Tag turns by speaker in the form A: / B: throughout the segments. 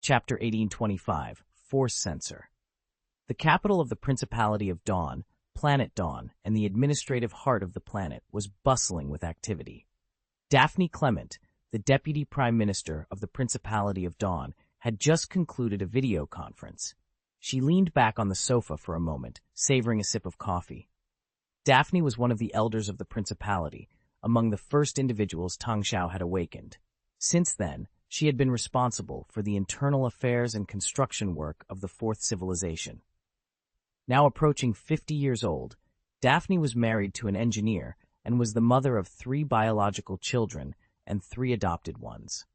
A: Chapter 1825, Force Sensor. The capital of the Principality of Dawn, Planet Dawn, and the administrative heart of the planet was bustling with activity. Daphne Clement, the Deputy Prime Minister of the Principality of Dawn, had just concluded a video conference. She leaned back on the sofa for a moment, savoring a sip of coffee. Daphne was one of the elders of the Principality, among the first individuals Tang Xiao had awakened. Since then, she had been responsible for the internal affairs and construction work of the Fourth Civilization. Now approaching 50 years old, Daphne was married to an engineer and was the mother of 3 biological children and 3 adopted ones.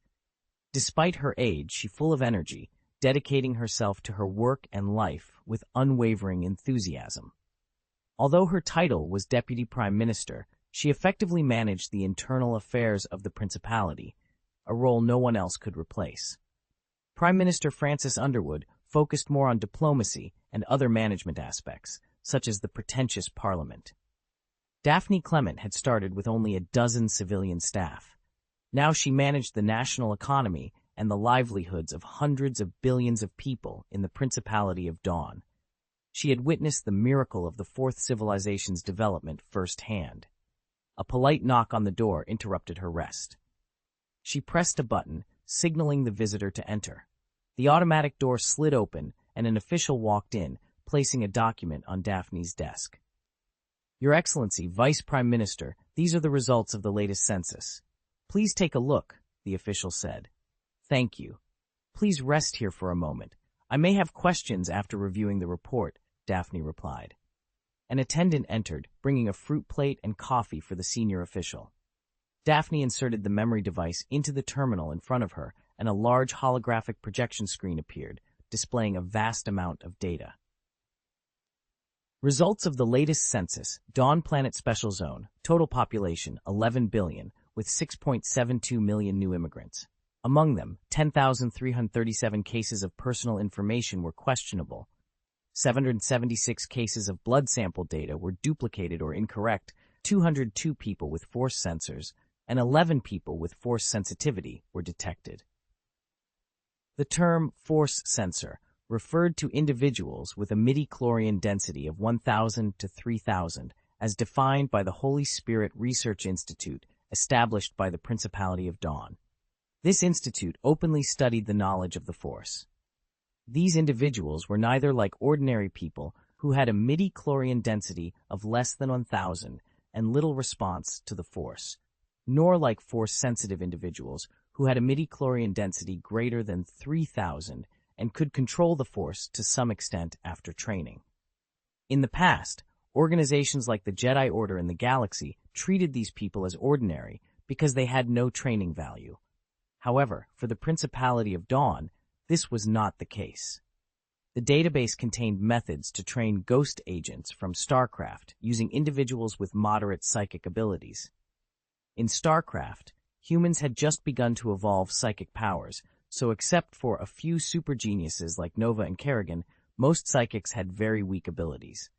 A: Despite her age, she full of energy, dedicating herself to her work and life with unwavering enthusiasm. Although her title was Deputy Prime Minister, she effectively managed the internal affairs of the Principality, a role no one else could replace. Prime Minister Francis Underwood focused more on diplomacy and other management aspects, such as the pretentious Parliament. Daphne Clement had started with only a dozen civilian staff. Now she managed the national economy and the livelihoods of hundreds of billions of people in the Principality of Dawn. She had witnessed the miracle of the Fourth Civilization's development firsthand. A polite knock on the door interrupted her rest. She pressed a button, signaling the visitor to enter. The automatic door slid open, and an official walked in, placing a document on Daphne's desk. "Your Excellency, Vice Prime Minister, these are the results of the latest census. Please take a look," the official said. "Thank you. Please rest here for a moment. I may have questions after reviewing the report," Daphne replied. An attendant entered, bringing a fruit plate and coffee for the senior official. Daphne inserted the memory device into the terminal in front of her, and a large holographic projection screen appeared, displaying a vast amount of data. Results of the latest census, Dawn Planet Special Zone, total population 11 billion, with 6.72 million new immigrants. Among them, 10,337 cases of personal information were questionable. 776 cases of blood sample data were duplicated or incorrect, 202 people with force sensors, and 11 people with force sensitivity were detected. The term force sensor referred to individuals with a midi-chlorian density of 1,000 to 3,000, as defined by the Holy Spirit Research Institute, established by the Principality of Dawn. This institute openly studied the knowledge of the Force. These individuals were neither like ordinary people who had a midi-chlorian density of less than 1,000 and little response to the Force, nor like Force-sensitive individuals who had a midi-chlorian density greater than 3,000 and could control the Force to some extent after training. In the past, organizations like the Jedi Order in the galaxy treated these people as ordinary because they had no training value. However, for the Principality of Dawn, this was not the case. The database contained methods to train ghost agents from Starcraft using individuals with moderate psychic abilities. In Starcraft, humans had just begun to evolve psychic powers, so except for a few super geniuses like Nova and Kerrigan, most psychics had very weak abilities.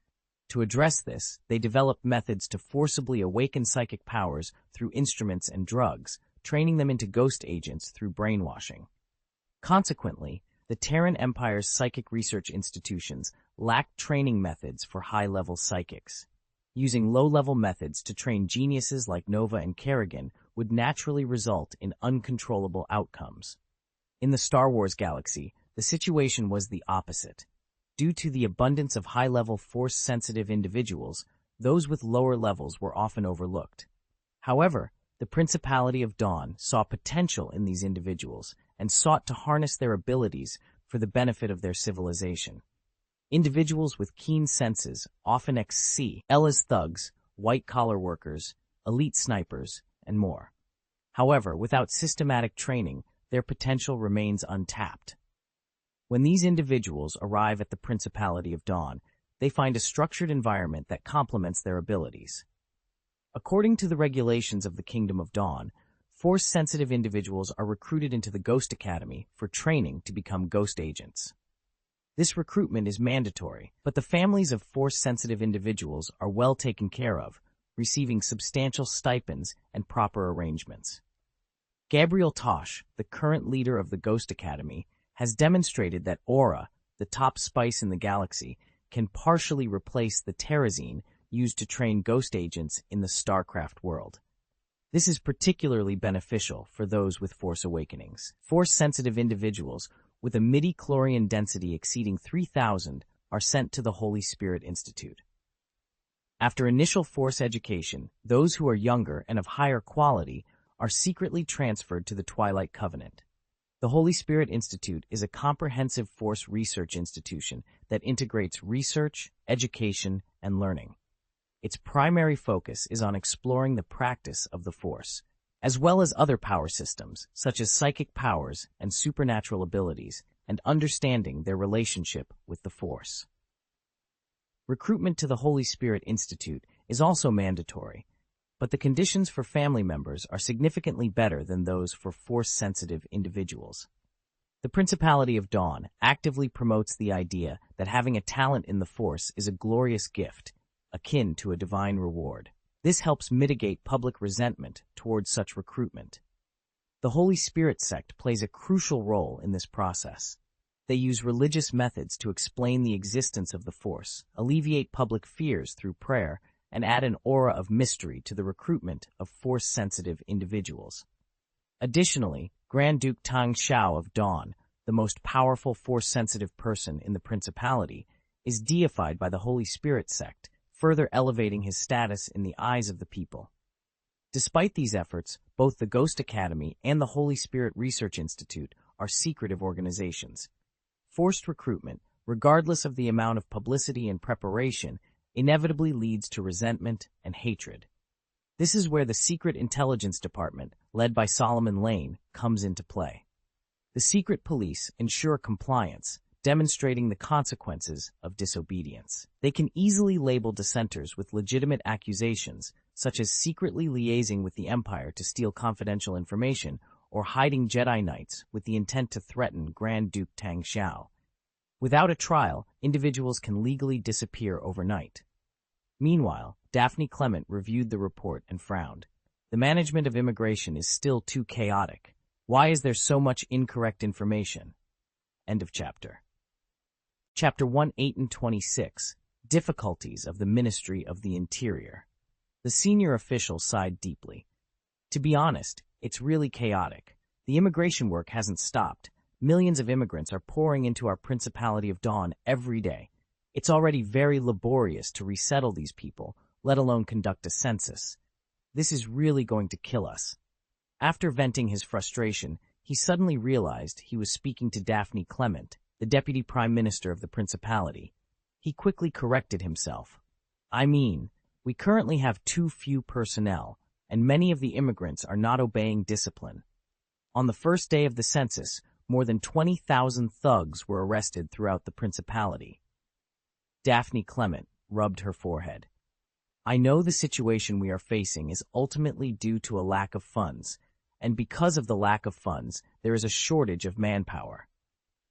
A: To address this, they developed methods to forcibly awaken psychic powers through instruments and drugs, training them into ghost agents through brainwashing. Consequently, the Terran Empire's psychic research institutions lacked training methods for high-level psychics. Using low-level methods to train geniuses like Nova and Kerrigan would naturally result in uncontrollable outcomes. In the Star Wars galaxy, the situation was the opposite. Due to the abundance of high-level Force-sensitive individuals, those with lower levels were often overlooked. However, the Principality of Dawn saw potential in these individuals and sought to harness their abilities for the benefit of their civilization. Individuals with keen senses often excel as thugs, white-collar workers, elite snipers, and more. However, without systematic training, their potential remains untapped. When these individuals arrive at the Principality of Dawn, they find a structured environment that complements their abilities. According to the regulations of the Kingdom of Dawn, Force-sensitive individuals are recruited into the Ghost Academy for training to become ghost agents. This recruitment is mandatory, but the families of Force-sensitive individuals are well taken care of, receiving substantial stipends and proper arrangements. Gabriel Tosh, the current leader of the Ghost Academy, has demonstrated that aura, the top spice in the galaxy, can partially replace the terrazine used to train ghost agents in the Starcraft world. This is particularly beneficial for those with Force awakenings. Force-sensitive individuals with a midi-chlorian density exceeding 3,000 are sent to the Holy Spirit Institute. After initial Force education, those who are younger and of higher quality are secretly transferred to the Twilight Covenant. The Holy Spirit Institute is a comprehensive Force research institution that integrates research, education, and learning. Its primary focus is on exploring the practice of the Force, as well as other power systems, such as psychic powers and supernatural abilities, and understanding their relationship with the Force. Recruitment to the Holy Spirit Institute is also mandatory, but the conditions for family members are significantly better than those for Force-sensitive individuals. The Principality of Dawn actively promotes the idea that having a talent in the Force is a glorious gift, akin to a divine reward. This helps mitigate public resentment towards such recruitment. The Holy Spirit sect plays a crucial role in this process. They use religious methods to explain the existence of the Force, alleviate public fears through prayer, and add an aura of mystery to the recruitment of Force-sensitive individuals. Additionally, Grand Duke Tang Xiao of Dawn, the most powerful Force-sensitive person in the Principality, is deified by the Holy Spirit sect, further elevating his status in the eyes of the people. Despite these efforts, both the Ghost Academy and the Holy Spirit Research Institute are secretive organizations. Forced recruitment, regardless of the amount of publicity and preparation, inevitably leads to resentment and hatred. This is where the Secret Intelligence Department, led by Solomon Lane, comes into play. The secret police ensure compliance, demonstrating the consequences of disobedience. They can easily label dissenters with legitimate accusations, such as secretly liaising with the Empire to steal confidential information or hiding Jedi Knights with the intent to threaten Grand Duke Tang Xiao. Without a trial, individuals can legally disappear overnight. Meanwhile, Daphne Clement reviewed the report and frowned. The management of immigration is still too chaotic. Why is there so much incorrect information? End of chapter. Chapter 18 and 26, Difficulties of the Ministry of the Interior. The senior official sighed deeply. To be honest, it's really chaotic. The immigration work hasn't stopped. Millions of immigrants are pouring into our Principality of Dawn every day. It's already very laborious to resettle these people, let alone conduct a census. This is really going to kill us. After venting his frustration, he suddenly realized he was speaking to Daphne Clement, the Deputy Prime Minister of the Principality. He quickly corrected himself. We currently have too few personnel, and many of the immigrants are not obeying discipline. On the first day of the census, more than 20,000 thugs were arrested throughout the Principality. Daphne Clement rubbed her forehead. I know the situation we are facing is ultimately due to a lack of funds, and because of the lack of funds, there is a shortage of manpower.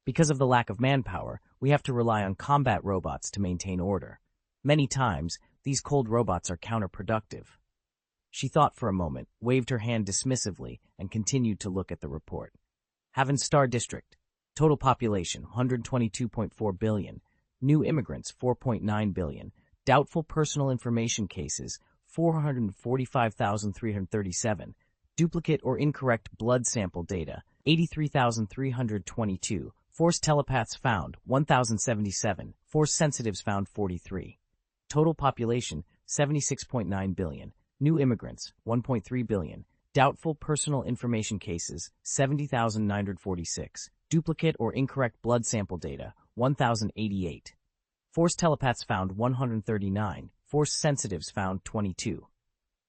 A: Because of the lack of manpower, we have to rely on combat robots to maintain order. Many times, these cold robots are counterproductive. She thought for a moment, waved her hand dismissively, and continued to look at the report. Haven Star District. Total population, 122.4 billion. New immigrants, 4.9 billion. Doubtful personal information cases, 445,337. Duplicate or incorrect blood sample data, 83,322. Force telepaths found, 1,077. Force sensitives found, 43. Total population, 76.9 billion. New immigrants, 1.3 billion. Doubtful personal information cases, 70,946. Duplicate or incorrect blood sample data, 1,088. Force telepaths found, 139. Force sensitives found, 22.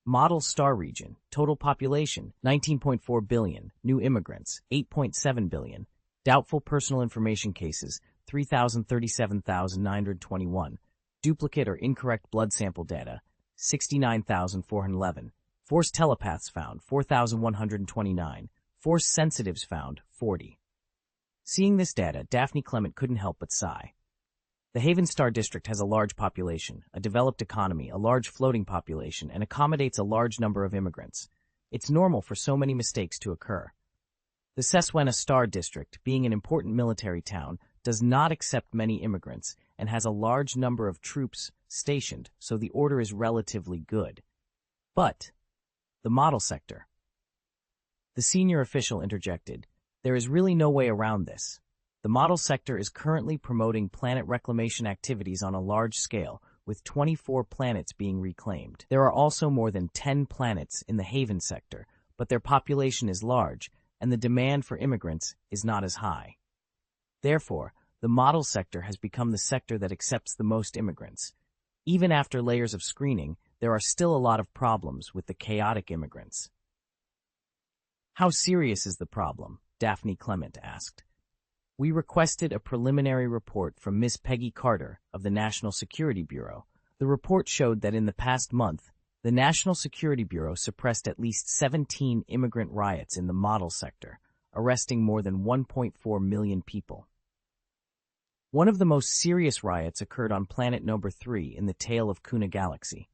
A: Model star region, total population, 19.4 billion. New immigrants, 8.7 billion. Doubtful personal information cases, 3,037,921. Duplicate or incorrect blood sample data, 69,411. Force telepaths found, 4,129. Force sensitives found, 40. Seeing this data, Daphne Clement couldn't help but sigh. The Haven Star District has a large population, a developed economy, a large floating population, and accommodates a large number of immigrants. It's normal for so many mistakes to occur. The Seswena Star District, being an important military town, does not accept many immigrants and has a large number of troops stationed, so the order is relatively good. But the model sector. The senior official interjected, there is really no way around this. The model sector is currently promoting planet reclamation activities on a large scale, with 24 planets being reclaimed. There are also more than 10 planets in the Haven sector, but their population is large, and the demand for immigrants is not as high. Therefore, the model sector has become the sector that accepts the most immigrants. Even after layers of screening, there are still a lot of problems with the chaotic immigrants. How serious is the problem? Daphne Clement asked. We requested a preliminary report from Miss Peggy Carter of the National Security Bureau. The report showed that in the past month, the National Security Bureau suppressed at least 17 immigrant riots in the model sector, arresting more than 1.4 million people. One of the most serious riots occurred on planet number 3 in the tail of Kuna Galaxy.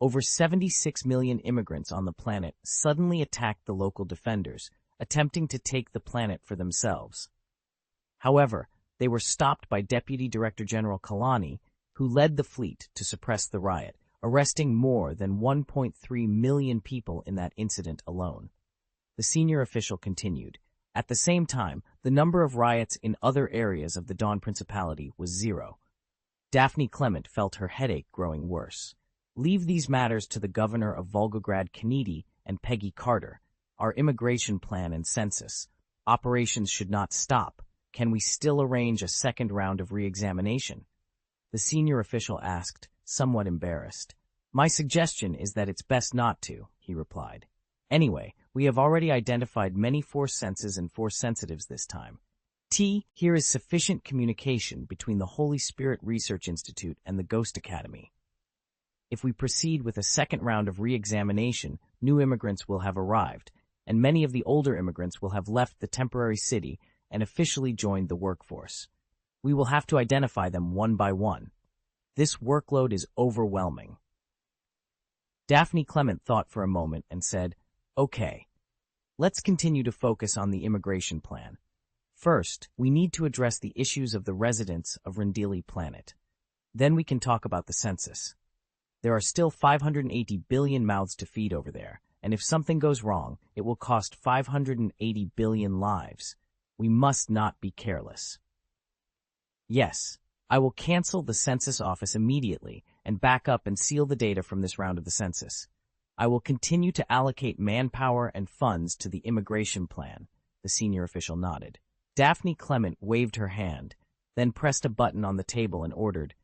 A: Over 76 million immigrants on the planet suddenly attacked the local defenders, attempting to take the planet for themselves. However, they were stopped by Deputy Director General Kalani, who led the fleet to suppress the riot, arresting more than 1.3 million people in that incident alone. The senior official continued. At the same time, the number of riots in other areas of the Dawn Principality was 0. Daphne Clement felt her headache growing worse. Leave these matters to the governor of Volgograd Kennedy and Peggy Carter. Our immigration plan and census. Operations should not stop. Can we still arrange a second round of re-examination? The senior official asked, somewhat embarrassed. My suggestion is that it's best not to, he replied. Anyway, we have already identified many force senses and force sensitives this time. Here is sufficient communication between the Holy Spirit Research Institute and the Ghost Academy. If we proceed with a second round of re-examination, new immigrants will have arrived, and many of the older immigrants will have left the temporary city and officially joined the workforce. We will have to identify them one by one. This workload is overwhelming. Daphne Clement thought for a moment and said, Okay, let's continue to focus on the immigration plan. First, we need to address the issues of the residents of Rendili planet. Then we can talk about the census. There are still 580 billion mouths to feed over there, and if something goes wrong, it will cost 580 billion lives. We must not be careless. Yes, I will cancel the census office immediately and back up and seal the data from this round of the census. I will continue to allocate manpower and funds to the immigration plan, the senior official nodded. Daphne Clement waved her hand, then pressed a button on the table and ordered,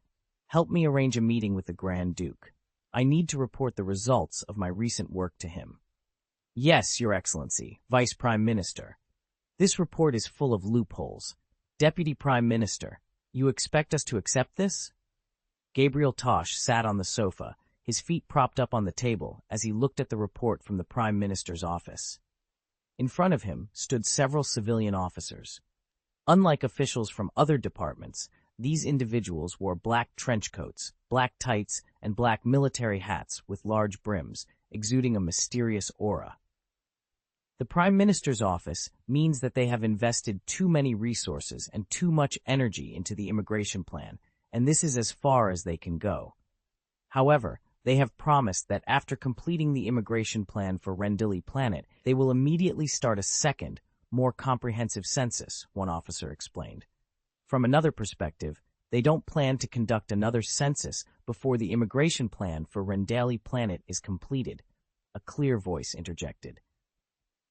A: Help me arrange a meeting with the Grand Duke. I need to report the results of my recent work to him. Yes, Your Excellency, Vice Prime Minister. This report is full of loopholes. Deputy Prime Minister, you expect us to accept this? Gabriel Tosh sat on the sofa, his feet propped up on the table as he looked at the report from the Prime Minister's office. In front of him stood several civilian officers. Unlike officials from other departments, these individuals wore black trench coats, black tights, and black military hats with large brims, exuding a mysterious aura. The Prime Minister's office means that they have invested too many resources and too much energy into the immigration plan, and this is as far as they can go. However, they have promised that after completing the immigration plan for Rendili planet, they will immediately start a second, more comprehensive census, one officer explained. From another perspective, they don't plan to conduct another census before the immigration plan for Rendili planet is completed, a clear voice interjected.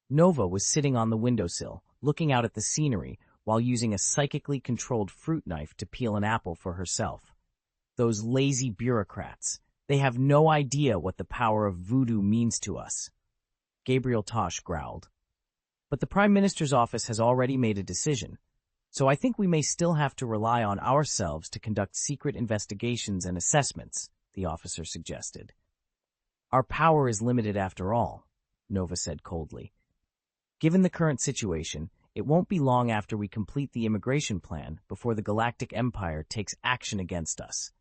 A: Nova was sitting on the windowsill, looking out at the scenery while using a psychically controlled fruit knife to peel an apple for herself. Those lazy bureaucrats. They have no idea what the power of voodoo means to us. Gabriel Tosh growled. But the Prime Minister's office has already made a decision, so I think we may still have to rely on ourselves to conduct secret investigations and assessments, the officer suggested. Our power is limited after all, Nova said coldly. Given the current situation, it won't be long after we complete the immigration plan before the Galactic Empire takes action against us.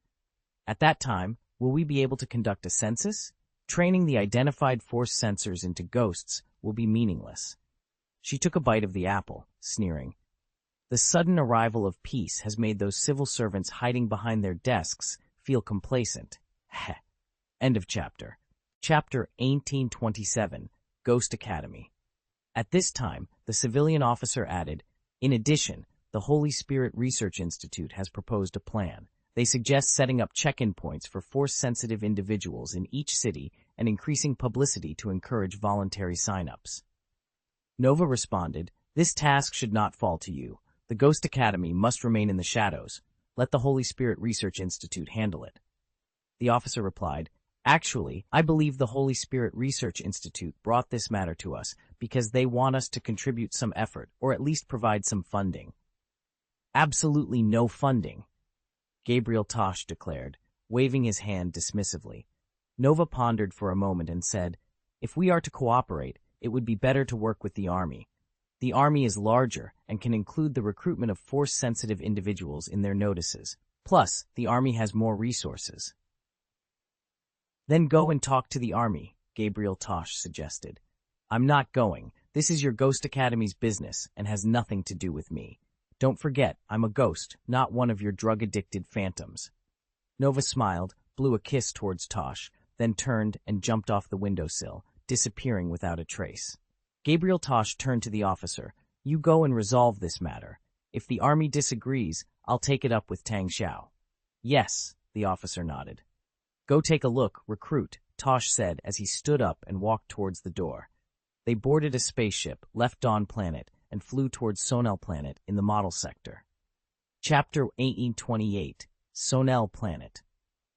A: At that time, will we be able to conduct a census? Training the identified force sensors into ghosts will be meaningless. She took a bite of the apple, sneering. The sudden arrival of peace has made those civil servants hiding behind their desks feel complacent. Heh. End of chapter. Chapter 1827, Ghost Academy. At this time, the civilian officer added, in addition, the Holy Spirit Research Institute has proposed a plan. They suggest setting up check-in points for force-sensitive individuals in each city and increasing publicity to encourage voluntary sign-ups. Nova responded, this task should not fall to you. The Ghost Academy must remain in the shadows. Let the Holy Spirit Research Institute handle it. The officer replied, actually, I believe the Holy Spirit Research Institute brought this matter to us because they want us to contribute some effort or at least provide some funding. Absolutely no funding, Gabriel Tosh declared, waving his hand dismissively. Nova pondered for a moment and said, if we are to cooperate, it would be better to work with the Army. The Army is larger and can include the recruitment of force-sensitive individuals in their notices. Plus, the Army has more resources. Then go and talk to the Army, Gabriel Tosh suggested. I'm not going. This is your Ghost Academy's business and has nothing to do with me. Don't forget, I'm a ghost, not one of your drug-addicted phantoms. Nova smiled, blew a kiss towards Tosh, then turned and jumped off the windowsill, disappearing without a trace. Gabriel Tosh turned to the officer. You go and resolve this matter. If the Army disagrees, I'll take it up with Tang Xiao. Yes, the officer nodded. Go take a look, recruit, Tosh said as he stood up and walked towards the door. They boarded a spaceship, left Dawn Planet, and flew towards Sonel Planet in the model sector. Chapter 1828, Sonel Planet.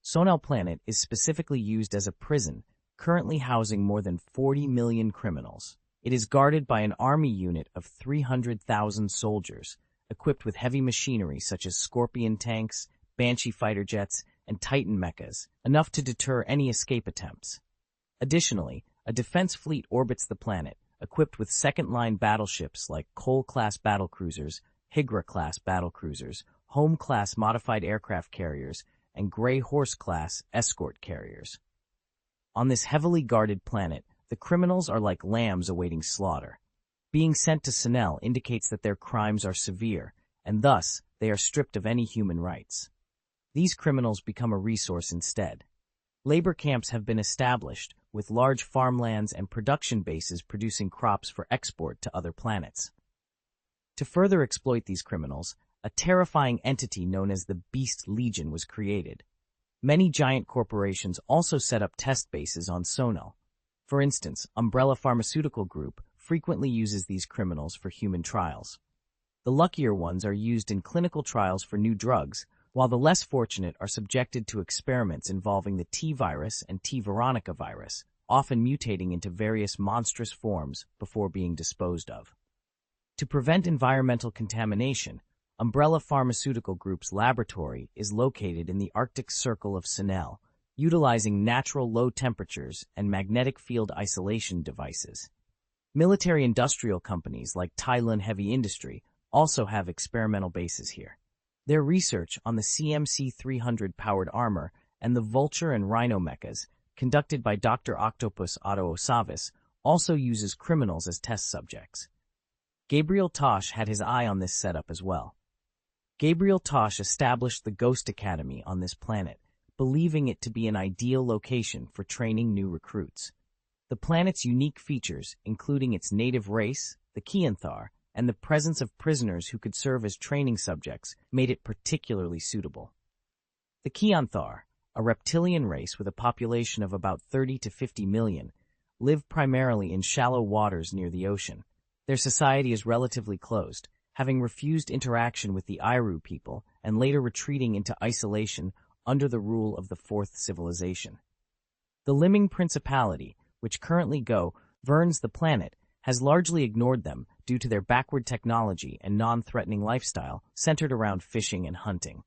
A: Sonel Planet is specifically used as a prison, currently housing more than 40 million criminals. It is guarded by an army unit of 300,000 soldiers, equipped with heavy machinery such as Scorpion tanks, Banshee fighter jets, and Titan mechas, enough to deter any escape attempts. Additionally, a defense fleet orbits the planet, equipped with second-line battleships like Cole-class battlecruisers, Higra-class battlecruisers, Home-class modified aircraft carriers, and Grey Horse-class escort carriers. On this heavily guarded planet, the criminals are like lambs awaiting slaughter. Being sent to Sonel indicates that their crimes are severe, and thus they are stripped of any human rights. These criminals become a resource instead. Labor camps have been established, with large farmlands and production bases producing crops for export to other planets. To further exploit these criminals, a terrifying entity known as the Beast Legion was created. Many giant corporations also set up test bases on Sonel. For instance, Umbrella Pharmaceutical Group frequently uses these criminals for human trials. The luckier ones are used in clinical trials for new drugs, while the less fortunate are subjected to experiments involving the T-virus and T-Veronica virus, often mutating into various monstrous forms before being disposed of. To prevent environmental contamination, Umbrella Pharmaceutical Group's laboratory is located in the Arctic Circle of Sonel, utilizing natural low temperatures and magnetic field isolation devices. Military-industrial companies like Tylun Heavy Industry also have experimental bases here. Their research on the CMC-300 powered armor and the Vulture and Rhino mechas, conducted by Dr. Octopus Otto Osavis, also uses criminals as test subjects. Gabriel Tosh had his eye on this setup as well. Gabriel Tosh established the Ghost Academy on this planet, believing it to be an ideal location for training new recruits. The planet's unique features, including its native race, the Keanthar, and the presence of prisoners who could serve as training subjects, made it particularly suitable. The Keanthar, a reptilian race with a population of about 30 to 50 million, live primarily in shallow waters near the ocean. Their society is relatively closed, having refused interaction with the Iru people and later retreating into isolation under the rule of the Fourth Civilization. The Liming Principality, which currently governs the planet, has largely ignored them due to their backward technology and non-threatening lifestyle centered around fishing and hunting.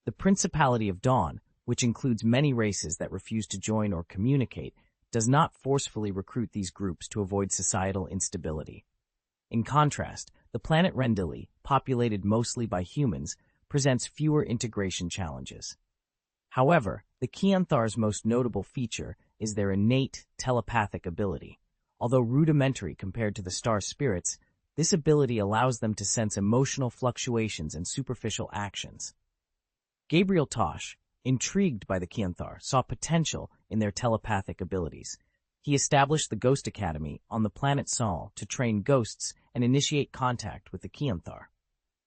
A: The Principality of Dawn, which includes many races that refuse to join or communicate, does not forcefully recruit these groups to avoid societal instability. In contrast, the planet Rendili, populated mostly by humans, presents fewer integration challenges. However, the Keanthar's most notable feature is their innate telepathic ability. Although rudimentary compared to the star spirits, this ability allows them to sense emotional fluctuations and superficial actions. Gabriel Tosh, intrigued by the Kianthar, saw potential in their telepathic abilities. He established the Ghost Academy on the planet Sol to train ghosts and initiate contact with the Kianthar.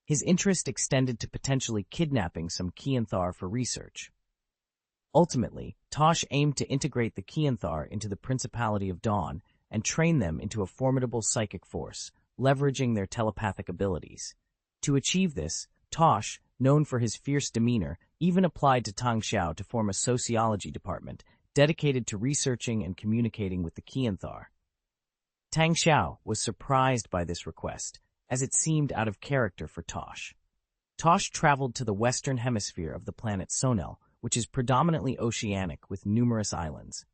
A: His interest extended to potentially kidnapping some Kianthar for research. Ultimately, Tosh aimed to integrate the Kianthar into the Principality of Dawn and train them into a formidable psychic force, leveraging their telepathic abilities. To achieve this, Tosh, known for his fierce demeanor, even applied to Tang Xiao to form a sociology department dedicated to researching and communicating with the Kianthar. Tang Xiao was surprised by this request, as it seemed out of character for Tosh. Tosh traveled to the western hemisphere of the planet Sonel, which is predominantly oceanic with numerous islands.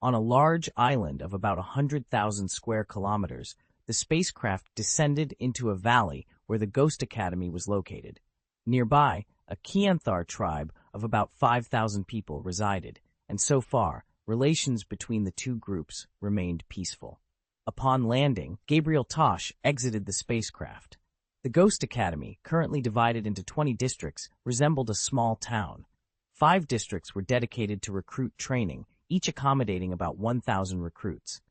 A: On a large island of about 100,000 square kilometers, the spacecraft descended into a valley where the Ghost Academy was located. Nearby, a Kianthar tribe of about 5,000 people resided, and so far, relations between the two groups remained peaceful. Upon landing, Gabriel Tosh exited the spacecraft. The Ghost Academy, currently divided into 20 districts, resembled a small town. 5 districts were dedicated to recruit training, each accommodating about 1,000 recruits.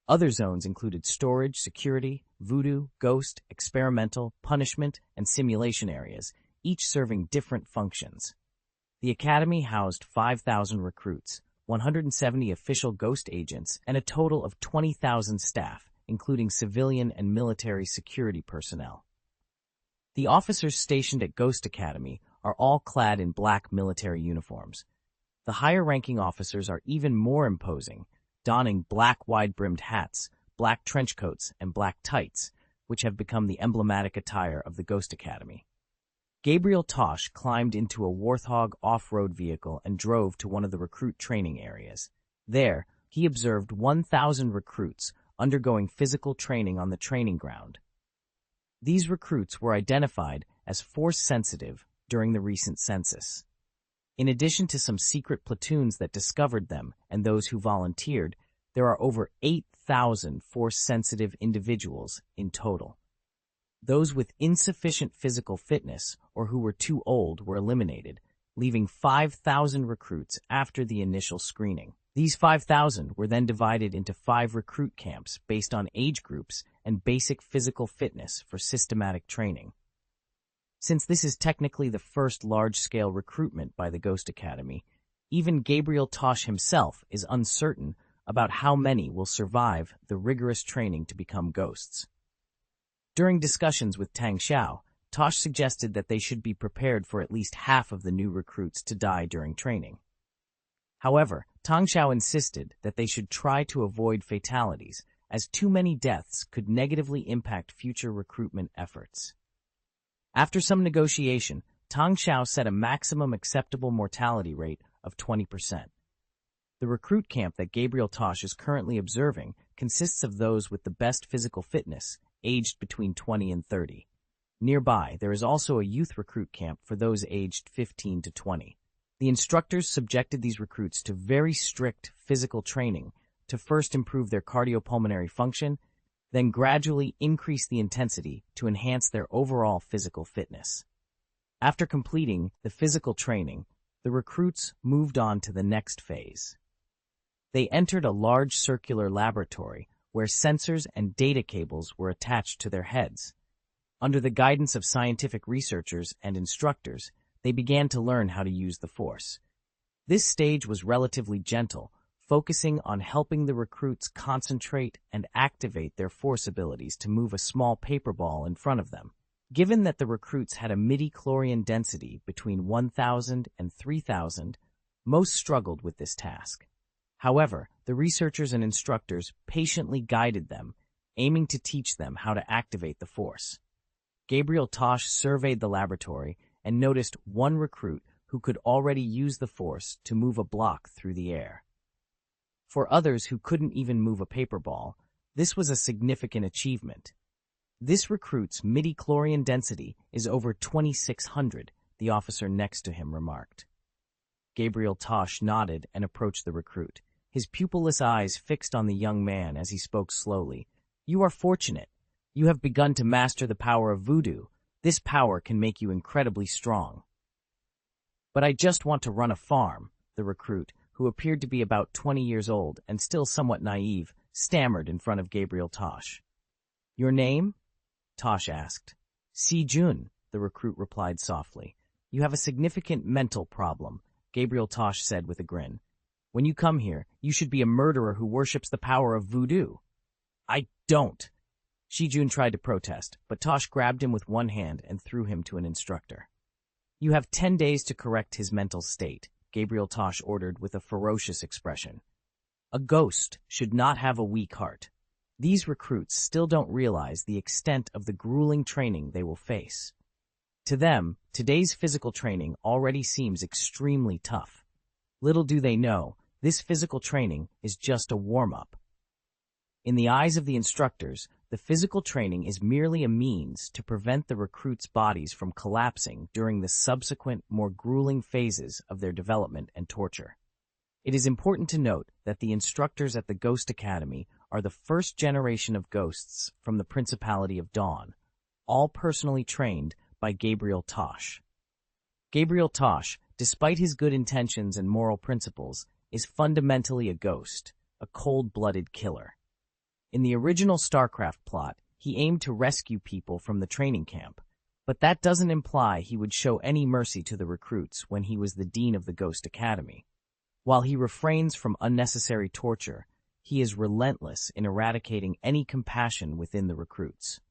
A: Other zones included storage, security, voodoo, ghost, experimental, punishment, and simulation areas, each serving different functions. The Academy housed 5,000 recruits, 170 official ghost agents, and a total of 20,000 staff, including civilian and military security personnel. The officers stationed at Ghost Academy are all clad in black military uniforms. The higher-ranking officers are even more imposing, donning black wide-brimmed hats, black trench coats, and black tights, which have become the emblematic attire of the Ghost Academy. Gabriel Tosh climbed into a Warthog off-road vehicle and drove to one of the recruit training areas. There, he observed 1,000 recruits undergoing physical training on the training ground. These recruits were identified as force-sensitive during the recent census. In addition to some secret platoons that discovered them and those who volunteered, there are over 8,000 force-sensitive individuals in total. Those with insufficient physical fitness or who were too old were eliminated, leaving 5,000 recruits after the initial screening. These 5,000 were then divided into 5 recruit camps based on age groups and basic physical fitness for systematic training. Since this is technically the first large-scale recruitment by the Ghost Academy, even Gabriel Tosh himself is uncertain about how many will survive the rigorous training to become ghosts. During discussions with Tang Xiao, Tosh suggested that they should be prepared for at least half of the new recruits to die during training. However, Tang Xiao insisted that they should try to avoid fatalities, as too many deaths could negatively impact future recruitment efforts. After some negotiation, Tang Xiao set a maximum acceptable mortality rate of 20%. The recruit camp that Gabriel Tosh is currently observing consists of those with the best physical fitness, aged between 20 and 30. Nearby, there is also a youth recruit camp for those aged 15 to 20. The instructors subjected these recruits to very strict physical training to first improve their cardiopulmonary function, then gradually increase the intensity to enhance their overall physical fitness. After completing the physical training, the recruits moved on to the next phase. They entered a large circular laboratory where sensors and data cables were attached to their heads. Under the guidance of scientific researchers and instructors, they began to learn how to use the Force. This stage was relatively gentle, focusing on helping the recruits concentrate and activate their Force abilities to move a small paper ball in front of them. Given that the recruits had a midi-chlorian density between 1,000 and 3,000, most struggled with this task. However, the researchers and instructors patiently guided them, aiming to teach them how to activate the Force. Gabriel Tosh surveyed the laboratory and noticed one recruit who could already use the Force to move a block through the air. For others who couldn't even move a paper ball, this was a significant achievement. This recruit's midi-chlorian density is over 2,600, the officer next to him remarked. Gabriel Tosh nodded and approached the recruit. his pupilless eyes fixed on the young man as he spoke slowly. "You are fortunate. You have begun to master the power of voodoo. This power can make you incredibly strong." "But I just want to run a farm," the recruit, who appeared to be about 20 years old and still somewhat naive, stammered in front of Gabriel Tosh. "Your name?" Tosh asked. "Si Jun," the recruit replied softly. "You have a significant mental problem," Gabriel Tosh said with a grin. "When you come here, you should be a murderer who worships the power of voodoo." "I don't." Shijun tried to protest, but Tosh grabbed him with one hand and threw him to an instructor. "You have 10 days to correct his mental state," Gabriel Tosh ordered with a ferocious expression. "A ghost should not have a weak heart." These recruits still don't realize the extent of the grueling training they will face. To them, today's physical training already seems extremely tough. Little do they know, this physical training is just a warm-up. In the eyes of the instructors, the physical training is merely a means to prevent the recruits' bodies from collapsing during the subsequent, more grueling phases of their development and torture. It is important to note that the instructors at the Ghost Academy are the first generation of ghosts from the Principality of Dawn, all personally trained by Gabriel Tosh. Gabriel Tosh, despite his good intentions and moral principles, is fundamentally a ghost, a cold-blooded killer. In the original Starcraft plot, he aimed to rescue people from the training camp, but that doesn't imply he would show any mercy to the recruits when he was the dean of the Ghost Academy. While he refrains from unnecessary torture, he is relentless in eradicating any compassion within the recruits.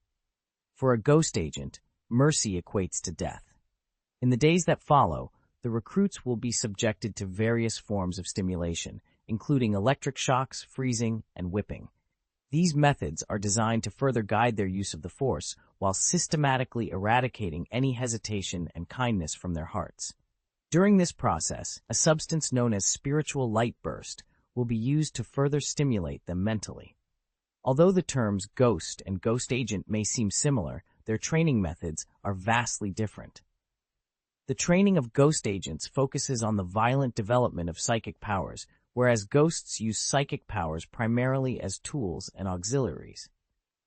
A: For a ghost agent, mercy equates to death. In the days that follow, the recruits will be subjected to various forms of stimulation, including electric shocks, freezing, and whipping. These methods are designed to further guide their use of the Force while systematically eradicating any hesitation and kindness from their hearts. During this process, a substance known as spiritual light burst will be used to further stimulate them mentally. Although the terms ghost and ghost agent may seem similar, their training methods are vastly different. The training of ghost agents focuses on the violent development of psychic powers, whereas ghosts use psychic powers primarily as tools and auxiliaries.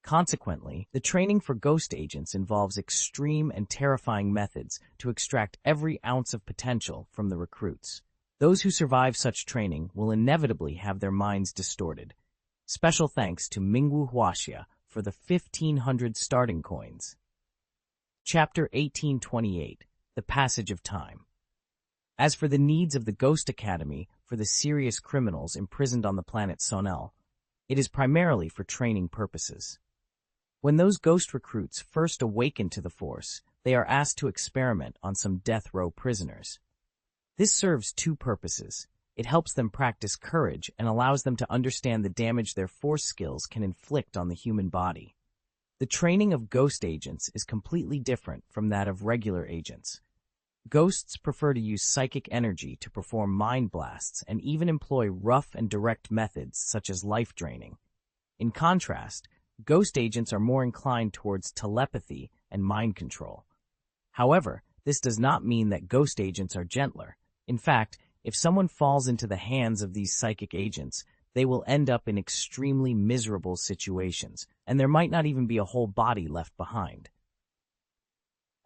A: Consequently, the training for ghost agents involves extreme and terrifying methods to extract every ounce of potential from the recruits. Those who survive such training will inevitably have their minds distorted. Special thanks to Mingwu Huaxia for the 1,500 starting coins. Chapter 1828, The Passage of Time. As for the needs of the Ghost Academy for the serious criminals imprisoned on the planet Sonel, it is primarily for training purposes. When those ghost recruits first awaken to the Force, they are asked to experiment on some death row prisoners. This serves two purposes. It helps them practice courage and allows them to understand the damage their Force skills can inflict on the human body. The training of ghost agents is completely different from that of regular agents. Ghosts prefer to use psychic energy to perform mind blasts and even employ rough and direct methods such as life draining. In contrast, ghost agents are more inclined towards telepathy and mind control. However, this does not mean that ghost agents are gentler. In fact, if someone falls into the hands of these psychic agents, they will end up in extremely miserable situations, and there might not even be a whole body left behind.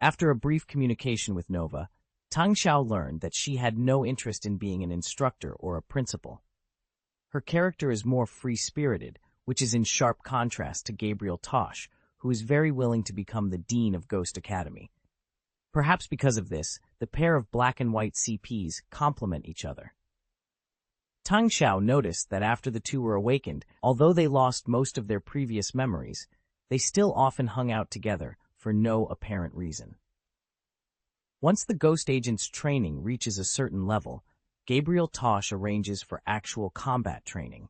A: After a brief communication with Nova, Tang Xiao learned that she had no interest in being an instructor or a principal. Her character is more free-spirited, which is in sharp contrast to Gabriel Tosh, who is very willing to become the dean of Ghost Academy. Perhaps because of this, the pair of black and white CPs complement each other. Tang Xiao noticed that after the two were awakened, although they lost most of their previous memories, they still often hung out together for no apparent reason. Once the ghost agent's training reaches a certain level, Gabriel Tosh arranges for actual combat training.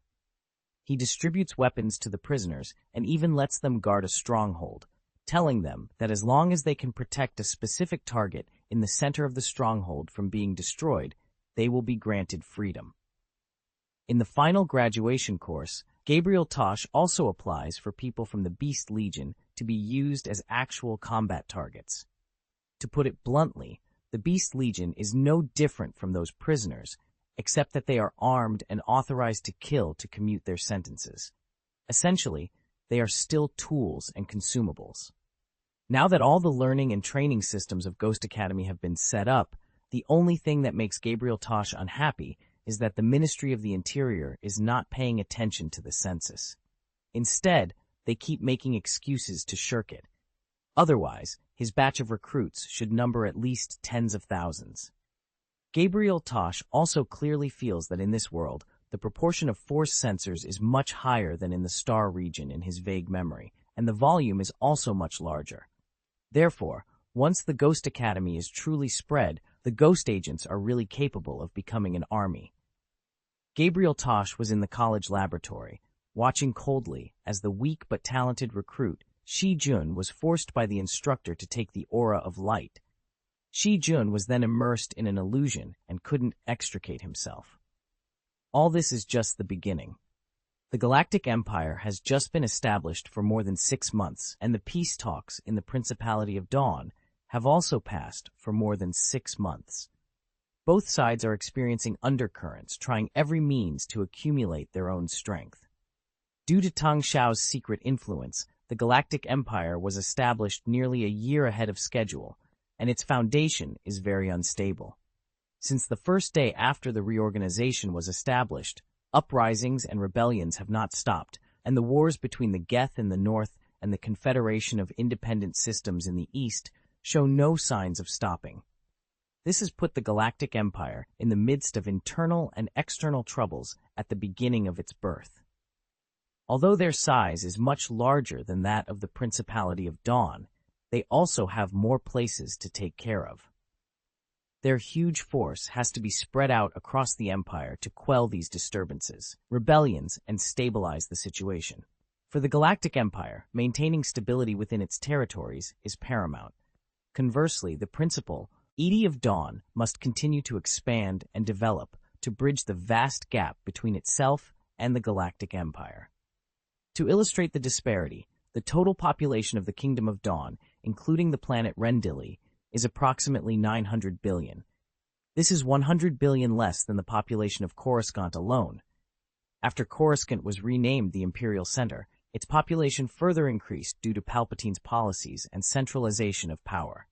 A: He distributes weapons to the prisoners and even lets them guard a stronghold, telling them that as long as they can protect a specific target in the center of the stronghold from being destroyed, they will be granted freedom. In the final graduation course, Gabriel Tosh also applies for people from the Beast Legion to be used as actual combat targets. To put it bluntly, the Beast Legion is no different from those prisoners, except that they are armed and authorized to kill to commute their sentences. Essentially, they are still tools and consumables. Now that all the learning and training systems of Ghost Academy have been set up, the only thing that makes Gabriel Tosh unhappy is that the Ministry of the Interior is not paying attention to the census. Instead, they keep making excuses to shirk it. Otherwise, his batch of recruits should number at least tens of thousands. Gabriel Tosh also clearly feels that in this world, the proportion of force sensors is much higher than in the star region in his vague memory, and the volume is also much larger. Therefore, once the Ghost Academy is truly spread, the ghost agents are really capable of becoming an army. Gabriel Tosh was in the college laboratory, watching coldly as the weak but talented recruit Shi Jun was forced by the instructor to take the aura of light. Shi Jun was then immersed in an illusion and couldn't extricate himself. All this is just the beginning. The Galactic Empire has just been established for more than 6 months, and the peace talks in the Principality of Dawn have also passed for more than 6 months. Both sides are experiencing undercurrents, trying every means to accumulate their own strength. Due to Tang Xiao's secret influence, the Galactic Empire was established nearly a year ahead of schedule, and its foundation is very unstable. Since the first day after the reorganization was established, uprisings and rebellions have not stopped, and the wars between the Geth in the north and the Confederation of Independent Systems in the east show no signs of stopping. This has put the Galactic Empire in the midst of internal and external troubles at the beginning of its birth. Although their size is much larger than that of the Principality of Dawn, they also have more places to take care of. Their huge force has to be spread out across the Empire to quell these disturbances, rebellions, and stabilize the situation. For the Galactic Empire, maintaining stability within its territories is paramount. Conversely, the Principal Edie of Dawn must continue to expand and develop to bridge the vast gap between itself and the Galactic Empire. To illustrate the disparity, the total population of the Kingdom of Dawn, including the planet Rendili, is approximately 900 billion. This is 100 billion less than the population of Coruscant alone. After Coruscant was renamed the Imperial Center, its population further increased due to Palpatine's policies and centralization of power.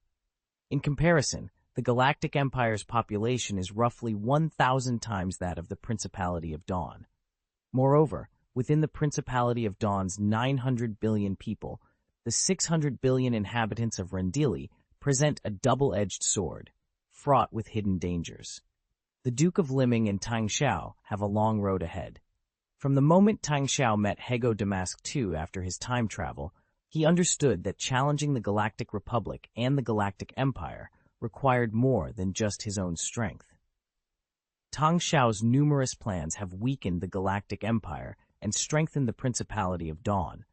A: In comparison, the Galactic Empire's population is roughly 1,000 times that of the Principality of Dawn. Moreover, within the Principality of Dawn's 900 billion people, the 600 billion inhabitants of Rendili present a double-edged sword, fraught with hidden dangers. The Duke of Liming and Tang Xiao have a long road ahead. From the moment Tang Xiao met Hego Damask II after his time travel, he understood that challenging the Galactic Republic and the Galactic Empire required more than just his own strength. Tang Xiao's numerous plans have weakened the Galactic Empire and strengthened the Principality of Dawn.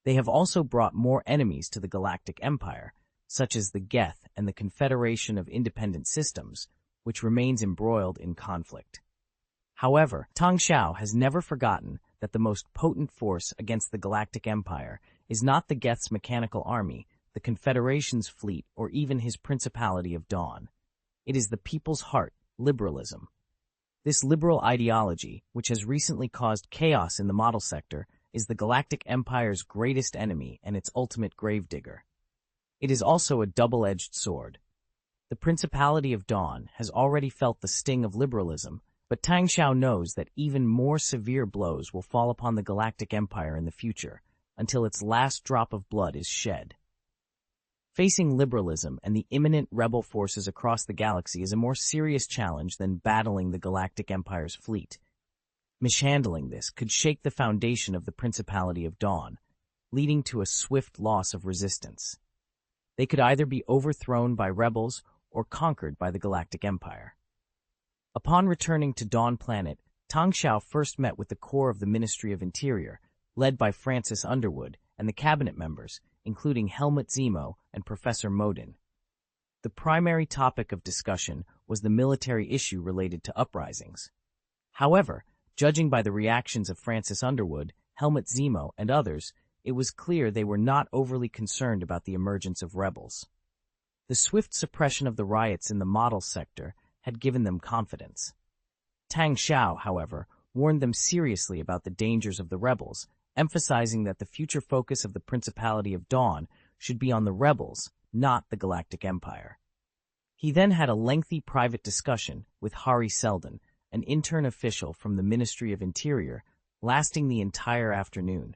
A: They have also brought more enemies to the Galactic Empire, such as the Geth and the Confederation of Independent Systems, which remains embroiled in conflict. However, Tang Xiao has never forgotten that the most potent force against the Galactic Empire is not the Geth's mechanical army, the Confederation's fleet, or even his Principality of Dawn. It is the people's heart, liberalism. This liberal ideology, which has recently caused chaos in the model sector, is the Galactic Empire's greatest enemy and its ultimate gravedigger. It is also a double-edged sword. The Principality of Dawn has already felt the sting of liberalism, but Tang Xiao knows that even more severe blows will fall upon the Galactic Empire in the future, until its last drop of blood is shed. Facing liberalism and the imminent rebel forces across the galaxy is a more serious challenge than battling the Galactic Empire's fleet. Mishandling this could shake the foundation of the Principality of Dawn, leading to a swift loss of resistance. They could either be overthrown by rebels or conquered by the Galactic Empire. Upon returning to Dawn Planet, Tang Xiao first met with the core of the Ministry of Interior, led by Francis Underwood, and the cabinet members, including Helmut Zemo and Professor Modin. The primary topic of discussion was the military issue related to uprisings. However, judging by the reactions of Francis Underwood, Helmut Zemo, and others, it was clear they were not overly concerned about the emergence of rebels. The swift suppression of the riots in the model sector had given them confidence. Tang Xiao, however, warned them seriously about the dangers of the rebels, emphasizing that the future focus of the Principality of Dawn should be on the rebels, not the Galactic Empire. He then had a lengthy private discussion with Hari Seldon, an intern official from the Ministry of Interior, lasting the entire afternoon.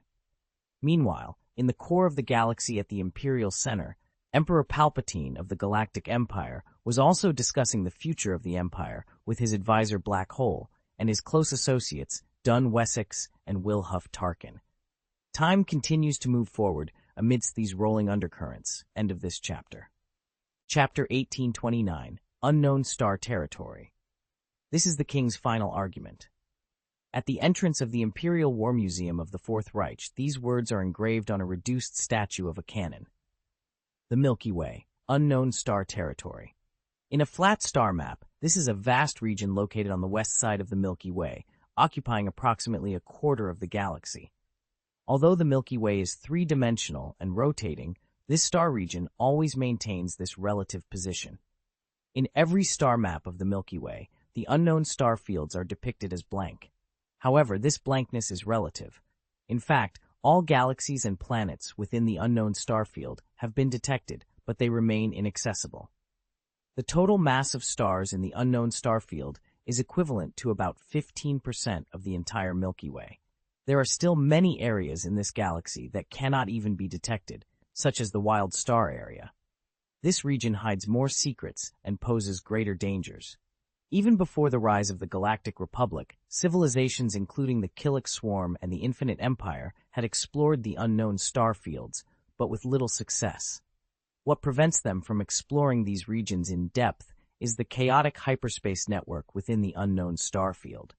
A: Meanwhile, in the core of the galaxy at the Imperial Center, Emperor Palpatine of the Galactic Empire was also discussing the future of the Empire with his advisor Black Hole and his close associates Dun Wessex and Wilhuff Tarkin. Time continues to move forward amidst these rolling undercurrents. End of this chapter. Chapter 1829, Unknown Star Territory. This is the King's final argument. At the entrance of the Imperial War Museum of the Fourth Reich, these words are engraved on a reduced statue of a cannon. The Milky Way, Unknown Star Territory. In a flat star map, this is a vast region located on the west side of the Milky Way, occupying approximately a quarter of the galaxy. Although the Milky Way is three-dimensional and rotating, this star region always maintains this relative position. In every star map of the Milky Way, the unknown star fields are depicted as blank. However, this blankness is relative. In fact, all galaxies and planets within the unknown star field have been detected, but they remain inaccessible. The total mass of stars in the unknown star field is equivalent to about 15% of the entire Milky Way. There are still many areas in this galaxy that cannot even be detected, such as the wild star area. This region hides more secrets and poses greater dangers. Even before the rise of the Galactic Republic, civilizations including the Killik Swarm and the Infinite Empire had explored the unknown star fields, but with little success. What prevents them from exploring these regions in depth is the chaotic hyperspace network within the unknown star field.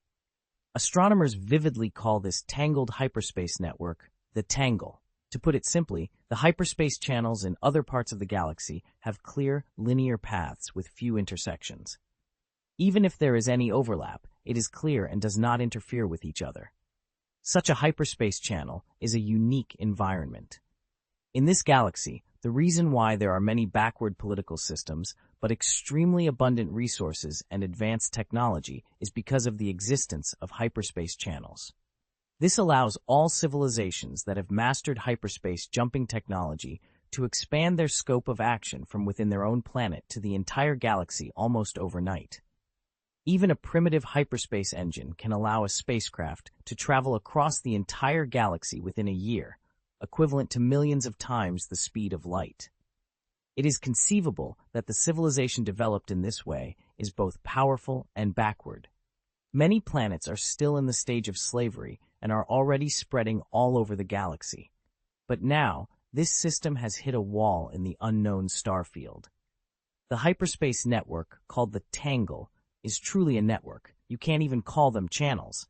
A: Astronomers vividly call this tangled hyperspace network the Tangle. To put it simply, the hyperspace channels in other parts of the galaxy have clear, linear paths with few intersections. Even if there is any overlap, it is clear and does not interfere with each other. Such a hyperspace channel is a unique environment. In this galaxy, the reason why there are many backward political systems, but extremely abundant resources and advanced technology is because of the existence of hyperspace channels. This allows all civilizations that have mastered hyperspace jumping technology to expand their scope of action from within their own planet to the entire galaxy almost overnight. Even a primitive hyperspace engine can allow a spacecraft to travel across the entire galaxy within a year, equivalent to millions of times the speed of light. It is conceivable that the civilization developed in this way is both powerful and backward. Many planets are still in the stage of slavery and are already spreading all over the galaxy. But now, this system has hit a wall in the unknown star field. The hyperspace network, called the Tangle, is truly a network. You can't even call them channels.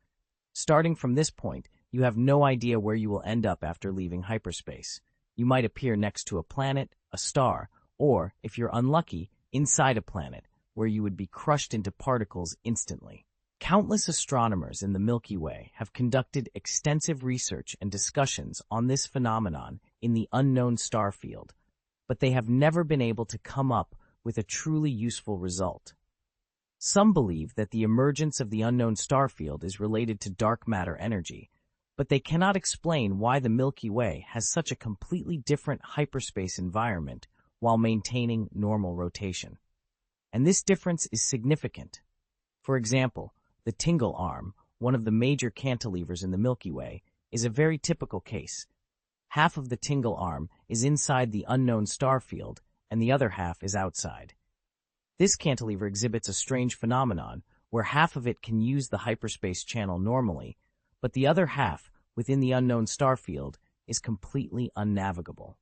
A: Starting from this point, you have no idea where you will end up after leaving hyperspace. You might appear next to a planet, a star, or, if you're unlucky, inside a planet, where you would be crushed into particles instantly. Countless astronomers in the Milky Way have conducted extensive research and discussions on this phenomenon in the unknown star field, but they have never been able to come up with a truly useful result. Some believe that the emergence of the unknown star field is related to dark matter energy, but they cannot explain why the Milky Way has such a completely different hyperspace environment while maintaining normal rotation. And this difference is significant. For example, the Tingle Arm, one of the major cantilevers in the Milky Way, is a very typical case. Half of the Tingle Arm is inside the unknown star field, and the other half is outside. This cantilever exhibits a strange phenomenon where half of it can use the hyperspace channel normally, but the other half, within the unknown star field, is completely unnavigable.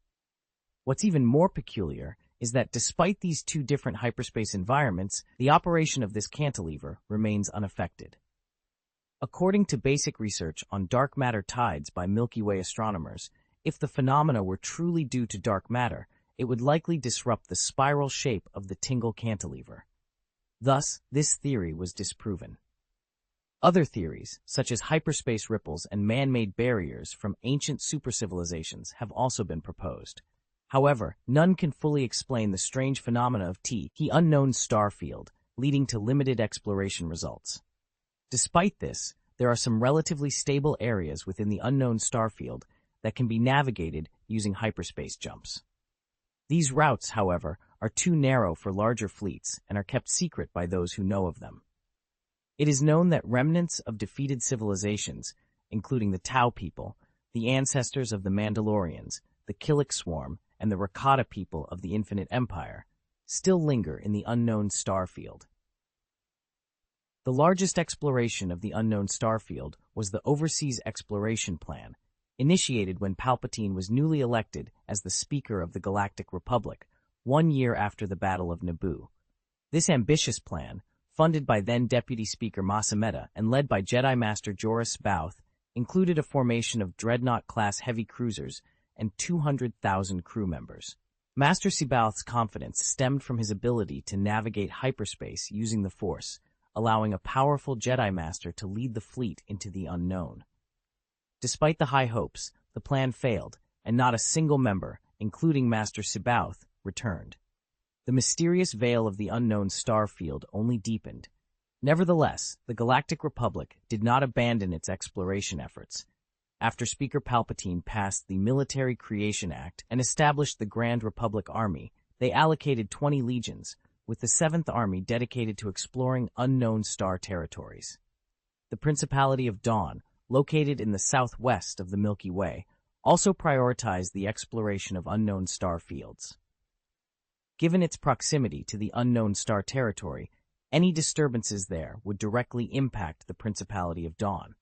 A: What's even more peculiar is that despite these two different hyperspace environments, the operation of this cantilever remains unaffected. According to basic research on dark matter tides by Milky Way astronomers, if the phenomena were truly due to dark matter, it would likely disrupt the spiral shape of the Tingle cantilever. Thus, this theory was disproven. Other theories, such as hyperspace ripples and man-made barriers from ancient supercivilizations, have also been proposed. However, none can fully explain the strange phenomena of the unknown star field, leading to limited exploration results. Despite this, there are some relatively stable areas within the unknown star field that can be navigated using hyperspace jumps. These routes, however, are too narrow for larger fleets and are kept secret by those who know of them. It is known that remnants of defeated civilizations, including the Tau people, the ancestors of the Mandalorians, the Killik Swarm, and the Rakata people of the Infinite Empire, still linger in the unknown star field. The largest exploration of the unknown star field was the Overseas Exploration Plan, initiated when Palpatine was newly elected as the Speaker of the Galactic Republic, 1 year after the Battle of Naboo. This ambitious plan, funded by then-Deputy Speaker Masameda and led by Jedi Master Joruus C'baoth, included a formation of Dreadnought-class heavy cruisers and 200,000 crew members. Master C'baoth's confidence stemmed from his ability to navigate hyperspace using the Force, allowing a powerful Jedi Master to lead the fleet into the unknown. Despite the high hopes, the plan failed, and not a single member, including Master C'baoth, returned. The mysterious veil of the unknown star field only deepened. Nevertheless, the Galactic Republic did not abandon its exploration efforts. After Speaker Palpatine passed the Military Creation Act and established the Grand Republic Army, they allocated 20 legions, with the 7th Army dedicated to exploring unknown star territories. The Principality of Dawn, located in the southwest of the Milky Way, also prioritized the exploration of unknown star fields. Given its proximity to the unknown star territory, any disturbances there would directly impact the Principality of Dawn.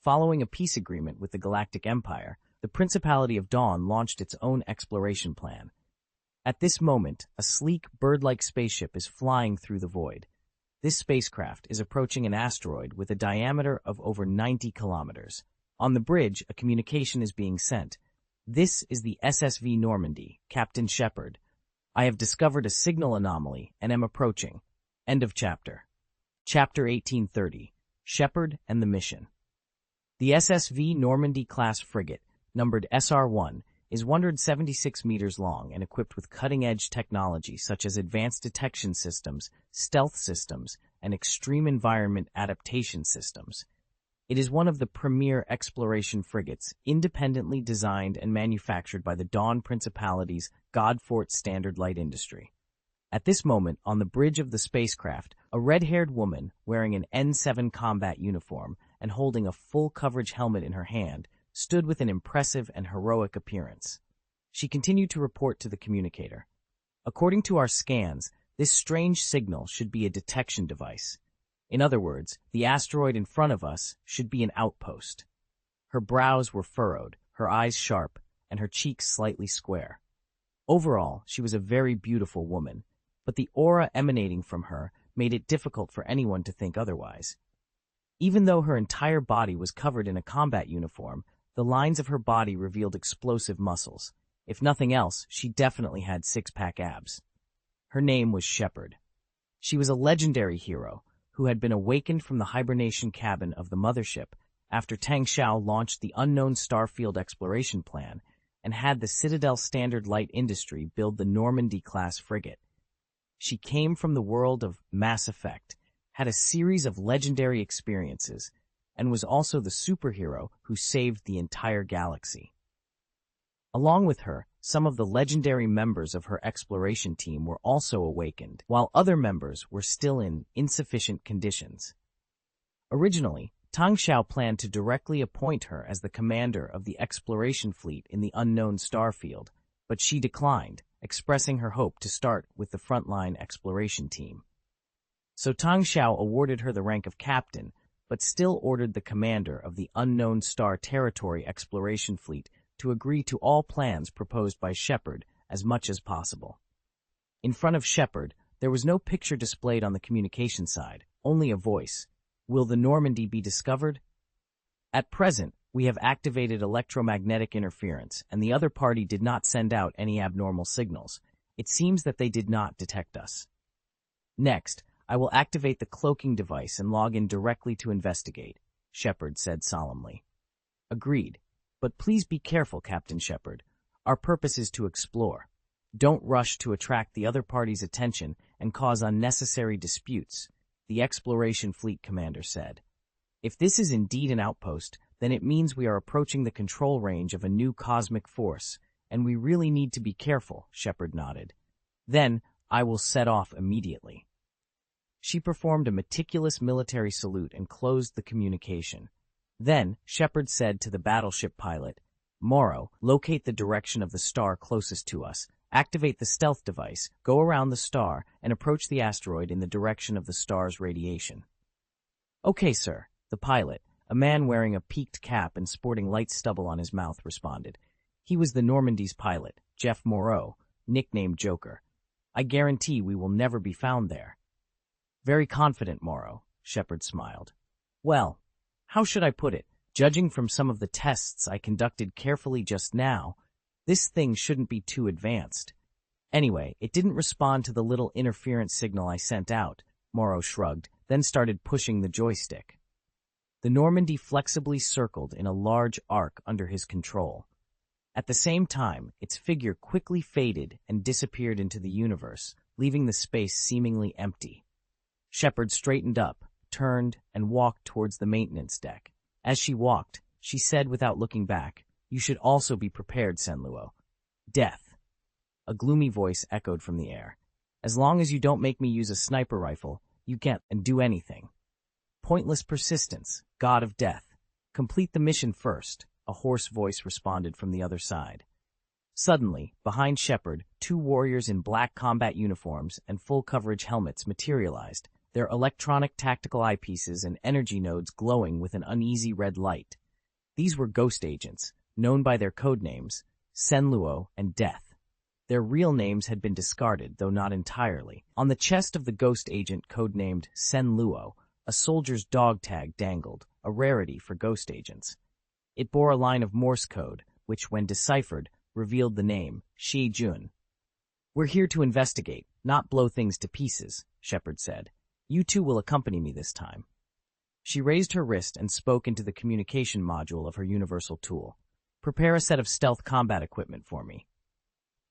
A: Following a peace agreement with the Galactic Empire, the Principality of Dawn launched its own exploration plan. At this moment, a sleek, bird-like spaceship is flying through the void. This spacecraft is approaching an asteroid with a diameter of over 90 kilometers. On the bridge, a communication is being sent. This is the SSV Normandy, Captain Shepard. I have discovered a signal anomaly and am approaching. End of chapter. Chapter 1830, Shepard and the Mission. The SSV Normandy-class frigate, numbered SR-1, is 176 meters long and equipped with cutting-edge technology such as advanced detection systems, stealth systems, and extreme environment adaptation systems. It is one of the premier exploration frigates independently designed and manufactured by the Dawn Principality's Godfort Standard Light Industry. At this moment, on the bridge of the spacecraft, a red-haired woman wearing an N7 combat uniform and holding a full-coverage helmet in her hand stood with an impressive and heroic appearance. She continued to report to the communicator. According to our scans, this strange signal should be a detection device. In other words, the asteroid in front of us should be an outpost. Her brows were furrowed, her eyes sharp, and her cheeks slightly square. Overall, she was a very beautiful woman, but the aura emanating from her made it difficult for anyone to think otherwise. Even though her entire body was covered in a combat uniform, the lines of her body revealed explosive muscles. If nothing else, she definitely had six-pack abs. Her name was Shepard. She was a legendary hero who had been awakened from the hibernation cabin of the Mothership after Tang Xiao launched the unknown starfield exploration plan and had the Citadel Standard Light Industry build the Normandy-class frigate. She came from the world of Mass Effect, had a series of legendary experiences, and was also the superhero who saved the entire galaxy. Along with her, some of the legendary members of her exploration team were also awakened, while other members were still in insufficient conditions. Originally, Tang Xiao planned to directly appoint her as the commander of the exploration fleet in the unknown starfield, but she declined, expressing her hope to start with the frontline exploration team. So Tang Xiao awarded her the rank of captain, but still ordered the commander of the unknown star territory exploration fleet to agree to all plans proposed by Shepard as much as possible. In front of Shepard, there was no picture displayed on the communication side, only a voice. Will the Normandy be discovered? At present, we have activated electromagnetic interference, and the other party did not send out any abnormal signals. It seems that they did not detect us. Next, I will activate the cloaking device and log in directly to investigate, Shepard said solemnly. Agreed. But please be careful, Captain Shepard. Our purpose is to explore. Don't rush to attract the other party's attention and cause unnecessary disputes, the exploration fleet commander said. If this is indeed an outpost, then it means we are approaching the control range of a new cosmic force, and we really need to be careful, Shepard nodded. Then, I will set off immediately. She performed a meticulous military salute and closed the communication. Then, Shepard said to the battleship pilot, Morrow, locate the direction of the star closest to us, activate the stealth device, go around the star, and approach the asteroid in the direction of the star's radiation. Okay, sir, the pilot, a man wearing a peaked cap and sporting light stubble on his mouth, responded. He was the Normandy's pilot, Jeff Moreau, nicknamed Joker. I guarantee we will never be found there. Very confident, Morrow, Shepard smiled. Well, how should I put it? Judging from some of the tests I conducted carefully just now, this thing shouldn't be too advanced. Anyway, it didn't respond to the little interference signal I sent out, Morrow shrugged, then started pushing the joystick. The Normandy flexibly circled in a large arc under his control. At the same time, its figure quickly faded and disappeared into the universe, leaving the space seemingly empty. Shepard straightened up, turned, and walked towards the maintenance deck. As she walked, she said without looking back, You should also be prepared, Senluo. Death. A gloomy voice echoed from the air. As long as you don't make me use a sniper rifle, you can't do anything. Pointless persistence, god of death. Complete the mission first, a hoarse voice responded from the other side. Suddenly, behind Shepard, two warriors in black combat uniforms and full-coverage helmets materialized, their electronic tactical eyepieces and energy nodes glowing with an uneasy red light. These were ghost agents, known by their codenames, Senluo and Death. Their real names had been discarded, though not entirely. On the chest of the ghost agent codenamed Senluo, a soldier's dog tag dangled, a rarity for ghost agents. It bore a line of Morse code, which, when deciphered, revealed the name, Shi Jun. We're here to investigate, not blow things to pieces, Shepard said. You two will accompany me this time. She raised her wrist and spoke into the communication module of her universal tool. Prepare a set of stealth combat equipment for me.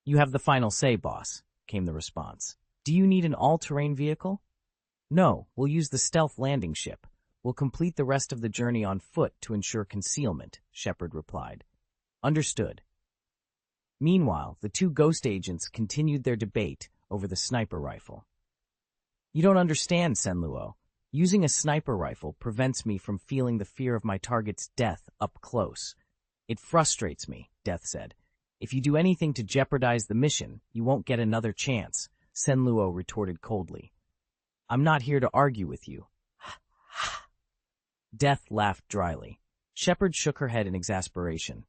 A: You have the final say, boss, came the response. Do you need an all-terrain vehicle? No, we'll use the stealth landing ship. We'll complete the rest of the journey on foot to ensure concealment, Shepard replied. Understood. Meanwhile, the two ghost agents continued their debate over the sniper rifle. You don't understand, Senluo. Using a sniper rifle prevents me from feeling the fear of my target's death up close. It frustrates me, Death said. If you do anything to jeopardize the mission, you won't get another chance, Senluo retorted coldly. I'm not here to argue with you. Death laughed dryly. Shepard shook her head in exasperation.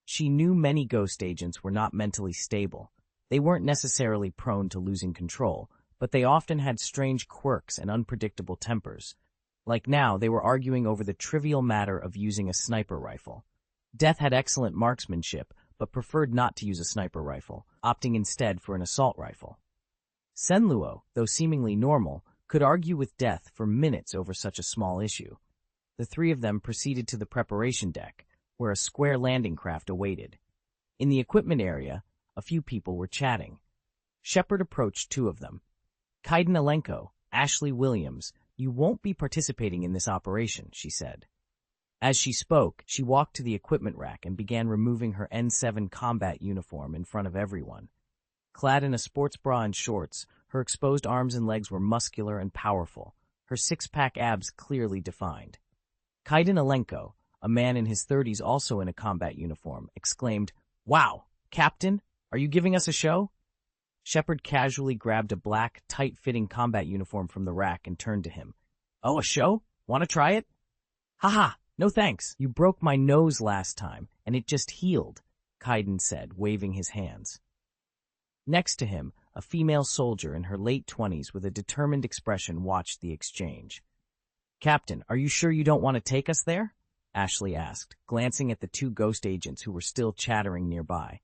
A: She knew many ghost agents were not mentally stable. They weren't necessarily prone to losing control, but they often had strange quirks and unpredictable tempers. Like now, they were arguing over the trivial matter of using a sniper rifle. Death had excellent marksmanship, but preferred not to use a sniper rifle, opting instead for an assault rifle. Senluo, though seemingly normal, could argue with Death for minutes over such a small issue. The three of them proceeded to the preparation deck, where a square landing craft awaited. In the equipment area, a few people were chatting. Shepard approached two of them. Kaiden Alenko, Ashley Williams, you won't be participating in this operation, she said. As she spoke, she walked to the equipment rack and began removing her N7 combat uniform in front of everyone. Clad in a sports bra and shorts, her exposed arms and legs were muscular and powerful, her six-pack abs clearly defined. Kaiden Alenko, a man in his 30s also in a combat uniform, exclaimed, Wow, Captain, are you giving us a show? Shepard casually grabbed a black, tight-fitting combat uniform from the rack and turned to him. Oh, a show? Want to try it? Haha, no thanks. You broke my nose last time, and it just healed, Kaiden said, waving his hands. Next to him, a female soldier in her late 20s with a determined expression watched the exchange. Captain, are you sure you don't want to take us there? Ashley asked, glancing at the two ghost agents who were still chattering nearby.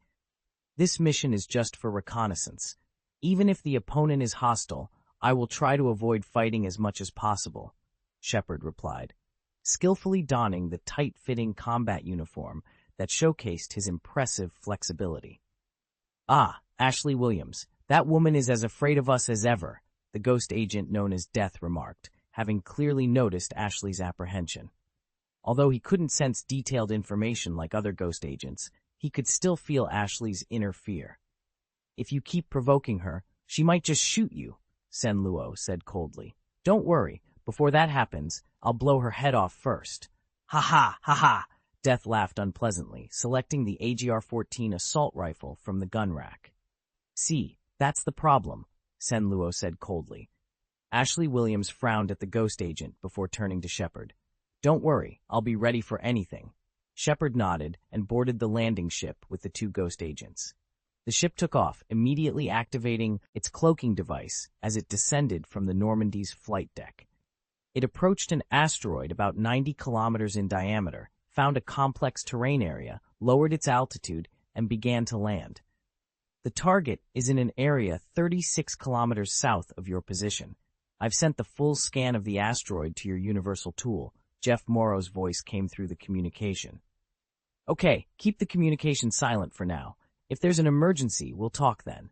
A: This mission is just for reconnaissance. Even if the opponent is hostile, I will try to avoid fighting as much as possible, Shepard replied, skillfully donning the tight-fitting combat uniform that showcased his impressive flexibility. Ah, Ashley Williams, that woman is as afraid of us as ever, the ghost agent known as Death remarked, having clearly noticed Ashley's apprehension. Although he couldn't sense detailed information like other ghost agents, he could still feel Ashley's inner fear. "If you keep provoking her, she might just shoot you," Sen Luo said coldly. "Don't worry, before that happens, I'll blow her head off first." "Ha ha, ha ha!" Death laughed unpleasantly, selecting the AGR-14 assault rifle from the gun rack. "See, that's the problem," Sen Luo said coldly. Ashley Williams frowned at the ghost agent before turning to Shepard. "Don't worry, I'll be ready for anything." Shepard nodded and boarded the landing ship with the two ghost agents. The ship took off, immediately activating its cloaking device as it descended from the Normandy's flight deck. It approached an asteroid about 90 kilometers in diameter, found a complex terrain area, lowered its altitude, and began to land. "The target is in an area 36 kilometers south of your position. I've sent the full scan of the asteroid to your universal tool." Jeff Morrow's voice came through the communication. "Okay, keep the communication silent for now. If there's an emergency, we'll talk then,"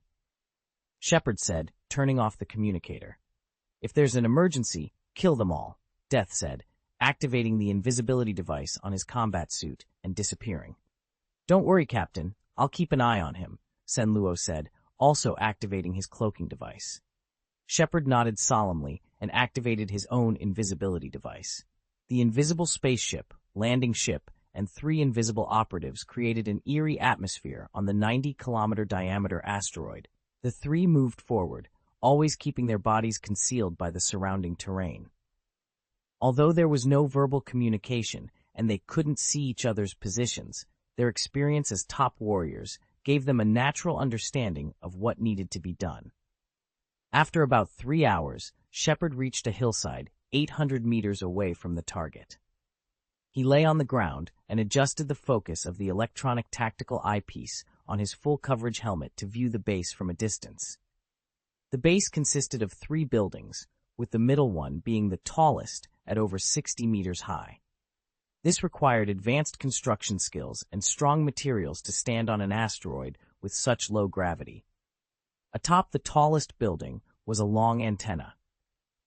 A: Shepard said, turning off the communicator. "If there's an emergency, kill them all," Death said, activating the invisibility device on his combat suit and disappearing. "Don't worry, Captain. I'll keep an eye on him," Sen Luo said, also activating his cloaking device. Shepard nodded solemnly and activated his own invisibility device. The invisible spaceship, landing ship, and 3 invisible operatives created an eerie atmosphere on the 90-kilometer diameter asteroid. The 3 moved forward, always keeping their bodies concealed by the surrounding terrain. Although there was no verbal communication and they couldn't see each other's positions, their experience as top warriors gave them a natural understanding of what needed to be done. After about 3 hours, Shepard reached a hillside 800 meters away from the target. He lay on the ground and adjusted the focus of the electronic tactical eyepiece on his full-coverage helmet to view the base from a distance. The base consisted of 3 buildings, with the middle one being the tallest at over 60 meters high. This required advanced construction skills and strong materials to stand on an asteroid with such low gravity. Atop the tallest building was a long antenna.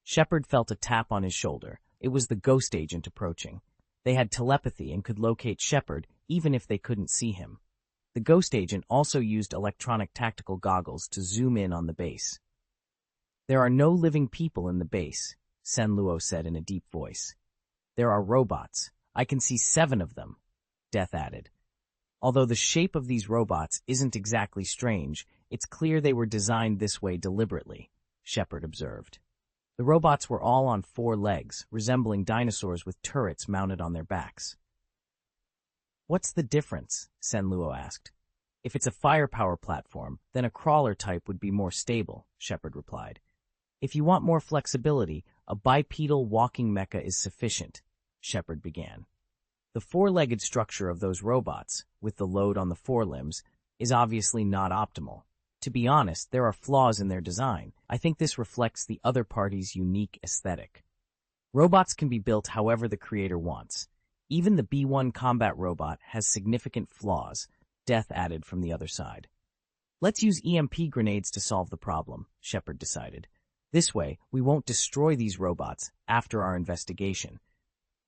A: Shepard felt a tap on his shoulder. It was the ghost agent approaching. They had telepathy and could locate Shepard even if they couldn't see him. The ghost agent also used electronic tactical goggles to zoom in on the base. "There are no living people in the base," Sen Luo said in a deep voice. "There are robots. I can see 7 of them," Death added. "Although the shape of these robots isn't exactly strange, it's clear they were designed this way deliberately," Shepard observed. The robots were all on 4 legs, resembling dinosaurs with turrets mounted on their backs. "What's the difference?" Sen Luo asked. "If it's a firepower platform, then a crawler type would be more stable," Shepard replied. "If you want more flexibility, a bipedal walking mecha is sufficient," Shepard began. "The 4-legged structure of those robots, with the load on the forelimbs, is obviously not optimal. To be honest, there are flaws in their design. I think this reflects the other party's unique aesthetic. Robots can be built however the creator wants. Even the B-1 combat robot has significant flaws," Death added from the other side. "Let's use EMP grenades to solve the problem," Shepard decided. "This way, we won't destroy these robots after our investigation.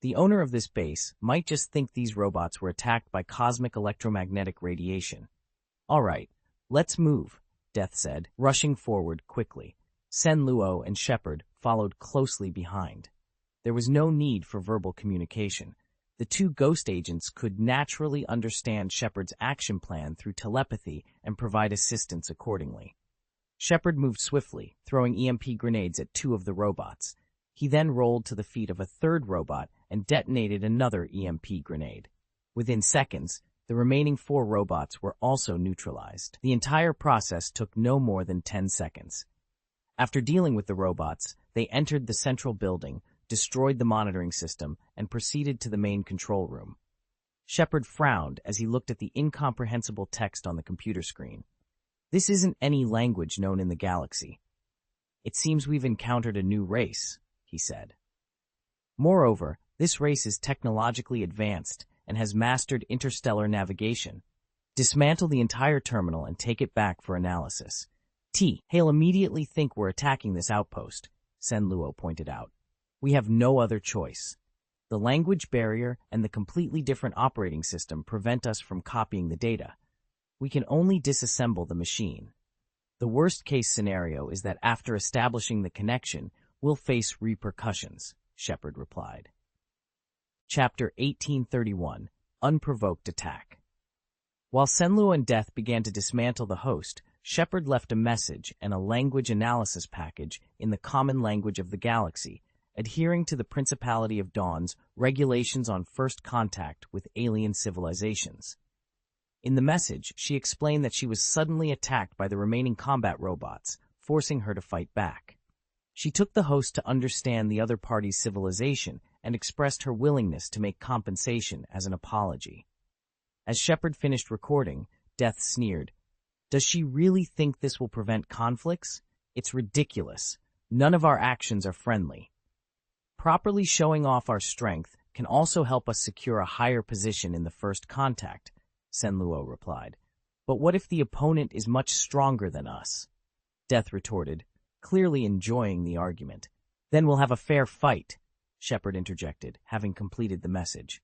A: The owner of this base might just think these robots were attacked by cosmic electromagnetic radiation." "All right, let's move," Death said, rushing forward quickly. Sen Luo and Shepard followed closely behind. There was no need for verbal communication. The 2 ghost agents could naturally understand Shepard's action plan through telepathy and provide assistance accordingly. Shepard moved swiftly, throwing EMP grenades at 2 of the robots. He then rolled to the feet of a 3rd robot and detonated another EMP grenade. Within seconds, the remaining 4 robots were also neutralized. The entire process took no more than 10 seconds. After dealing with the robots, they entered the central building, destroyed the monitoring system, and proceeded to the main control room. Shepard frowned as he looked at the incomprehensible text on the computer screen. "This isn't any language known in the galaxy. It seems we've encountered a new race," he said. "Moreover, this race is technologically advanced and has mastered interstellar navigation. Dismantle the entire terminal and take it back for analysis. He'll immediately think we're attacking this outpost," Sen Luo pointed out. "We have no other choice." The language barrier and the completely different operating system prevent us from copying the data. We can only disassemble the machine. The worst-case scenario is that after establishing the connection, we'll face repercussions, Shepard replied. Chapter 1831, Unprovoked Attack. While Senluo and Death began to dismantle the host, Shepard left a message and a language analysis package in the common language of the galaxy, adhering to the Principality of Dawn's regulations on first contact with alien civilizations. In the message, she explained that she was suddenly attacked by the remaining combat robots, forcing her to fight back. She took the host to understand the other party's civilization and expressed her willingness to make compensation as an apology. As Shepard finished recording, Death sneered, "Does she really think this will prevent conflicts? It's ridiculous. None of our actions are friendly. Properly showing off our strength can also help us secure a higher position in the first contact," Senluo replied. "But what if the opponent is much stronger than us?" Death retorted, clearly enjoying the argument. "Then we'll have a fair fight," Shepard interjected, having completed the message.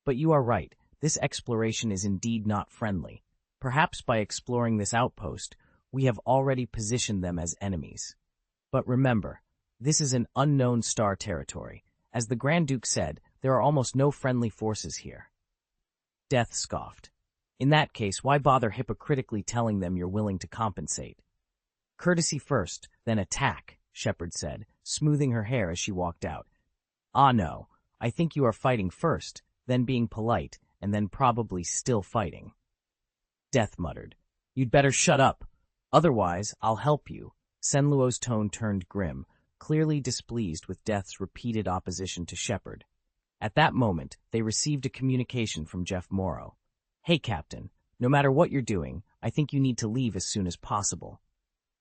A: "But you are right. This exploration is indeed not friendly. Perhaps by exploring this outpost, we have already positioned them as enemies. But remember, this is an unknown star territory. As the Grand Duke said, there are almost no friendly forces here." Death scoffed. "In that case, why bother hypocritically telling them you're willing to compensate?" "Courtesy first, then attack," Shepard said, smoothing her hair as she walked out. "Ah, no. I think you are fighting first, then being polite, and then probably still fighting." Death muttered, "You'd better shut up. Otherwise, I'll help you." Senluo's tone turned grim, clearly displeased with Death's repeated opposition to Shepard. At that moment, they received a communication from Jeff Morrow. "Hey, Captain. No matter what you're doing, I think you need to leave as soon as possible."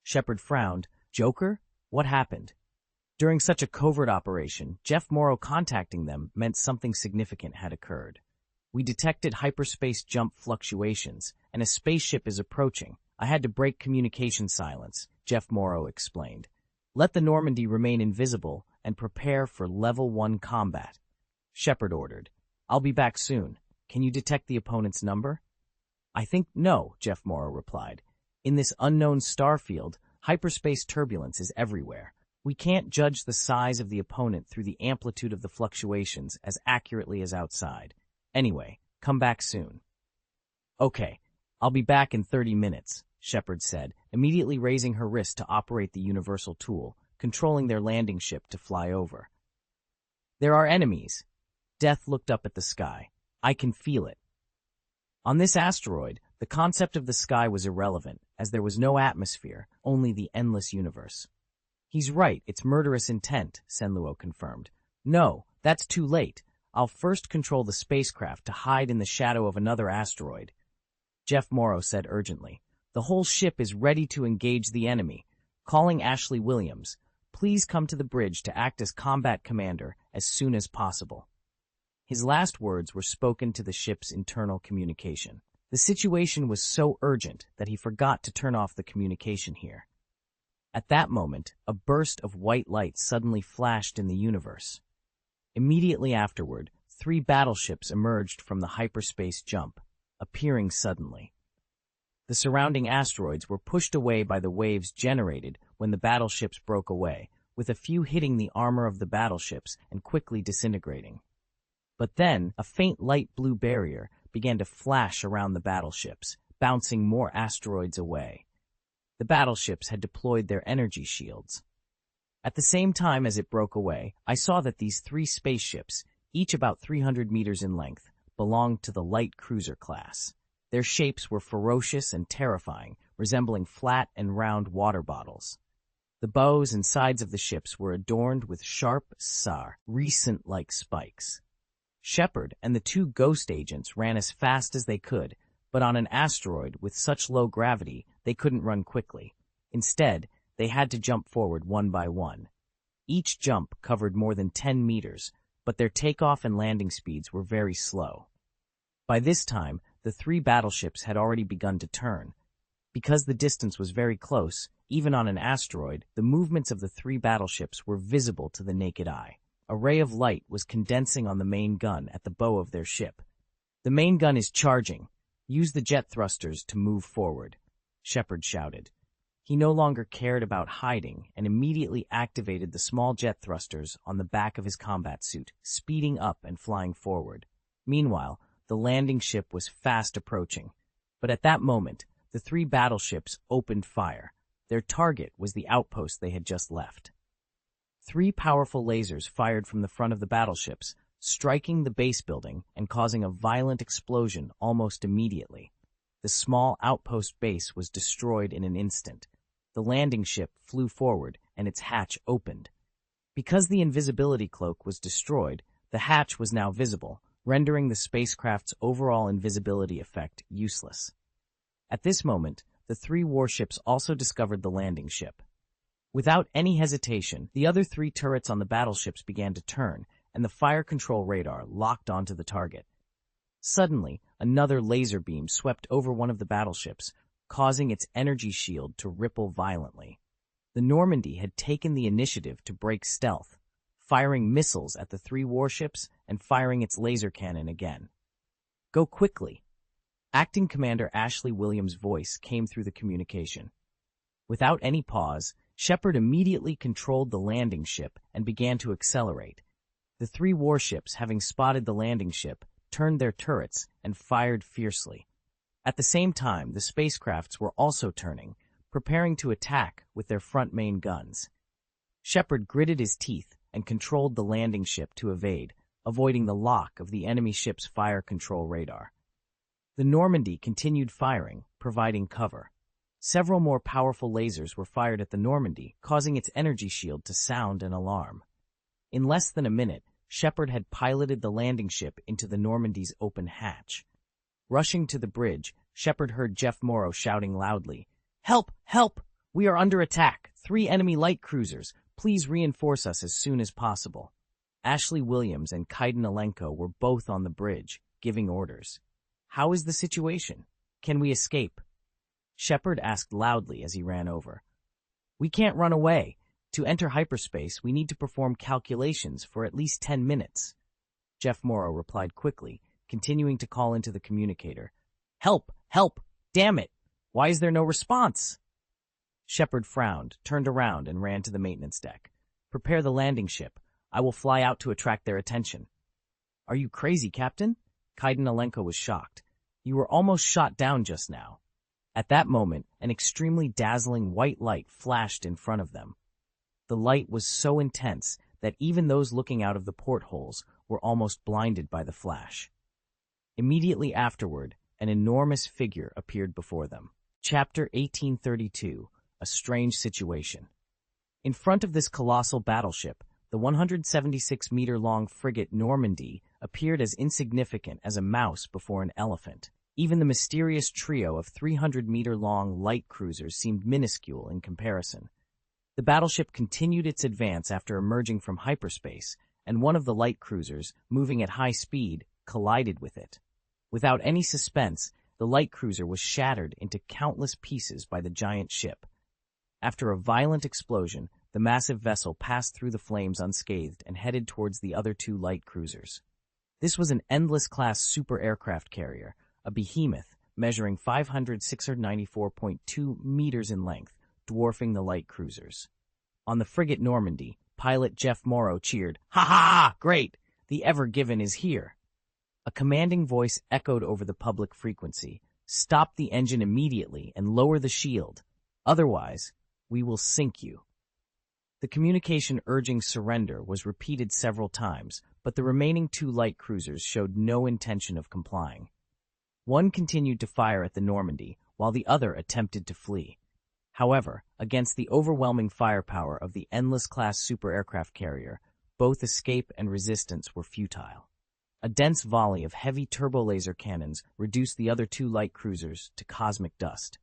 A: Shepard frowned. "Joker? What happened?" During such a covert operation, Jeff Morrow contacting them meant something significant had occurred. "We detected hyperspace jump fluctuations, and a spaceship is approaching. I had to break communication silence," Jeff Morrow explained. "Let the Normandy remain invisible and prepare for Level 1 combat." Shepard ordered. "I'll be back soon. Can you detect the opponent's number?" "I think no," Jeff Morrow replied. "In this unknown star field, hyperspace turbulence is everywhere. We can't judge the size of the opponent through the amplitude of the fluctuations as accurately as outside. Anyway, come back soon." "Okay, I'll be back in 30 minutes, Shepard said, immediately raising her wrist to operate the universal tool, controlling their landing ship to fly over. "There are enemies." Death looked up at the sky. "I can feel it." On this asteroid, the concept of the sky was irrelevant, as there was no atmosphere, only the endless universe. "He's right, it's murderous intent," Senluo confirmed. "No, that's too late. I'll first control the spacecraft to hide in the shadow of another asteroid." Jeff Morrow said urgently, "The whole ship is ready to engage the enemy. Calling Ashley Williams. Please come to the bridge to act as combat commander as soon as possible." His last words were spoken to the ship's internal communication. The situation was so urgent that he forgot to turn off the communication here. At that moment, a burst of white light suddenly flashed in the universe. Immediately afterward, 3 battleships emerged from the hyperspace jump, appearing suddenly. The surrounding asteroids were pushed away by the waves generated when the battleships broke away, with a few hitting the armor of the battleships and quickly disintegrating. But then, a faint light blue barrier began to flash around the battleships, bouncing more asteroids away. The battleships had deployed their energy shields. At the same time as it broke away, I saw that these 3 spaceships, each about 300 meters in length, belonged to the light cruiser class. Their shapes were ferocious and terrifying, resembling flat and round water bottles. The bows and sides of the ships were adorned with sharp, recent-like spikes. Shepard and the 2 ghost agents ran as fast as they could, but on an asteroid with such low gravity, they couldn't run quickly. Instead, they had to jump forward one by one. Each jump covered more than 10 meters, but their takeoff and landing speeds were very slow. By this time, the 3 battleships had already begun to turn. Because the distance was very close, even on an asteroid, the movements of the 3 battleships were visible to the naked eye. A ray of light was condensing on the main gun at the bow of their ship. "The main gun is charging. Use the jet thrusters to move forward," Shepard shouted. He no longer cared about hiding and immediately activated the small jet thrusters on the back of his combat suit, speeding up and flying forward. Meanwhile, the landing ship was fast approaching. But at that moment, the three battleships opened fire. Their target was the outpost they had just left. Three powerful lasers fired from the front of the battleships, striking the base building and causing a violent explosion almost immediately. The small outpost base was destroyed in an instant. The landing ship flew forward and its hatch opened. Because the invisibility cloak was destroyed, the hatch was now visible, rendering the spacecraft's overall invisibility effect useless. At this moment, the three warships also discovered the landing ship. Without any hesitation, the other three turrets on the battleships began to turn, and the fire control radar locked onto the target. Suddenly, another laser beam swept over one of the battleships, causing its energy shield to ripple violently. The Normandy had taken the initiative to break stealth, firing missiles at the three warships and firing its laser cannon again. "Go quickly." Acting Commander Ashley Williams' voice came through the communication. Without any pause, Shepard immediately controlled the landing ship and began to accelerate. The three warships, having spotted the landing ship, turned their turrets and fired fiercely. At the same time, the spacecrafts were also turning, preparing to attack with their front main guns. Shepard gritted his teeth and controlled the landing ship to evade, avoiding the lock of the enemy ship's fire control radar. The Normandy continued firing, providing cover. Several more powerful lasers were fired at the Normandy, causing its energy shield to sound an alarm. In less than a minute, Shepard had piloted the landing ship into the Normandy's open hatch. Rushing to the bridge, Shepard heard Jeff Morrow shouting loudly, "Help! Help! We are under attack! 3 enemy light cruisers! Please reinforce us as soon as possible." Ashley Williams and Kaiden Alenko were both on the bridge, giving orders. "How is the situation? Can we escape?" Shepard asked loudly as he ran over. "We can't run away. To enter hyperspace, we need to perform calculations for at least 10 minutes. Jeff Morrow replied quickly, continuing to call into the communicator. "Help! Help! Damn it! Why is there no response?" Shepard frowned, turned around, and ran to the maintenance deck. "Prepare the landing ship. I will fly out to attract their attention." "Are you crazy, Captain?" Kaiden Alenko was shocked. "You were almost shot down just now." At that moment, an extremely dazzling white light flashed in front of them. The light was so intense that even those looking out of the portholes were almost blinded by the flash. Immediately afterward, an enormous figure appeared before them. Chapter 1832, A Strange Situation. In front of this colossal battleship, the 176-meter-long frigate Normandy appeared as insignificant as a mouse before an elephant. Even the mysterious trio of 300-meter-long light cruisers seemed minuscule in comparison. The battleship continued its advance after emerging from hyperspace, and one of the light cruisers, moving at high speed, collided with it. Without any suspense, the light cruiser was shattered into countless pieces by the giant ship. After a violent explosion, the massive vessel passed through the flames unscathed and headed towards the other 2 light cruisers. This was an Endless-class super aircraft carrier, a behemoth measuring 694.2 meters in length, dwarfing the light cruisers. On the frigate Normandy, pilot Jeff Morrow cheered, "Ha ha! Great! The Ever Given is here!" A commanding voice echoed over the public frequency. "Stop the engine immediately and lower the shield. Otherwise, we will sink you." The communication urging surrender was repeated several times, but the remaining 2 light cruisers showed no intention of complying. One continued to fire at the Normandy, while the other attempted to flee. However, against the overwhelming firepower of the Endless-class super aircraft carrier, both escape and resistance were futile. A dense volley of heavy turbolaser cannons reduced the other 2 light cruisers to cosmic dust.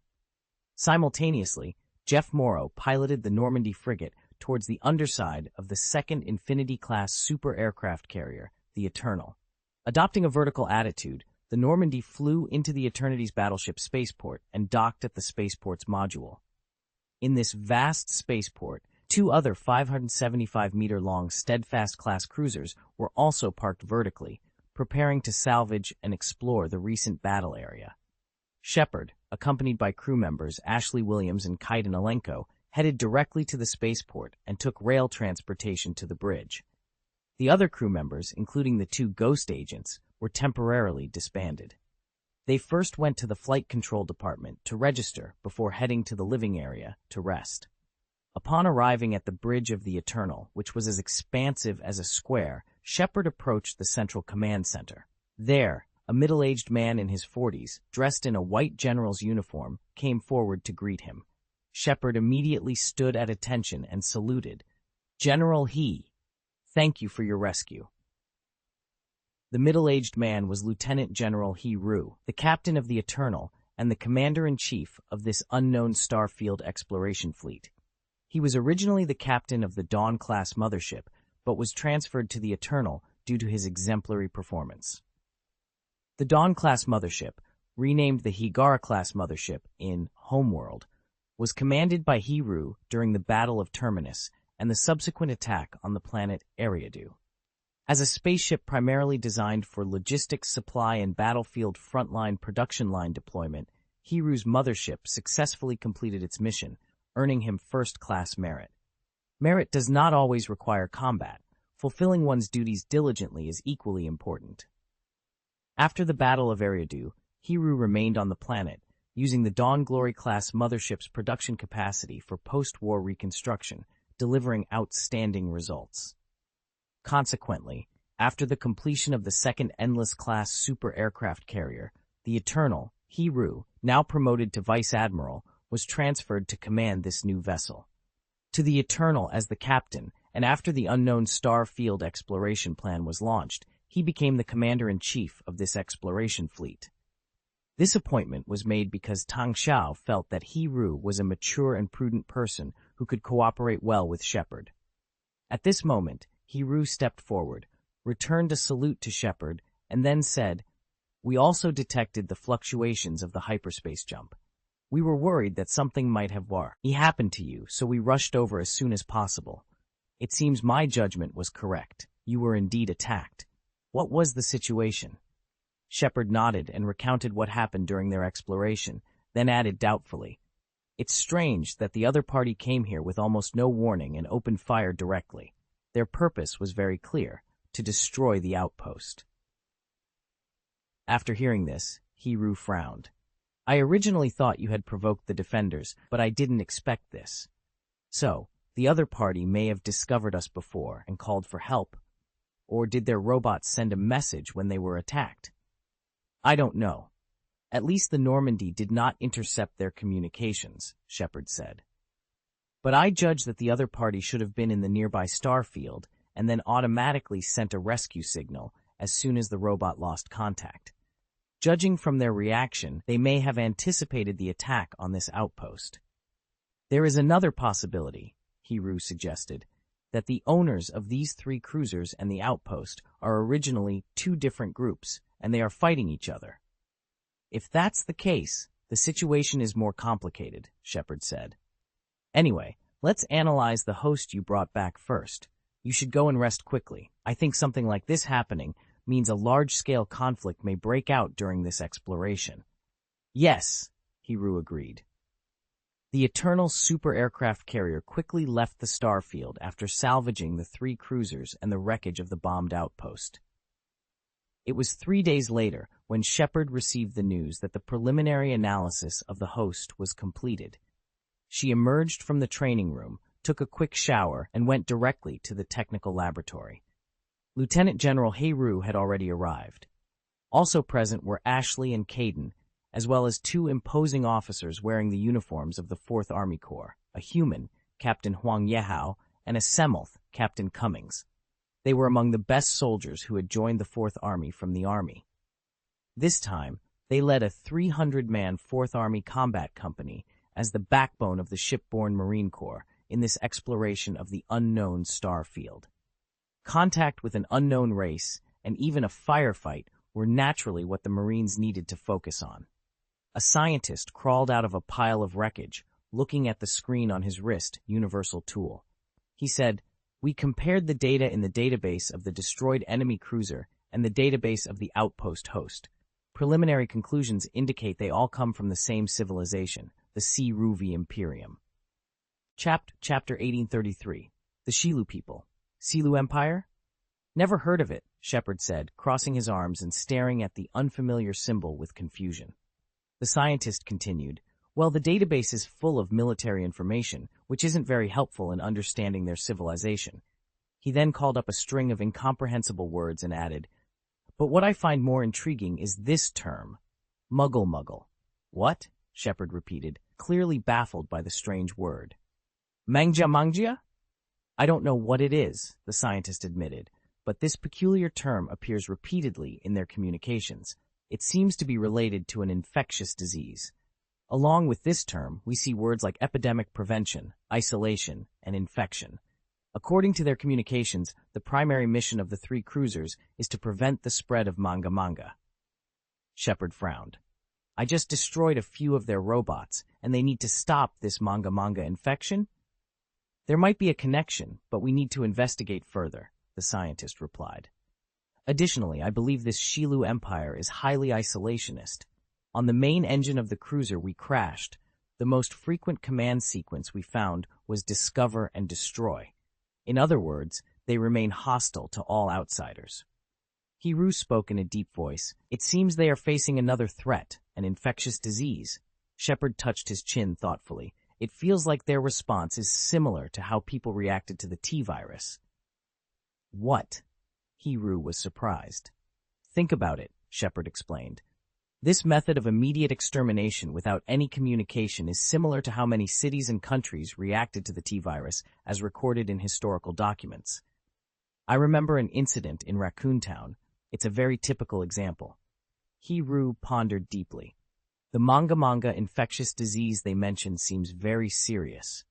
A: Simultaneously, Jeff Morrow piloted the Normandy frigate towards the underside of the second Infinity-class super aircraft carrier, the Eternal. Adopting a vertical attitude, the Normandy flew into the Eternity's battleship spaceport and docked at the spaceport's module. In this vast spaceport, Two other 575-meter-long Steadfast-class cruisers were also parked vertically, preparing to salvage and explore the recent battle area. Shepard, accompanied by crew members Ashley Williams and Kaiden Alenko, headed directly to the spaceport and took rail transportation to the bridge. The other crew members, including the two Ghost agents, were temporarily disbanded. They first went to the flight control department to register before heading to the living area to rest. Upon arriving at the Bridge of the Eternal, which was as expansive as a square, Shepard approached the central command center. There, a middle-aged man in his 40s, dressed in a white general's uniform, came forward to greet him. Shepard immediately stood at attention and saluted. "General He, thank you for your rescue." The middle-aged man was Lieutenant General He Ru, the captain of the Eternal and the commander-in-chief of this unknown starfield exploration fleet. He was originally the captain of the Dawn-class Mothership, but was transferred to the Eternal due to his exemplary performance. The Dawn-class Mothership, renamed the Higara-class Mothership in Homeworld, was commanded by He Ru during the Battle of Terminus and the subsequent attack on the planet Eriadu. As a spaceship primarily designed for logistics, supply, and battlefield frontline production line deployment, He Ru's Mothership successfully completed its mission, earning him first-class merit. Merit does not always require combat. Fulfilling one's duties diligently is equally important. After the Battle of Eriadu, He Ru remained on the planet, using the Dawn Glory-class Mothership's production capacity for post-war reconstruction, delivering outstanding results. Consequently, after the completion of the second Endless-class super aircraft carrier, the Eternal, He Ru, now promoted to Vice Admiral, was transferred to command this new vessel. To the Eternal as the captain, and after the unknown star field exploration plan was launched, he became the commander-in-chief of this exploration fleet. This appointment was made because Tang Xiao felt that He Ru was a mature and prudent person who could cooperate well with Shepard. At this moment, He Ru stepped forward, returned a salute to Shepard, and then said, "We also detected the fluctuations of the hyperspace jump. We were worried that something might have happened to you, so we rushed over as soon as possible. It seems my judgment was correct. You were indeed attacked. What was the situation?" Shepard nodded and recounted what happened during their exploration, then added doubtfully, "It's strange that the other party came here with almost no warning and opened fire directly. Their purpose was very clear, to destroy the outpost." After hearing this, He Ru frowned. "I originally thought you had provoked the defenders, but I didn't expect this. So, the other party may have discovered us before and called for help. Or did their robots send a message when they were attacked? I don't know. At least the Normandy did not intercept their communications," Shepard said. "But I judge that the other party should have been in the nearby star field and then automatically sent a rescue signal as soon as the robot lost contact. Judging from their reaction, they may have anticipated the attack on this outpost. There is another possibility," He Ru suggested, "that the owners of these three cruisers and the outpost are originally two different groups, and they are fighting each other." "If that's the case, the situation is more complicated," Shepard said. "Anyway, let's analyze the host you brought back first. You should go and rest quickly. I think something like this happening means a large-scale conflict may break out during this exploration." "Yes," He Ru agreed. The Eternal super aircraft carrier quickly left the starfield after salvaging the three cruisers and the wreckage of the bombed outpost. It was 3 days later when Shepard received the news that the preliminary analysis of the host was completed. She emerged from the training room, took a quick shower, and went directly to the technical laboratory. Lieutenant General He Ru had already arrived. Also present were Ashley and Kaiden, as well as two imposing officers wearing the uniforms of the 4th Army Corps, a human, Captain Huang Yehao, and a Semelth, Captain Cummings. They were among the best soldiers who had joined the 4th Army from the Army. This time, they led a 300-man 4th Army Combat Company as the backbone of the shipborne Marine Corps in this exploration of the unknown star field. Contact with an unknown race and even a firefight were naturally what the Marines needed to focus on. A scientist crawled out of a pile of wreckage, looking at the screen on his wrist, universal tool. He said, "We compared the data in the database of the destroyed enemy cruiser and the database of the outpost host. Preliminary conclusions indicate they all come from the same civilization, the Ruvi Imperium." Chapter 1833. The Shilu People. Silu Empire? Never heard of it, Shepard said, crossing his arms and staring at the unfamiliar symbol with confusion. The scientist continued, "Well, the database is full of military information, which isn't very helpful in understanding their civilization." He then called up a string of incomprehensible words and added, "But what I find more intriguing is this term, muggle. What? Shepard repeated, clearly baffled by the strange word. Mangia? I don't know what it is, the scientist admitted, but this peculiar term appears repeatedly in their communications. It seems to be related to an infectious disease. Along with this term, we see words like epidemic prevention, isolation, and infection. According to their communications, the primary mission of the 3 cruisers is to prevent the spread of manga. Shepard frowned. I just destroyed a few of their robots, and they need to stop this manga infection? There might be a connection, but we need to investigate further, the scientist replied. Additionally, I believe this Shilu Empire is highly isolationist. On the main engine of the cruiser we crashed, the most frequent command sequence we found was discover and destroy. In other words, they remain hostile to all outsiders. Hiru spoke in a deep voice. It seems they are facing another threat, an infectious disease. Shepard touched his chin thoughtfully. It feels like their response is similar to how people reacted to the T-virus. What? Hiru was surprised. Think about it, Shepard explained. This method of immediate extermination without any communication is similar to how many cities and countries reacted to the T-virus as recorded in historical documents. I remember an incident in Raccoon Town. It's a very typical example. Hiru pondered deeply. The manga infectious disease they mentioned seems very serious.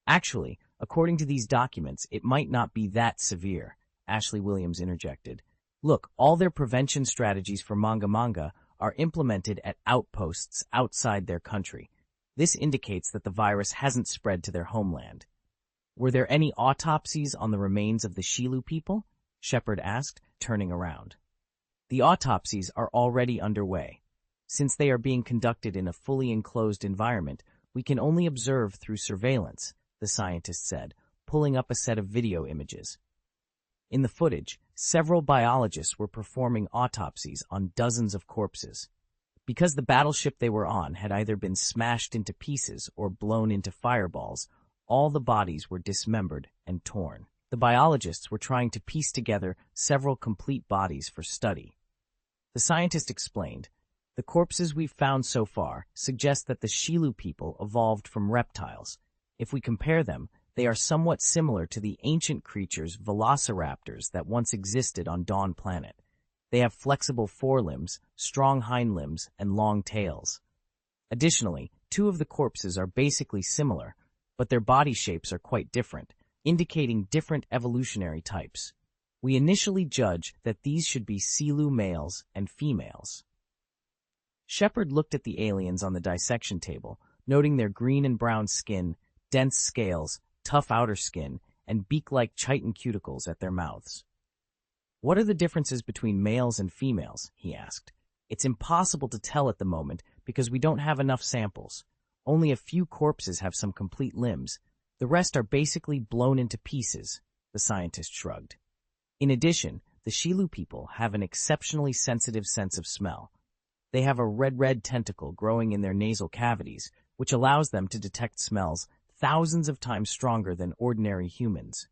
A: Actually, according to these documents, it might not be that severe, Ashley Williams interjected. Look, all their prevention strategies for manga are implemented at outposts outside their country. This indicates that the virus hasn't spread to their homeland. Were there any autopsies on the remains of the Shilu people? Shepard asked, turning around. The autopsies are already underway. Since they are being conducted in a fully enclosed environment, we can only observe through surveillance, the scientist said, pulling up a set of video images. In the footage, several biologists were performing autopsies on dozens of corpses. Because the battleship they were on had either been smashed into pieces or blown into fireballs, all the bodies were dismembered and torn. The biologists were trying to piece together several complete bodies for study. The scientist explained, the corpses we've found so far suggest that the Shilu people evolved from reptiles. If we compare them, they are somewhat similar to the ancient creatures velociraptors that once existed on Dawn Planet. They have flexible forelimbs, strong hind limbs, and long tails. Additionally, 2 of the corpses are basically similar, but their body shapes are quite different, indicating different evolutionary types. We initially judge that these should be Silu males and females. Shepard looked at the aliens on the dissection table, noting their green and brown skin, dense scales, tough outer skin, and beak-like chitin cuticles at their mouths. What are the differences between males and females? He asked. It's impossible to tell at the moment because we don't have enough samples. Only a few corpses have some complete limbs. The rest are basically blown into pieces, the scientist shrugged. In addition, the Shilu people have an exceptionally sensitive sense of smell. They have a red tentacle growing in their nasal cavities, which allows them to detect smells thousands of times stronger than ordinary humans.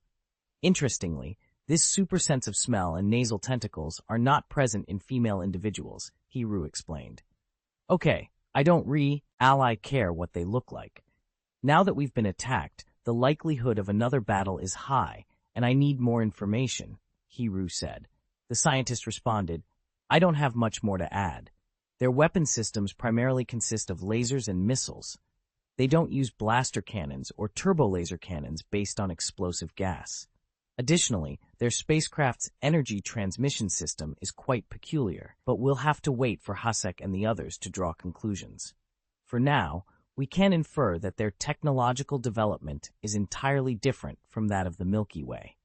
A: Interestingly, this super sense of smell and nasal tentacles are not present in female individuals, Hiru explained. Okay, I don't care what they look like. Now that we've been attacked, the likelihood of another battle is high, and I need more information, Hiru said. The scientist responded, I don't have much more to add. Their weapon systems primarily consist of lasers and missiles. They don't use blaster cannons or turbo-laser cannons based on explosive gas. Additionally, their spacecraft's energy transmission system is quite peculiar, but we'll have to wait for Hasek and the others to draw conclusions. For now, We can infer that their technological development is entirely different from that of the Milky Way.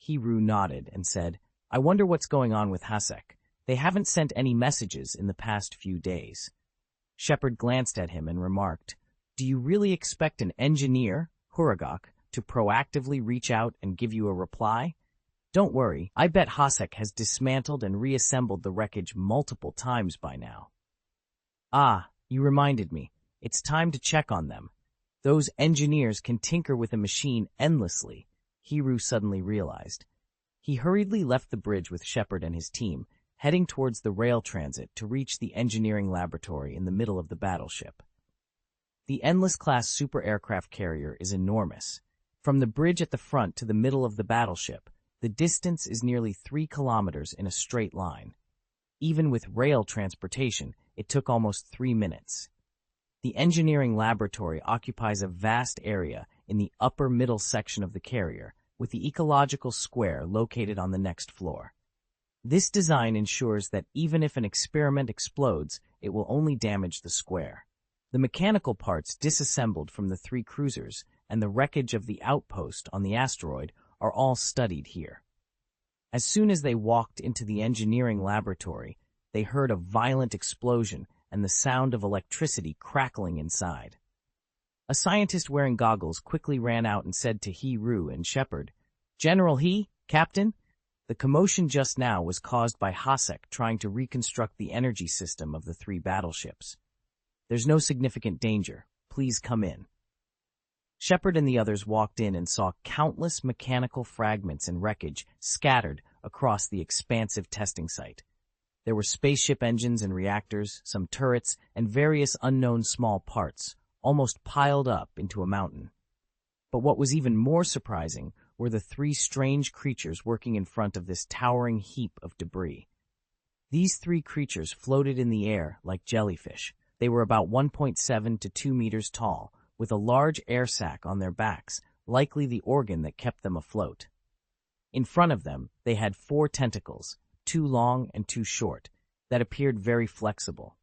A: Hiru nodded and said, I wonder what's going on with Hasek. They haven't sent any messages in the past few days. Shepard glanced at him and remarked, Do you really expect an engineer, Huragok, to proactively reach out and give you a reply? Don't worry, I bet Hasek has dismantled and reassembled the wreckage multiple times by now. Ah, you reminded me. It's time to check on them. Those engineers can tinker with a machine endlessly, Hiru suddenly realized. He hurriedly left the bridge with Shepard and his team, heading towards the rail transit to reach the engineering laboratory in the middle of the battleship. The Endless-class super aircraft carrier is enormous. From the bridge at the front to the middle of the battleship, the distance is nearly 3 kilometers in a straight line. Even with rail transportation, it took almost 3 minutes. The engineering laboratory occupies a vast area in the upper middle section of the carrier, with the ecological square located on the next floor. This design ensures that even if an experiment explodes, it will only damage the square. The mechanical parts disassembled from the 3 cruisers and the wreckage of the outpost on the asteroid are all studied here. As soon as they walked into the engineering laboratory, they heard a violent explosion and the sound of electricity crackling inside. A scientist wearing goggles quickly ran out and said to Hiru and Shepard, General He, Captain, the commotion just now was caused by Hasek trying to reconstruct the energy system of the 3 battleships. There's no significant danger. Please come in. Shepard and the others walked in and saw countless mechanical fragments and wreckage scattered across the expansive testing site. There were spaceship engines and reactors, some turrets, and various unknown small parts, almost piled up into a mountain. But what was even more surprising were the 3 strange creatures working in front of this towering heap of debris. These 3 creatures floated in the air like jellyfish. They were about 1.7 to 2 meters tall, with a large air sac on their backs, likely the organ that kept them afloat. In front of them, they had 4 tentacles, 2 long and 2 short, that appeared very flexible.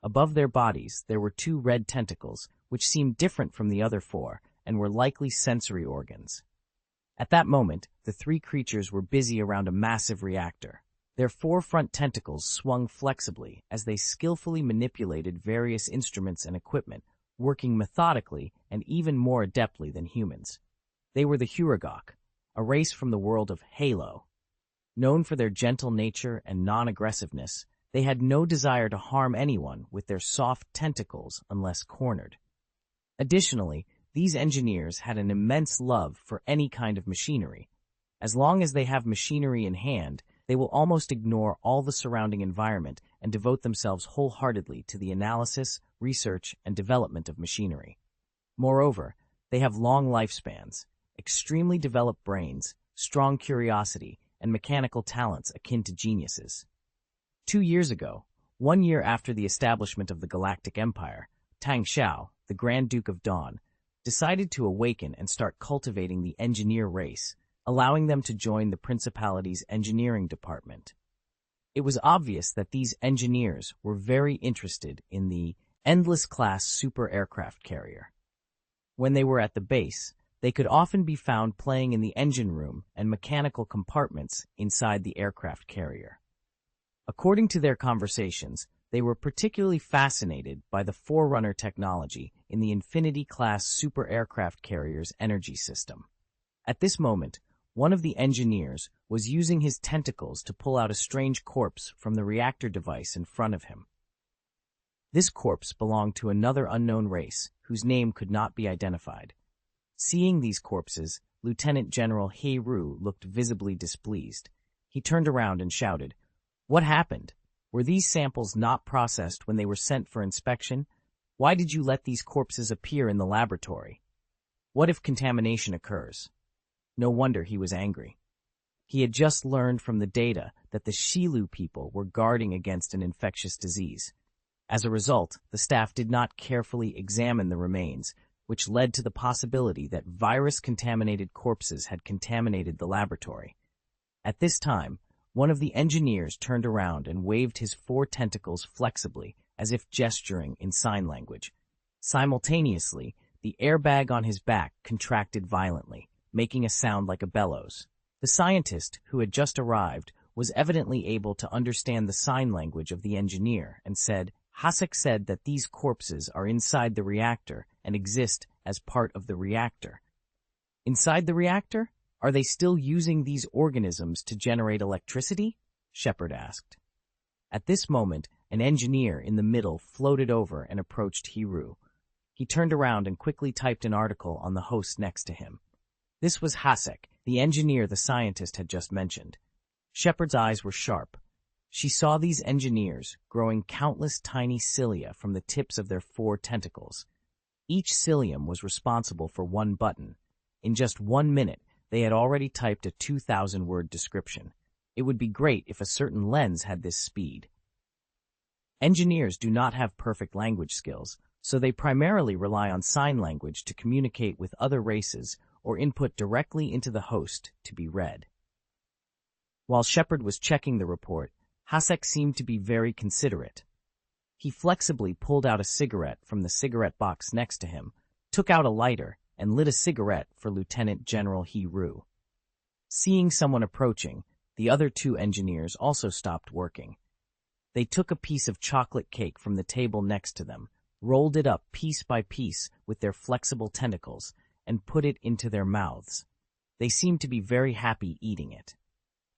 A: Above their bodies, there were 2 red tentacles, which seemed different from the other 4, and were likely sensory organs. At that moment, the 3 creatures were busy around a massive reactor. Their 4 front tentacles swung flexibly as they skillfully manipulated various instruments and equipment, working methodically and even more adeptly than humans. They were the Huragok, a race from the world of Halo. Known for their gentle nature and non-aggressiveness, they had no desire to harm anyone with their soft tentacles unless cornered. Additionally, these engineers had an immense love for any kind of machinery. As long as they have machinery in hand, they will almost ignore all the surrounding environment and devote themselves wholeheartedly to the analysis, research, and development of machinery. Moreover, they have long lifespans, extremely developed brains, strong curiosity, and mechanical talents akin to geniuses. 2 years ago, 1 year after the establishment of the Galactic Empire, Tang Xiao, the Grand Duke of Dawn, decided to awaken and start cultivating the engineer race, allowing them to join the Principality's engineering department. It was obvious that these engineers were very interested in the Endless-class super aircraft carrier. When they were at the base, they could often be found playing in the engine room and mechanical compartments inside the aircraft carrier. According to their conversations, they were particularly fascinated by the Forerunner technology in the Infinity-class super aircraft carrier's energy system. At this moment, one of the engineers was using his tentacles to pull out a strange corpse from the reactor device in front of him. This corpse belonged to another unknown race, whose name could not be identified. Seeing these corpses, Lieutenant General Hiru looked visibly displeased. He turned around and shouted, "What happened? Were these samples not processed when they were sent for inspection? Why did you let these corpses appear in the laboratory? What if contamination occurs?" No wonder he was angry. He had just learned from the data that the Shilu people were guarding against an infectious disease. As a result, the staff did not carefully examine the remains, which led to the possibility that virus-contaminated corpses had contaminated the laboratory. At this time, one of the engineers turned around and waved his 4 tentacles flexibly, as if gesturing in sign language. Simultaneously, the airbag on his back contracted violently, making a sound like a bellows. The scientist, who had just arrived, was evidently able to understand the sign language of the engineer and said, "Hasek said that these corpses are inside the reactor and exist as part of the reactor." Inside the reactor? Are they still using these organisms to generate electricity? Shepard asked. At this moment, an engineer in the middle floated over and approached Hiru. He turned around and quickly typed an article on the host next to him. This was Hasek, the engineer the scientist had just mentioned. Shepard's eyes were sharp. She saw these engineers growing countless tiny cilia from the tips of their 4 tentacles. Each cilium was responsible for one button. In just 1 minute, they had already typed a 2,000-word description. It would be great if a certain lens had this speed. Engineers do not have perfect language skills, so they primarily rely on sign language to communicate with other races or input directly into the host to be read. While Shepard was checking the report, Hasek seemed to be very considerate. He flexibly pulled out a cigarette from the cigarette box next to him, took out a lighter, and lit a cigarette for Lieutenant General Hiru. Seeing someone approaching, the other 2 engineers also stopped working. They took a piece of chocolate cake from the table next to them, rolled it up piece by piece with their flexible tentacles, and put it into their mouths. They seemed to be very happy eating it.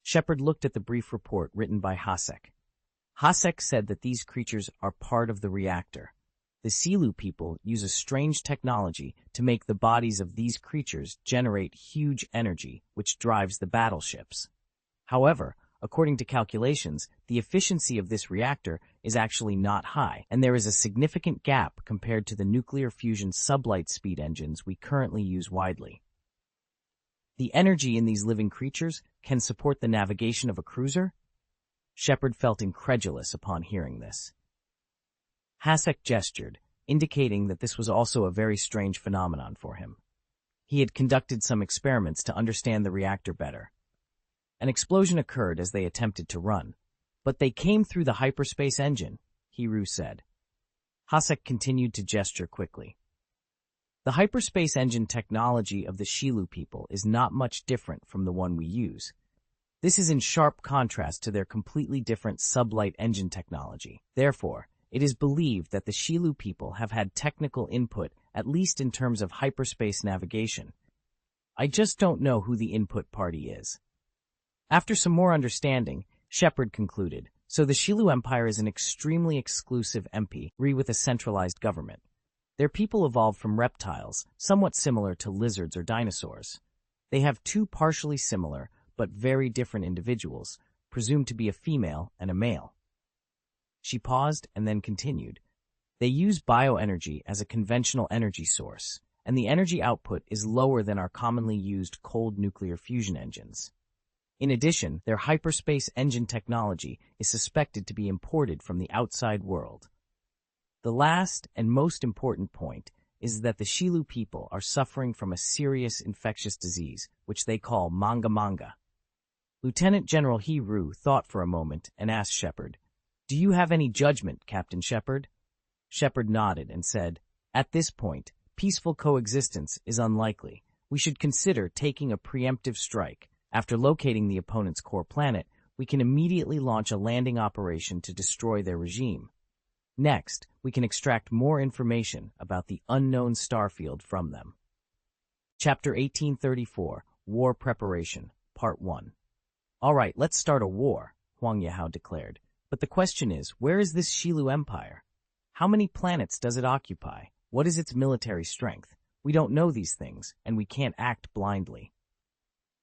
A: Shepard looked at the brief report written by Hasek. Hasek said that these creatures are part of the reactor. The Silu people use a strange technology to make the bodies of these creatures generate huge energy, which drives the battleships. However, according to calculations, the efficiency of this reactor is actually not high, and there is a significant gap compared to the nuclear fusion sublight speed engines we currently use widely. The energy in these living creatures can support the navigation of a cruiser? Shepard felt incredulous upon hearing this. Hasek gestured, indicating that this was also a very strange phenomenon for him. He had conducted some experiments to understand the reactor better. An explosion occurred as they attempted to run, but they came through the hyperspace engine, Hiru said. Hasek continued to gesture quickly. The hyperspace engine technology of the Shilu people is not much different from the one we use. This is in sharp contrast to their completely different sublight engine technology. Therefore, it is believed that the Shilu people have had technical input, at least in terms of hyperspace navigation. I just don't know who the input party is. After some more understanding, Shepard concluded, so the Shilu Empire is an extremely exclusive empire with a centralized government. Their people evolved from reptiles, somewhat similar to lizards or dinosaurs. They have 2 partially similar, but very different individuals, presumed to be a female and a male. She paused and then continued. They use bioenergy as a conventional energy source, and the energy output is lower than our commonly used cold nuclear fusion engines. In addition, their hyperspace engine technology is suspected to be imported from the outside world. The last and most important point is that the Shilu people are suffering from a serious infectious disease, which they call manga. Lieutenant General Hiru thought for a moment and asked Shepard, "Do you have any judgment, Captain Shepard?" Shepard nodded and said, "At this point, peaceful coexistence is unlikely. We should consider taking a preemptive strike. After locating the opponent's core planet, we can immediately launch a landing operation to destroy their regime. Next, we can extract more information about the unknown starfield from them." Chapter 1834, War Preparation, Part 1. "All right, let's start a war," Huang Yahao declared. "But the question is, where is this Shilu Empire? How many planets does it occupy? What is its military strength? We don't know these things, and we can't act blindly."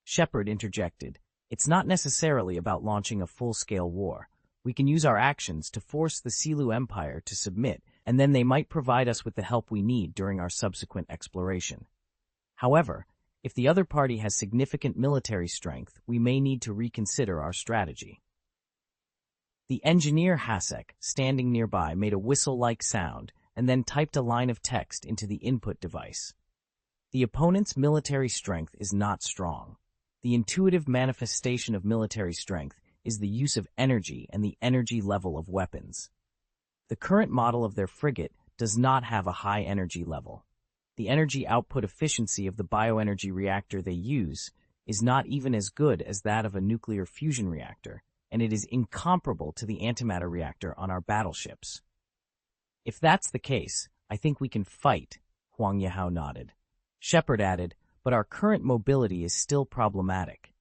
A: Shepard interjected, "It's not necessarily about launching a full-scale war. We can use our actions to force the Silu Empire to submit, and then they might provide us with the help we need during our subsequent exploration. However, if the other party has significant military strength, we may need to reconsider our strategy." The engineer Hasek, standing nearby, made a whistle-like sound and then typed a line of text into the input device. The opponent's military strength is not strong. The intuitive manifestation of military strength is the use of energy and the energy level of weapons. The current model of their frigate does not have a high energy level. The energy output efficiency of the bioenergy reactor they use is not even as good as that of a nuclear fusion reactor, and it is incomparable to the antimatter reactor on our battleships. If that's the case, I think we can fight, Huang Yahao nodded. Shepard added, but our current mobility is still problematic.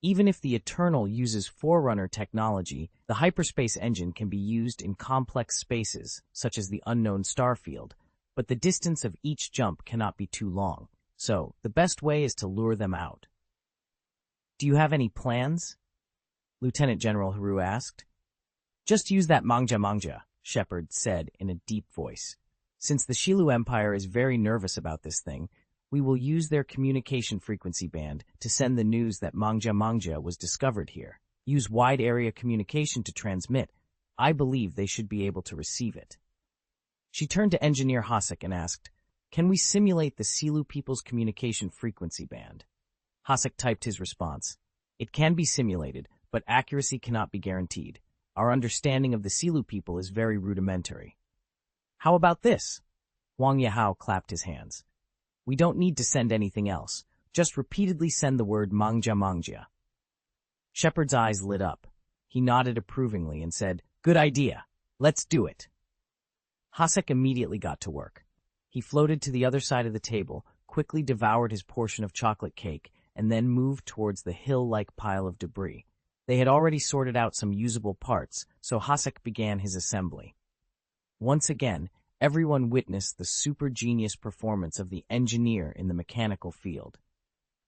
A: Even if the Eternal uses Forerunner technology, the hyperspace engine can be used in complex spaces, such as the unknown star field, but the distance of each jump cannot be too long, so the best way is to lure them out. Do you have any plans? Lieutenant General Haru asked. Just use that mangja, Shepard said in a deep voice. Since the Shilu Empire is very nervous about this thing, we will use their communication frequency band to send the news that mangja was discovered here. Use wide area communication to transmit. I believe they should be able to receive it. She turned to Engineer Hasek and asked, can we simulate the Silu people's communication frequency band? Hasek typed his response. It can be simulated, but accuracy cannot be guaranteed. Our understanding of the Silu people is very rudimentary. How about this? Huang Yahao clapped his hands. We don't need to send anything else. Just repeatedly send the word mangja. Shepard's eyes lit up. He nodded approvingly and said, good idea. Let's do it. Hasek immediately got to work. He floated to the other side of the table, quickly devoured his portion of chocolate cake, and then moved towards the hill-like pile of debris. They had already sorted out some usable parts, so Hasek began his assembly. Once again, everyone witnessed the super-genius performance of the engineer in the mechanical field.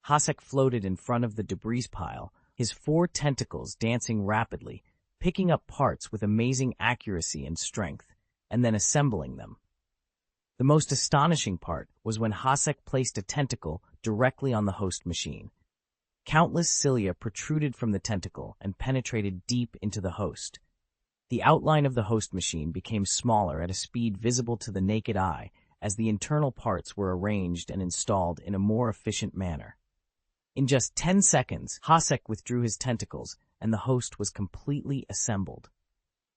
A: Hasek floated in front of the debris pile, his 4 tentacles dancing rapidly, picking up parts with amazing accuracy and strength, and then assembling them. The most astonishing part was when Hasek placed a tentacle directly on the host machine. Countless cilia protruded from the tentacle and penetrated deep into the host. The outline of the host machine became smaller at a speed visible to the naked eye as the internal parts were arranged and installed in a more efficient manner. In just 10 seconds, Hasek withdrew his tentacles and the host was completely assembled.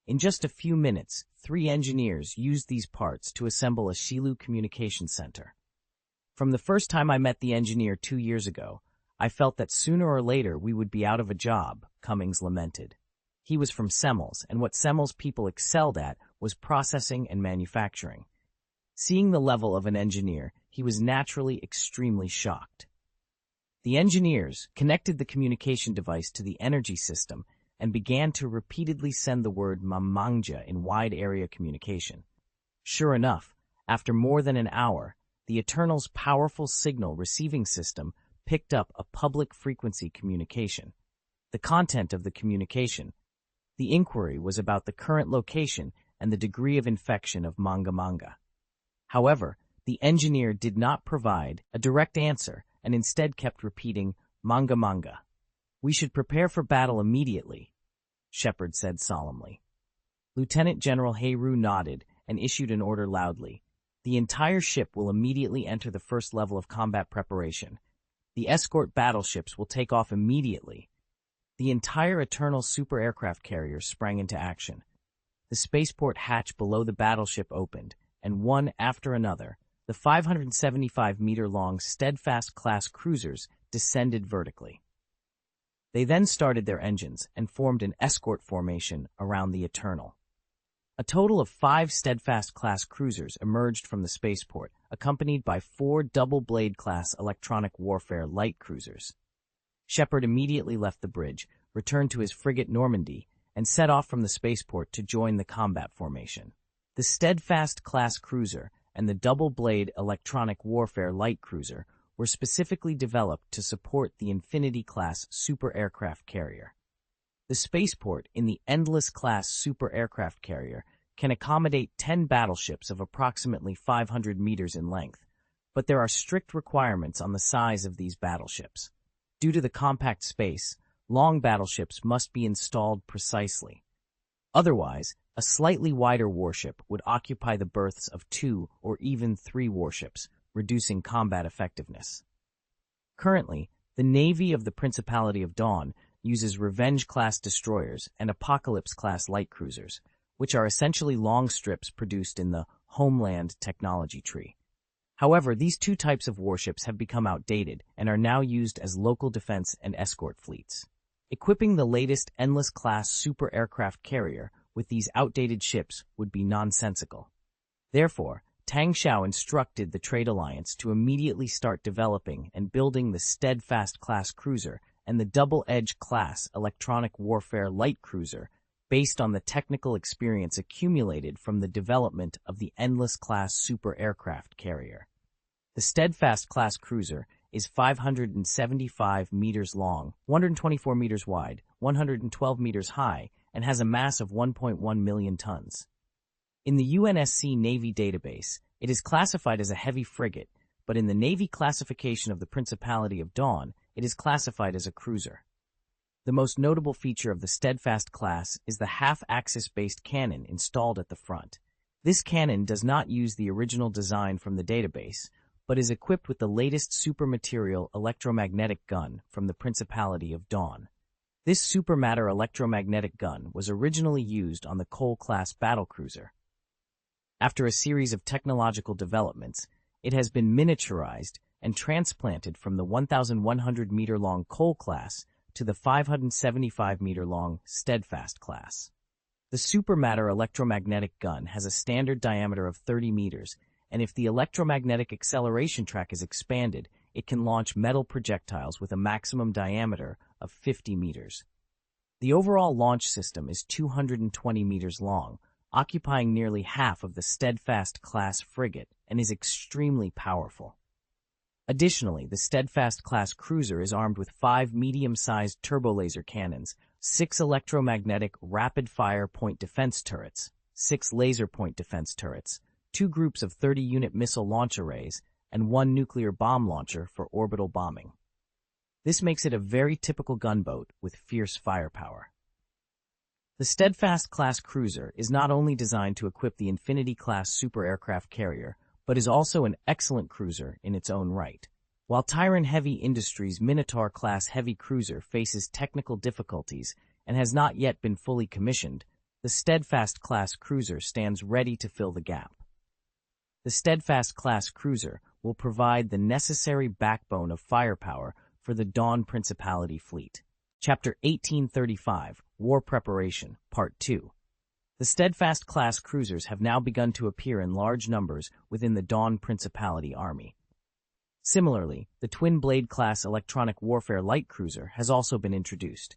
A: In just a few minutes, 3 engineers used these parts to assemble a Shilu communication center. From the first time I met the engineer 2 years ago, I felt that sooner or later we would be out of a job, Cummings lamented. He was from Semmel's, and what Semmel's people excelled at was processing and manufacturing. Seeing the level of an engineer, he was naturally extremely shocked. The engineers connected the communication device to the energy system and began to repeatedly send the word mangja in wide-area communication. Sure enough, after more than an hour, the Eternal's powerful signal receiving system picked up a public frequency communication. The content of the communication. The inquiry was about the current location and the degree of infection of manga. However, the engineer did not provide a direct answer and instead kept repeating manga. We should prepare for battle immediately, Shepard said solemnly. Lieutenant General Haru nodded and issued an order loudly. The entire ship will immediately enter the first level of combat preparation. The escort battleships will take off immediately. The entire Eternal super aircraft carrier sprang into action. The spaceport hatch below the battleship opened, and one after another, the 575-meter-long Steadfast-class cruisers descended vertically. They then started their engines and formed an escort formation around the Eternal. A total of 5 Steadfast-class cruisers emerged from the spaceport, accompanied by 4 double-blade-class electronic warfare light cruisers. Shepard immediately left the bridge, returned to his frigate Normandy, and set off from the spaceport to join the combat formation. The Steadfast-class cruiser and the double-blade electronic warfare light cruiser were specifically developed to support the Infinity-class super aircraft carrier. The spaceport in the Endless-class super aircraft carrier can accommodate 10 battleships of approximately 500 meters in length, but there are strict requirements on the size of these battleships. Due to the compact space, long battleships must be installed precisely. Otherwise, a slightly wider warship would occupy the berths of 2 or even 3 warships, reducing combat effectiveness. Currently, the Navy of the Principality of Dawn uses Revenge-class destroyers and Apocalypse-class light cruisers, which are essentially long strips produced in the Homeland technology tree. However, these two types of warships have become outdated and are now used as local defense and escort fleets. Equipping the latest Endless-class super aircraft carrier with these outdated ships would be nonsensical. Therefore, Tang Xiao instructed the Trade Alliance to immediately start developing and building the Steadfast-class cruiser and the Double-Edge class electronic warfare light cruiser based on the technical experience accumulated from the development of the Endless-class super aircraft carrier. The Steadfast-class cruiser is 575 meters long, 124 meters wide, 112 meters high, and has a mass of 1.1 million tons. In the UNSC Navy database, it is classified as a heavy frigate, but in the Navy classification of the Principality of Dawn, it is classified as a cruiser. The most notable feature of the Steadfast class is the half-axis-based cannon installed at the front. This cannon does not use the original design from the database, but is equipped with the latest supermaterial electromagnetic gun from the Principality of Dawn. This supermatter electromagnetic gun was originally used on the Cole-class battlecruiser. After a series of technological developments, it has been miniaturized and transplanted from the 1,100-meter-long Cole class to the 575-meter-long Steadfast class. The supermatter electromagnetic gun has a standard diameter of 30 meters, and if the electromagnetic acceleration track is expanded, it can launch metal projectiles with a maximum diameter of 50 meters. The overall launch system is 220 meters long, occupying nearly half of the Steadfast-class frigate, and is extremely powerful. Additionally, the Steadfast-class cruiser is armed with 5 medium-sized turbolaser cannons, 6 electromagnetic rapid-fire point defense turrets, 6 laser point defense turrets, 2 groups of 30-unit missile launch arrays, and 1 nuclear bomb launcher for orbital bombing. This makes it a very typical gunboat with fierce firepower. The Steadfast-class cruiser is not only designed to equip the Infinity-class super aircraft carrier, but is also an excellent cruiser in its own right. While Tyron Heavy Industries' Minotaur-class heavy cruiser faces technical difficulties and has not yet been fully commissioned, the Steadfast-class cruiser stands ready to fill the gap. The Steadfast-class cruiser will provide the necessary backbone of firepower for the Dawn Principality fleet. Chapter 1835, War Preparation, Part 2. The Steadfast-class cruisers have now begun to appear in large numbers within the Dawn Principality army. Similarly, the Twin Blade-class electronic warfare light cruiser has also been introduced.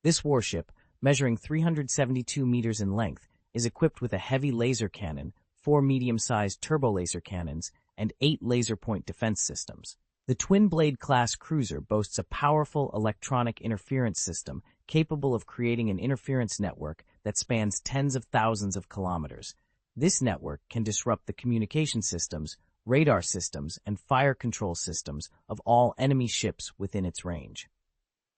A: This warship, measuring 372 meters in length, is equipped with a heavy laser cannon, 4 medium-sized turbolaser cannons, and 8 laser point defense systems. The Twin Blade-class cruiser boasts a powerful electronic interference system capable of creating an interference network that spans tens of thousands of kilometers. This network can disrupt the communication systems, radar systems, and fire control systems of all enemy ships within its range.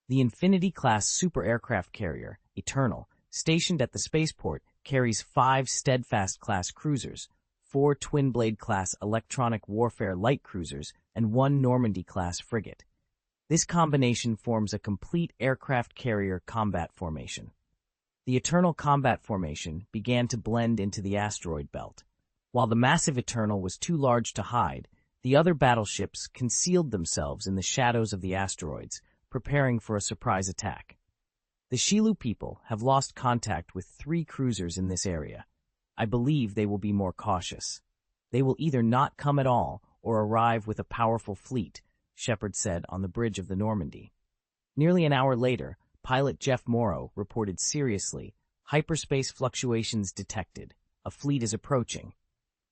A: The Infinity-class super aircraft carrier, Eternal, stationed at the spaceport, carries 5 Steadfast-class cruisers, 4 Twin Blade-class electronic warfare light cruisers, and 1 Normandy-class frigate. This combination forms a complete aircraft carrier combat formation. The Eternal combat formation began to blend into the asteroid belt. While the massive Eternal was too large to hide, the other battleships concealed themselves in the shadows of the asteroids, preparing for a surprise attack. The Shilu people have lost contact with 3 cruisers in this area. I believe they will be more cautious. They will either not come at all or arrive with a powerful fleet, Shepard said on the bridge of the Normandy. Nearly an hour later, pilot Jeff Morrow reported seriously, hyperspace fluctuations detected. A fleet is approaching.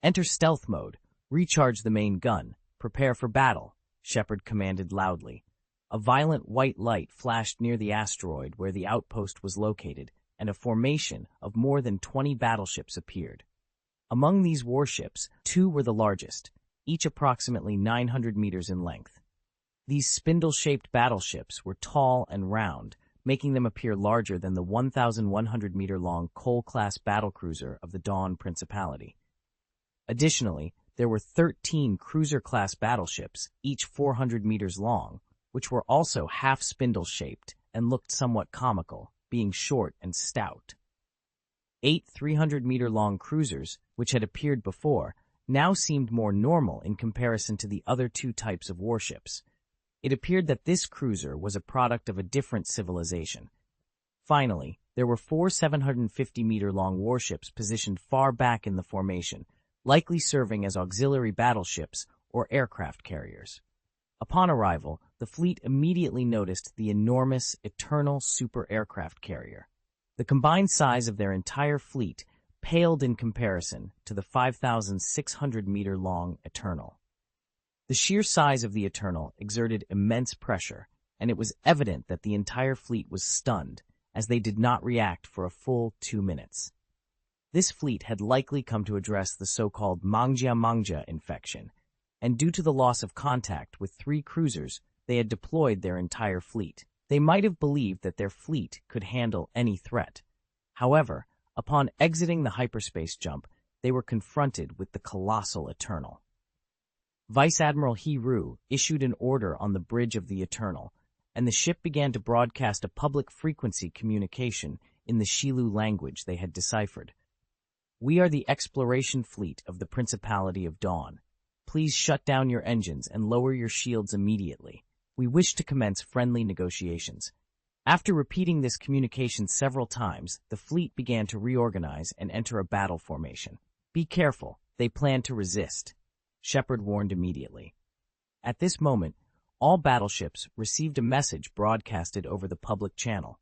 A: Enter stealth mode. Recharge the main gun. Prepare for battle, Shepard commanded loudly. A violent white light flashed near the asteroid where the outpost was located, and a formation of more than 20 battleships appeared. Among these warships, 2 were the largest, each approximately 900 meters in length. These spindle-shaped battleships were tall and round, making them appear larger than the 1,100-meter-long Cole-class battlecruiser of the Dawn Principality. Additionally, there were 13 cruiser-class battleships, each 400 meters long, which were also half-spindle-shaped and looked somewhat comical, being short and stout. 8 300-meter-long cruisers, which had appeared before, now seemed more normal in comparison to the other two types of warships. It appeared that this cruiser was a product of a different civilization. Finally, there were 4 750-meter-long warships positioned far back in the formation, likely serving as auxiliary battleships or aircraft carriers. Upon arrival, the fleet immediately noticed the enormous Eternal Super Aircraft Carrier. The combined size of their entire fleet paled in comparison to the 5,600-meter-long Eternal. The sheer size of the Eternal exerted immense pressure, and it was evident that the entire fleet was stunned, as they did not react for a full 2 minutes. This fleet had likely come to address the so-called Mangja infection, and due to the loss of contact with 3 cruisers, they had deployed their entire fleet. They might have believed that their fleet could handle any threat. However, upon exiting the hyperspace jump, they were confronted with the colossal Eternal. Vice Admiral He Ru issued an order on the bridge of the Eternal, and the ship began to broadcast a public frequency communication in the Xilu language they had deciphered. "We are the exploration fleet of the Principality of Dawn. Please shut down your engines and lower your shields immediately. We wish to commence friendly negotiations." After repeating this communication several times, the fleet began to reorganize and enter a battle formation. "Be careful, they plan to resist," Shepard warned immediately. At this moment, all battleships received a message broadcasted over the public channel.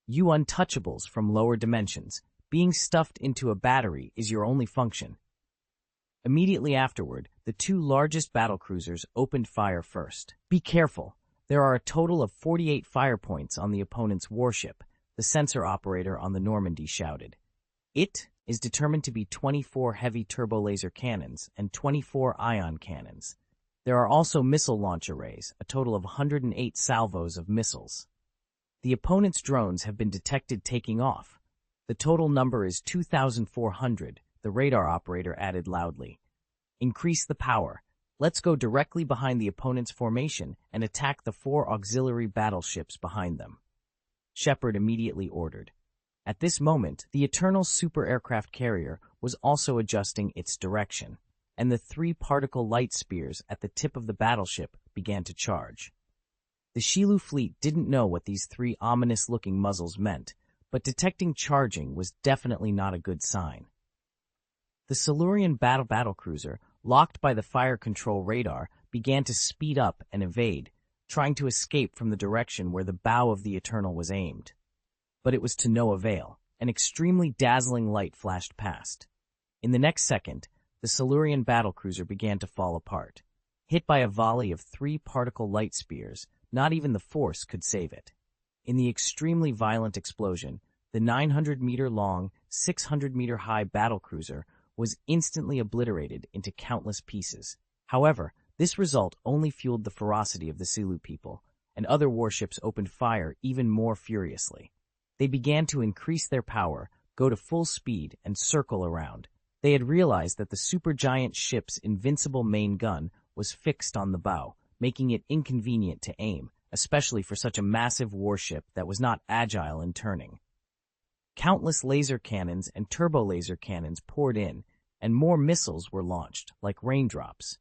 A: "You untouchables from lower dimensions, being stuffed into a battery is your only function." Immediately afterward, the 2 largest battlecruisers opened fire first. "Be careful. There are a total of 48 fire points on the opponent's warship," the sensor operator on the Normandy shouted. "It is determined to be 24 heavy turbo-laser cannons and 24 ion cannons. There are also missile launch arrays, a total of 108 salvos of missiles. The opponent's drones have been detected taking off. The total number is 2,400, the radar operator added loudly. Increase the power. Let's go directly behind the opponent's formation and attack the 4 auxiliary battleships behind them," Shepard immediately ordered. At this moment, the Eternal Super Aircraft Carrier was also adjusting its direction, and the 3 particle light spears at the tip of the battleship began to charge. The Xilu fleet didn't know what these 3 ominous-looking muzzles meant, but detecting charging was definitely not a good sign. The Silurian battlecruiser, locked by the fire control radar, began to speed up and evade, trying to escape from the direction where the bow of the Eternal was aimed. But it was to no avail. An extremely dazzling light flashed past. In the next second, the Silurian battlecruiser began to fall apart. Hit by a volley of 3 particle light spears, not even the Force could save it. In the extremely violent explosion, the 900-meter-long, 600-meter-high battlecruiser was instantly obliterated into countless pieces. However, this result only fueled the ferocity of the Xilu people, and other warships opened fire even more furiously. They began to increase their power, go to full speed, and circle around. They had realized that the supergiant ship's invincible main gun was fixed on the bow, making it inconvenient to aim, especially for such a massive warship that was not agile in turning. Countless laser cannons and turbo-laser cannons poured in, and more missiles were launched, like raindrops.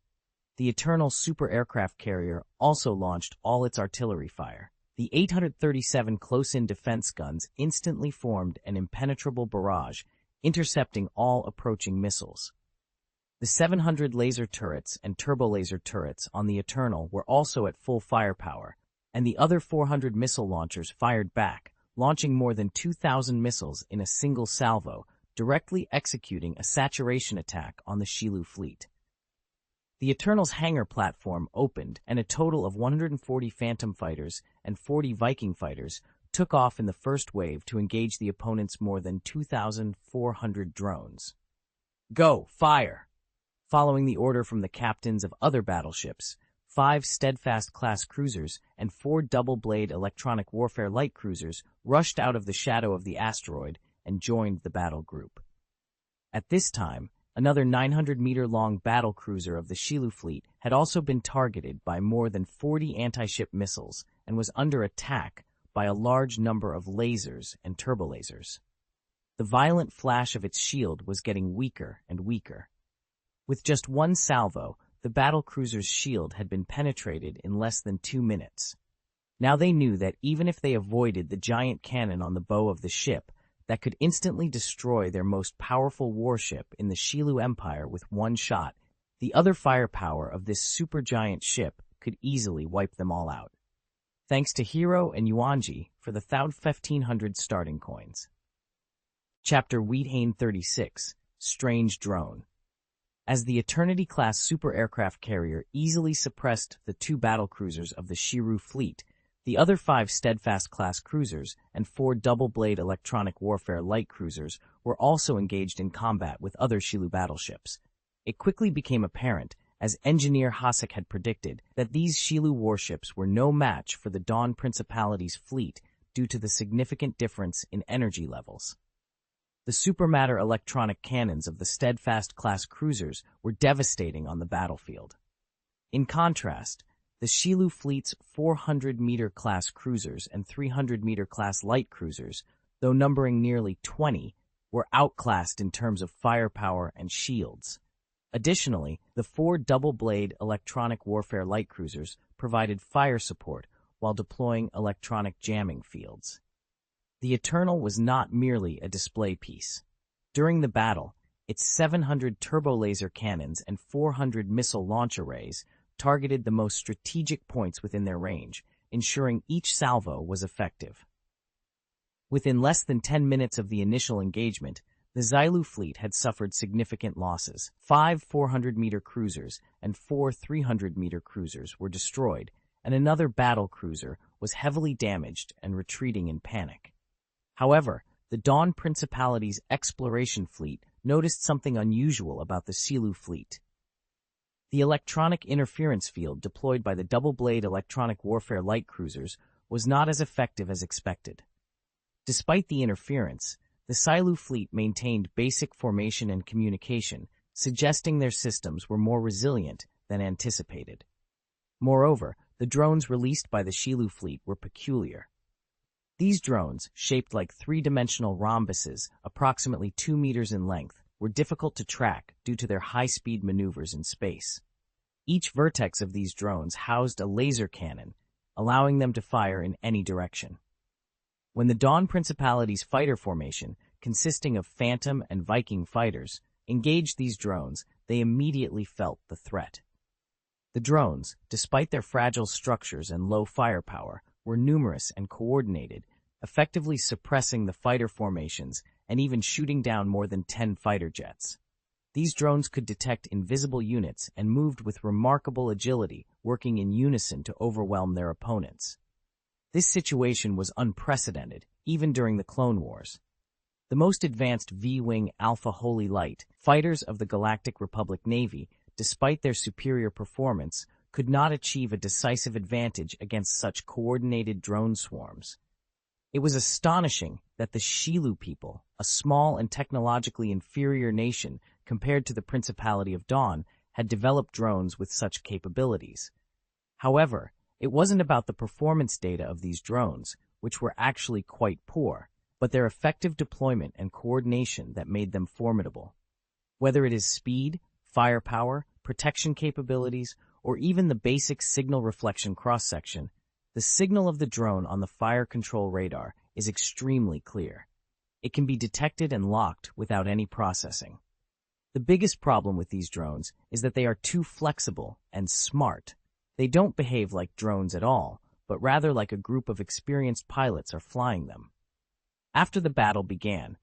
A: The Eternal Super Aircraft Carrier also launched all its artillery fire. The 837 close-in defense guns instantly formed an impenetrable barrage, intercepting all approaching missiles. The 700 laser turrets and turbo-laser turrets on the Eternal were also at full firepower, and the other 400 missile launchers fired back, launching more than 2,000 missiles in a single salvo, directly executing a saturation attack on the Xilu fleet. The Eternal's hangar platform opened, and a total of 140 Phantom fighters and 40 Viking fighters took off in the first wave to engage the opponent's more than 2,400 drones. "Go, fire!" Following the order from the captains of other battleships, 5 Steadfast-class cruisers and 4 double-blade electronic warfare light cruisers rushed out of the shadow of the asteroid and joined the battle group. At this time, another 900-meter-long battle cruiser of the Xilu fleet had also been targeted by more than 40 anti-ship missiles and was under attack by a large number of lasers and turbolasers. The violent flash of its shield was getting weaker and weaker. With just one salvo, the battlecruiser's shield had been penetrated in less than 2 minutes. Now they knew that even if they avoided the giant cannon on the bow of the ship that could instantly destroy their most powerful warship in the Xilu Empire with one shot, the other firepower of this supergiant ship could easily wipe them all out. Thanks to Hiro and Yuanji for the 1,500 starting coins. Chapter Wheathane 36, Strange Drone. As the Eternity-class super aircraft carrier easily suppressed the 2 battlecruisers of the Shiru fleet, the other 5 Steadfast-class cruisers and 4 double-blade electronic warfare light cruisers were also engaged in combat with other Xilu battleships. It quickly became apparent, as engineer Hasek had predicted, that these Xilu warships were no match for the Dawn Principality's fleet due to the significant difference in energy levels. The supermatter electronic cannons of the Steadfast-class cruisers were devastating on the battlefield. In contrast, the Xilu fleet's 400-meter class cruisers and 300-meter class light cruisers, though numbering nearly 20, were outclassed in terms of firepower and shields. Additionally, the 4 double-blade electronic warfare light cruisers provided fire support while deploying electronic jamming fields. The Eternal was not merely a display piece. During the battle, its 700 turbo-laser cannons and 400 missile launch arrays targeted the most strategic points within their range, ensuring each salvo was effective. Within less than 10 minutes of the initial engagement, the Xilu fleet had suffered significant losses. 5 400-meter cruisers and 4 300-meter cruisers were destroyed, and another battle cruiser was heavily damaged and retreating in panic. However, the Dawn Principality's exploration fleet noticed something unusual about the Xilu fleet. The electronic interference field deployed by the double-blade electronic warfare light cruisers was not as effective as expected. Despite the interference, the Xilu fleet maintained basic formation and communication, suggesting their systems were more resilient than anticipated. Moreover, the drones released by the Xilu fleet were peculiar. These drones, shaped like 3-dimensional rhombuses, approximately 2 meters in length, were difficult to track due to their high-speed maneuvers in space. Each vertex of these drones housed a laser cannon, allowing them to fire in any direction. When the Dawn Principality's fighter formation, consisting of Phantom and Viking fighters, engaged these drones, they immediately felt the threat. The drones, despite their fragile structures and low firepower, were numerous and coordinated, effectively suppressing the fighter formations and even shooting down more than 10 fighter jets. These drones could detect invisible units and moved with remarkable agility, working in unison to overwhelm their opponents. This situation was unprecedented, even during the Clone Wars. The most advanced V-Wing Alpha Holy Light fighters of the Galactic Republic Navy, despite their superior performance, could not achieve a decisive advantage against such coordinated drone swarms. It was astonishing that the Xilu people, a small and technologically inferior nation compared to the Principality of Dawn, had developed drones with such capabilities. However, it wasn't about the performance data of these drones, which were actually quite poor, but their effective deployment and coordination that made them formidable. Whether it is speed, firepower, protection capabilities, or even the basic signal reflection cross-section, the signal of the drone on the fire control radar is extremely clear. It can be detected and locked without any processing. The biggest problem with these drones is that they are too flexible and smart. They don't behave like drones at all, but rather like a group of experienced pilots are flying them. After the battle began,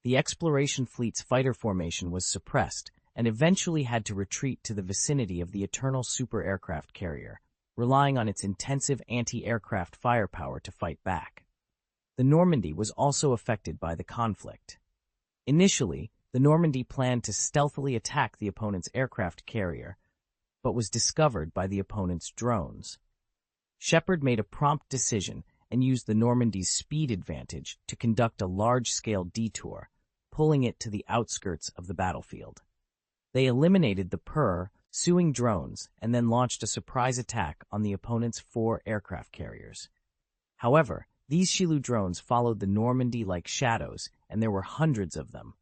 A: the exploration fleet's fighter formation was suppressed and eventually had to retreat to the vicinity of the Eternal super aircraft carrier, relying on its intensive anti-aircraft firepower to fight back. The Normandy was also affected by the conflict. Initially, the Normandy planned to stealthily attack the opponent's aircraft carrier, but was discovered by the opponent's drones. Shepard made a prompt decision and used the Normandy's speed advantage to conduct a large-scale detour, pulling it to the outskirts of the battlefield. They eliminated the pursuing drones and then launched a surprise attack on the opponent's 4 aircraft carriers. However, these Xilu drones followed the Normandy like shadows and there were hundreds of them.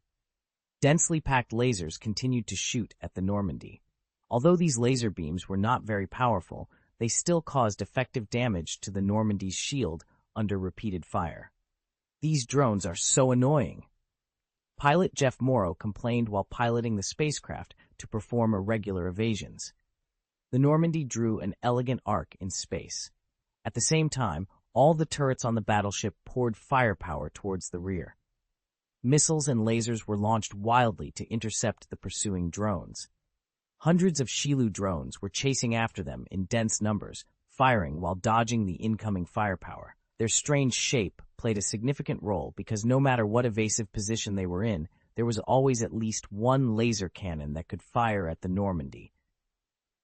A: Densely packed lasers continued to shoot at the Normandy. Although these laser beams were not very powerful, they still caused effective damage to the Normandy's shield under repeated fire. "These drones are so annoying." Pilot Jeff Morrow complained while piloting the spacecraft to perform irregular evasions. The Normandy drew an elegant arc in space. At the same time, all the turrets on the battleship poured firepower towards the rear. Missiles and lasers were launched wildly to intercept the pursuing drones. Hundreds of Shilu drones were chasing after them in dense numbers, firing while dodging the incoming firepower. Their strange shape played a significant role because no matter what evasive position they were in, there was always at least one laser cannon that could fire at the Normandy.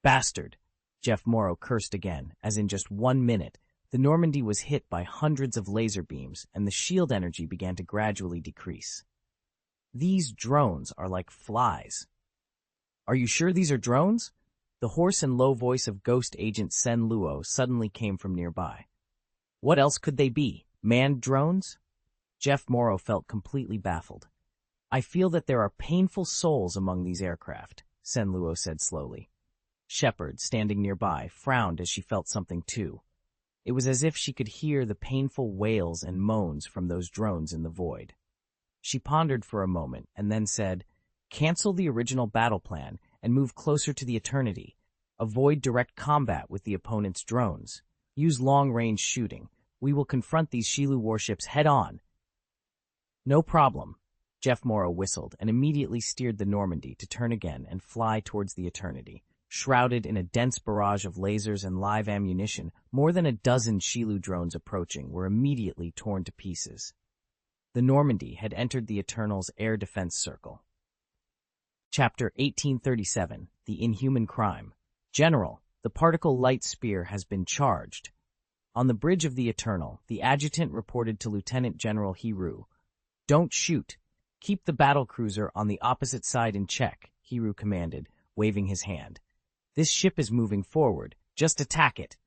A: "Bastard!" Jeff Morrow cursed again, as in just 1 minute, the Normandy was hit by hundreds of laser beams and the shield energy began to gradually decrease. "These drones are like flies." "Are you sure these are drones?" The hoarse and low voice of Ghost Agent Sen Luo suddenly came from nearby. "What else could they be? Manned drones?" Jeff Morrow felt completely baffled. "I feel that there are painful souls among these aircraft," Sen Luo said slowly. Shepard, standing nearby, frowned as she felt something too. It was as if she could hear the painful wails and moans from those drones in the void. She pondered for a moment and then said, "Cancel the original battle plan and move closer to the Eternity. Avoid direct combat with the opponent's drones. Use long-range shooting. We will confront these Shilu warships head-on." "No problem." Jeff Morrow whistled and immediately steered the Normandy to turn again and fly towards the Eternity. Shrouded in a dense barrage of lasers and live ammunition, more than a dozen Shilu drones approaching were immediately torn to pieces. The Normandy had entered the Eternal's air defense circle. Chapter 1837, The Inhuman Crime. "General, the particle light spear has been charged." On the bridge of the Eternal, the adjutant reported to Lieutenant General Hiru. "Don't shoot. Keep the battlecruiser on the opposite side in check," Hiru commanded, waving his hand. "This ship is moving forward. Just attack it."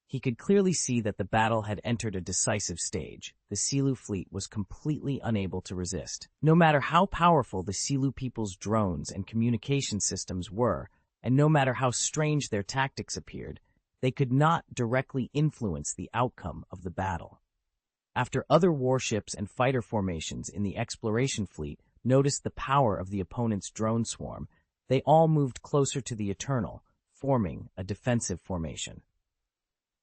A: He could clearly see that the battle had entered a decisive stage. The Silu fleet was completely unable to resist. No matter how powerful the Silu people's drones and communication systems were, and no matter how strange their tactics appeared, they could not directly influence the outcome of the battle. After other warships and fighter formations in the exploration fleet noticed the power of the opponent's drone swarm, they all moved closer to the Eternal, forming a defensive formation.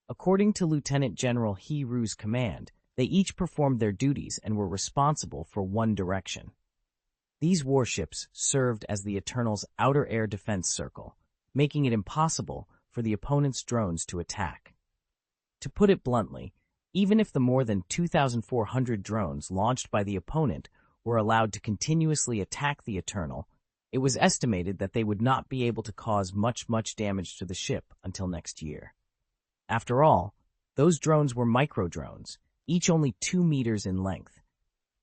A: According to Lieutenant General Hiru's command, they each performed their duties and were responsible for one direction. These warships served as the Eternal's outer air defense circle, making it impossible for the opponent's drones to attack. To put it bluntly, even if the more than 2,400 drones launched by the opponent were allowed to continuously attack the Eternal, it was estimated that they would not be able to cause much damage to the ship until next year. After all, those drones were micro-drones, each only 2 meters in length.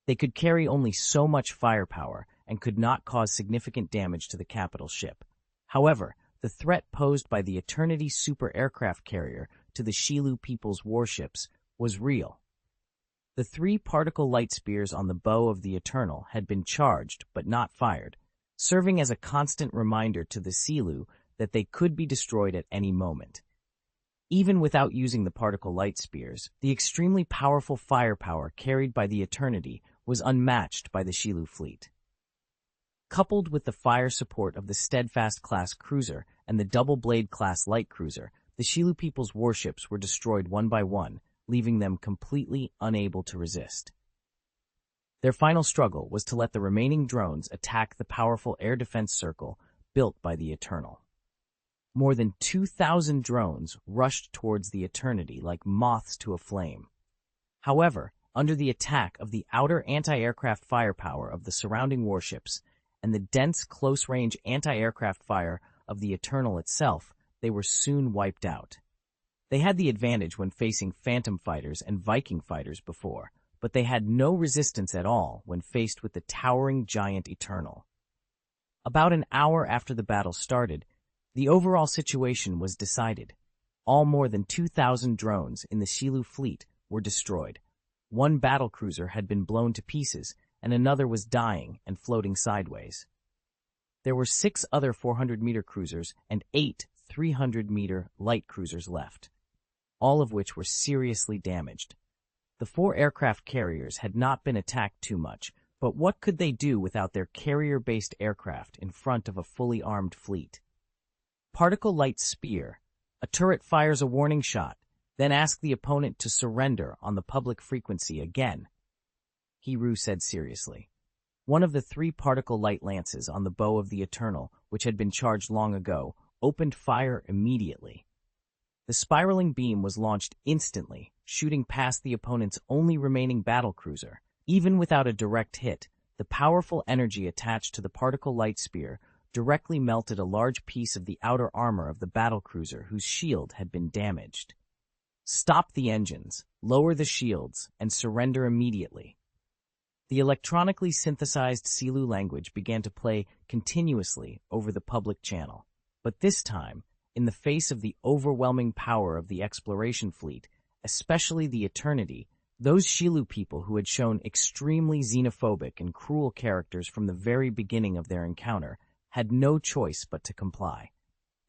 A: They could carry only so much firepower and could not cause significant damage to the capital ship. However, the threat posed by the Eternity super aircraft carrier to the Shilu people's warships was real. The 3 particle light spears on the bow of the Eternal had been charged but not fired, serving as a constant reminder to the Silu that they could be destroyed at any moment. Even without using the particle light spears, the extremely powerful firepower carried by the Eternity was unmatched by the Shilu fleet. Coupled with the fire support of the Steadfast-class cruiser and the Double-Blade-class light cruiser, the Shilu people's warships were destroyed one by one, leaving them completely unable to resist. Their final struggle was to let the remaining drones attack the powerful air defense circle built by the Eternal. More than 2,000 drones rushed towards the Eternity like moths to a flame. However, under the attack of the outer anti-aircraft firepower of the surrounding warships and the dense close-range anti-aircraft fire of the Eternal itself, they were soon wiped out. They had the advantage when facing Phantom fighters and Viking fighters before, but they had no resistance at all when faced with the towering giant Eternal. About an hour after the battle started, the overall situation was decided. All more than 2,000 drones in the Shilu fleet were destroyed. 1 battlecruiser had been blown to pieces, and another was dying and floating sideways. There were 6 other 400-meter cruisers and 8 300-meter light cruisers left, all of which were seriously damaged. The 4 aircraft carriers had not been attacked too much, but what could they do without their carrier-based aircraft in front of a fully armed fleet? Particle light spear. A turret fires a warning shot, then ask the opponent to surrender on the public frequency again. Hiru said seriously. One of the 3 particle light lances on the bow of the Eternal, which had been charged long ago, opened fire immediately. The spiraling beam was launched instantly, shooting past the opponent's only remaining battlecruiser. Even without a direct hit, the powerful energy attached to the particle light spear directly melted a large piece of the outer armor of the battlecruiser whose shield had been damaged. Stop the engines, lower the shields, and surrender immediately. The electronically synthesized Silu language began to play continuously over the public channel. But this time, in the face of the overwhelming power of the exploration fleet, especially the Eternity, those Shilu people who had shown extremely xenophobic and cruel characters from the very beginning of their encounter had no choice but to comply.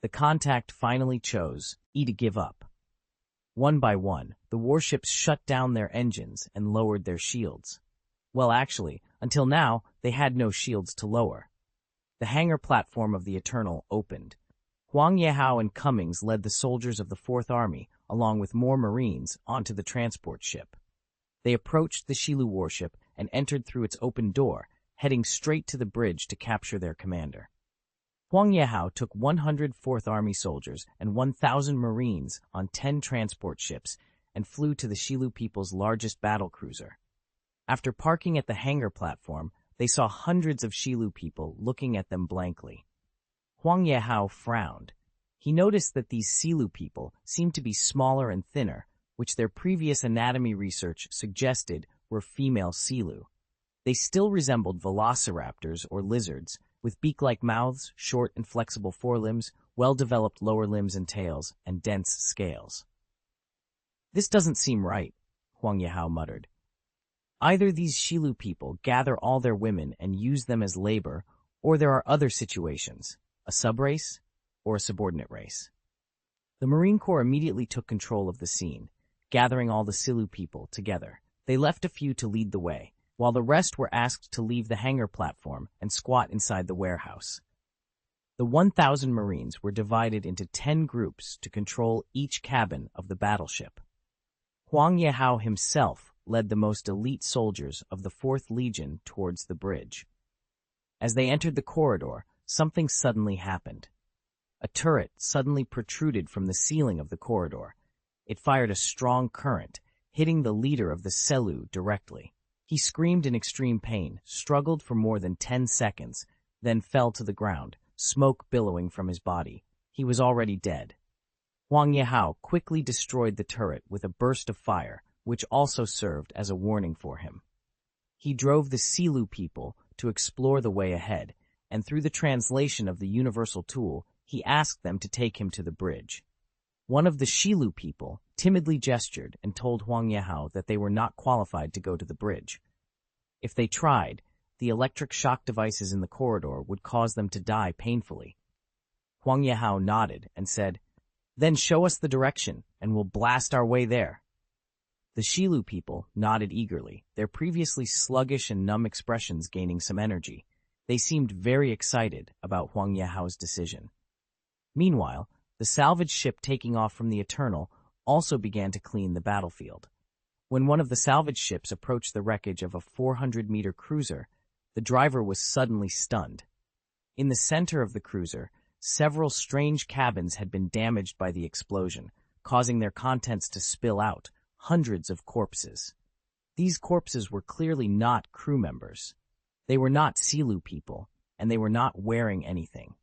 A: The contact finally chose to give up. One by one, the warships shut down their engines and lowered their shields. Well, actually, until now, they had no shields to lower. The hangar platform of the Eternal opened. Huang Yehao and Cummings led the soldiers of the Fourth Army, along with more Marines, onto the transport ship. They approached the Shilu warship and entered through its open door, heading straight to the bridge to capture their commander. Huang Yehao took 100 Fourth Army soldiers and 1,000 Marines on 10 transport ships and flew to the Shilu people's largest battlecruiser. After parking at the hangar platform, they saw hundreds of Shilu people looking at them blankly. Huang Yehao frowned. He noticed that these Silu people seemed to be smaller and thinner, which their previous anatomy research suggested were female Silu. They still resembled velociraptors or lizards, with beak-like mouths, short and flexible forelimbs, well-developed lower limbs and tails, and dense scales. "This doesn't seem right," Huang Yehao muttered. "Either these Shilu people gather all their women and use them as labor, or there are other situations, a subrace or a subordinate race." The Marine Corps immediately took control of the scene, gathering all the Silu people together. They left a few to lead the way, while the rest were asked to leave the hangar platform and squat inside the warehouse. The 1,000 Marines were divided into 10 groups to control each cabin of the battleship. Huang Yehao himself led the most elite soldiers of the 4th Legion towards the bridge. As they entered the corridor, something suddenly happened. A turret suddenly protruded from the ceiling of the corridor. It fired a strong current, hitting the leader of the Selu directly. He screamed in extreme pain, struggled for more than 10 seconds, then fell to the ground, smoke billowing from his body. He was already dead. Huang Yehao quickly destroyed the turret with a burst of fire, which also served as a warning for him. He drove the Silu people to explore the way ahead, and through the translation of the universal tool, he asked them to take him to the bridge. One of the Shilu people timidly gestured and told Huang Yehao that they were not qualified to go to the bridge. If they tried, the electric shock devices in the corridor would cause them to die painfully. Huang Yehao nodded and said, "Then show us the direction, and we'll blast our way there." The Shilu people nodded eagerly, their previously sluggish and numb expressions gaining some energy. They seemed very excited about Huang Yehao's decision. Meanwhile, the salvage ship taking off from the Eternal also began to clean the battlefield. When one of the salvage ships approached the wreckage of a 400-meter cruiser, the driver was suddenly stunned. In the center of the cruiser, several strange cabins had been damaged by the explosion, causing their contents to spill out, hundreds of corpses. These corpses were clearly not crew members. They were not Silu people, and they were not wearing anything.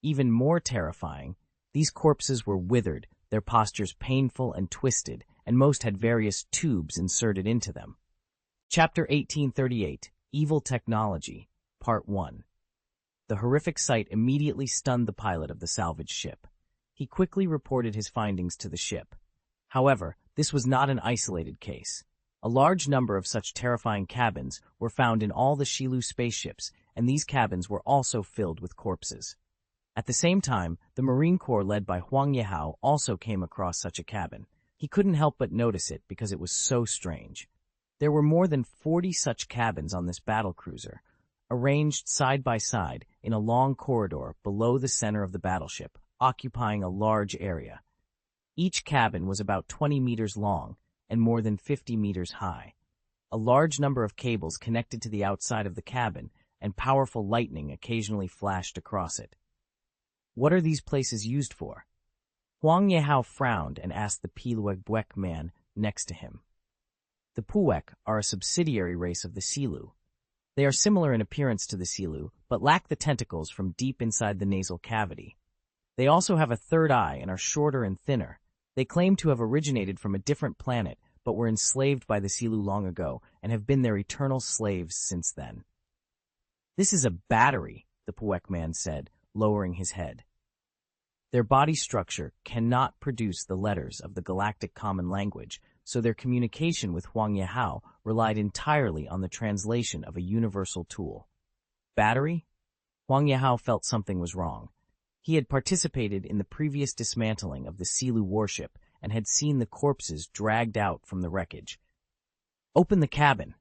A: Even more terrifying, these corpses were withered, their postures painful and twisted, and most had various tubes inserted into them. Chapter 1838, Evil Technology, Part 1. The horrific sight immediately stunned the pilot of the salvage ship. He quickly reported his findings to the ship. However, this was not an isolated case. A large number of such terrifying cabins were found in all the Xilu spaceships, and these cabins were also filled with corpses. At the same time, the Marine Corps led by Huang Yehao also came across such a cabin. He couldn't help but notice it because it was so strange. There were more than 40 such cabins on this battlecruiser, arranged side by side in a long corridor below the center of the battleship, occupying a large area. Each cabin was about 20 meters long and more than 50 meters high. A large number of cables connected to the outside of the cabin, and powerful lightning occasionally flashed across it. What are these places used for? Huang Yehao frowned and asked the Pilueg man next to him. The Puek are a subsidiary race of the Xilu. They are similar in appearance to the Xilu, but lack the tentacles from deep inside the nasal cavity. They also have a third eye and are shorter and thinner. They claim to have originated from a different planet, but were enslaved by the Xilu long ago and have been their eternal slaves since then. This is a battery, the Puek man said, lowering his head. Their body structure cannot produce the letters of the Galactic Common Language, so their communication with Huang Yehao relied entirely on the translation of a universal tool. Battery? Huang Yehao felt something was wrong. He had participated in the previous dismantling of the Xilu warship and had seen the corpses dragged out from the wreckage. Open the cabin.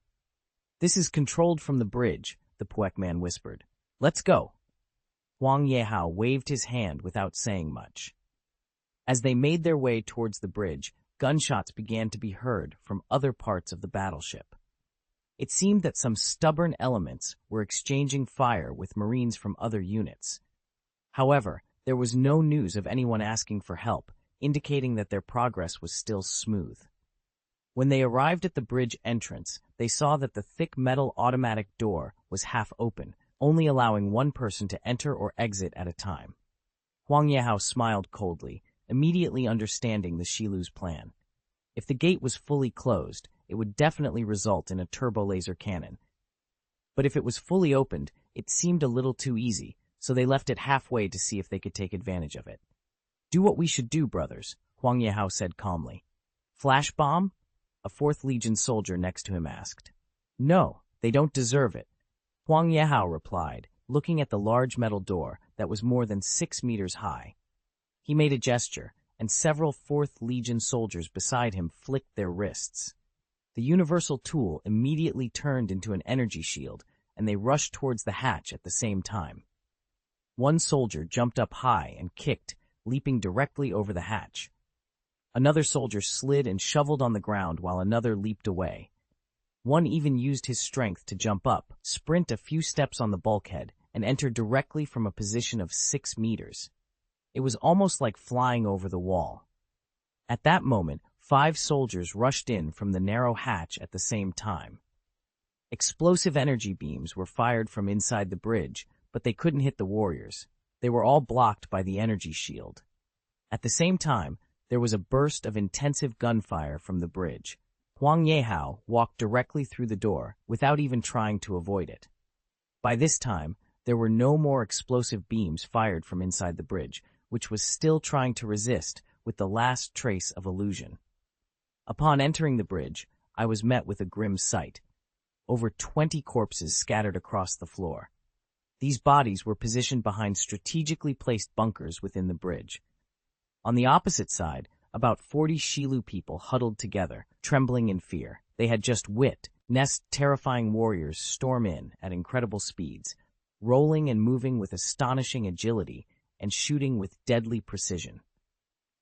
A: This is controlled from the bridge, the Puek man whispered. Let's go. Huang Yehao waved his hand without saying much. As they made their way towards the bridge, gunshots began to be heard from other parts of the battleship. It seemed that some stubborn elements were exchanging fire with Marines from other units. However, there was no news of anyone asking for help, indicating that their progress was still smooth. When they arrived at the bridge entrance, they saw that the thick metal automatic door was half open, only allowing one person to enter or exit at a time. Huang Yehao smiled coldly, immediately understanding the Xilu's plan. If the gate was fully closed, it would definitely result in a turbo-laser cannon. But if it was fully opened, it seemed a little too easy, so they left it halfway to see if they could take advantage of it. Do what we should do, brothers, Huang Yehao said calmly. Flash bomb? A 4th Legion soldier next to him asked. No, they don't deserve it, Huang Yehao replied, looking at the large metal door that was more than 6 meters high. He made a gesture, and several 4th Legion soldiers beside him flicked their wrists. The universal tool immediately turned into an energy shield, and they rushed towards the hatch at the same time. One soldier jumped up high and kicked, leaping directly over the hatch. Another soldier slid and shoveled on the ground while another leaped away. One even used his strength to jump up, sprint a few steps on the bulkhead, and enter directly from a position of 6 meters. It was almost like flying over the wall. At that moment, 5 soldiers rushed in from the narrow hatch at the same time. Explosive energy beams were fired from inside the bridge, but they couldn't hit the warriors. They were all blocked by the energy shield. At the same time, there was a burst of intensive gunfire from the bridge. Huang Yehao walked directly through the door without even trying to avoid it. By this time, there were no more explosive beams fired from inside the bridge, which was still trying to resist with the last trace of illusion. Upon entering the bridge, I was met with a grim sight. Over 20 corpses scattered across the floor. These bodies were positioned behind strategically placed bunkers within the bridge. On the opposite side, about 40 Xilu people huddled together, trembling in fear. They had just witnessed terrifying warriors storm in at incredible speeds, rolling and moving with astonishing agility and shooting with deadly precision.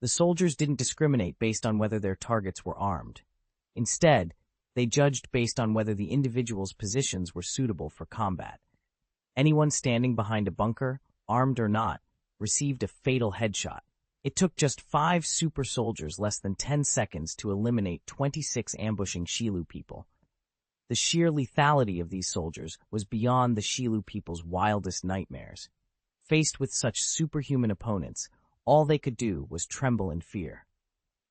A: The soldiers didn't discriminate based on whether their targets were armed. Instead, they judged based on whether the individual's positions were suitable for combat. Anyone standing behind a bunker, armed or not, received a fatal headshot. It took just 5 super soldiers less than 10 seconds to eliminate 26 ambushing Xilu people. The sheer lethality of these soldiers was beyond the Xilu people's wildest nightmares. Faced with such superhuman opponents, all they could do was tremble in fear.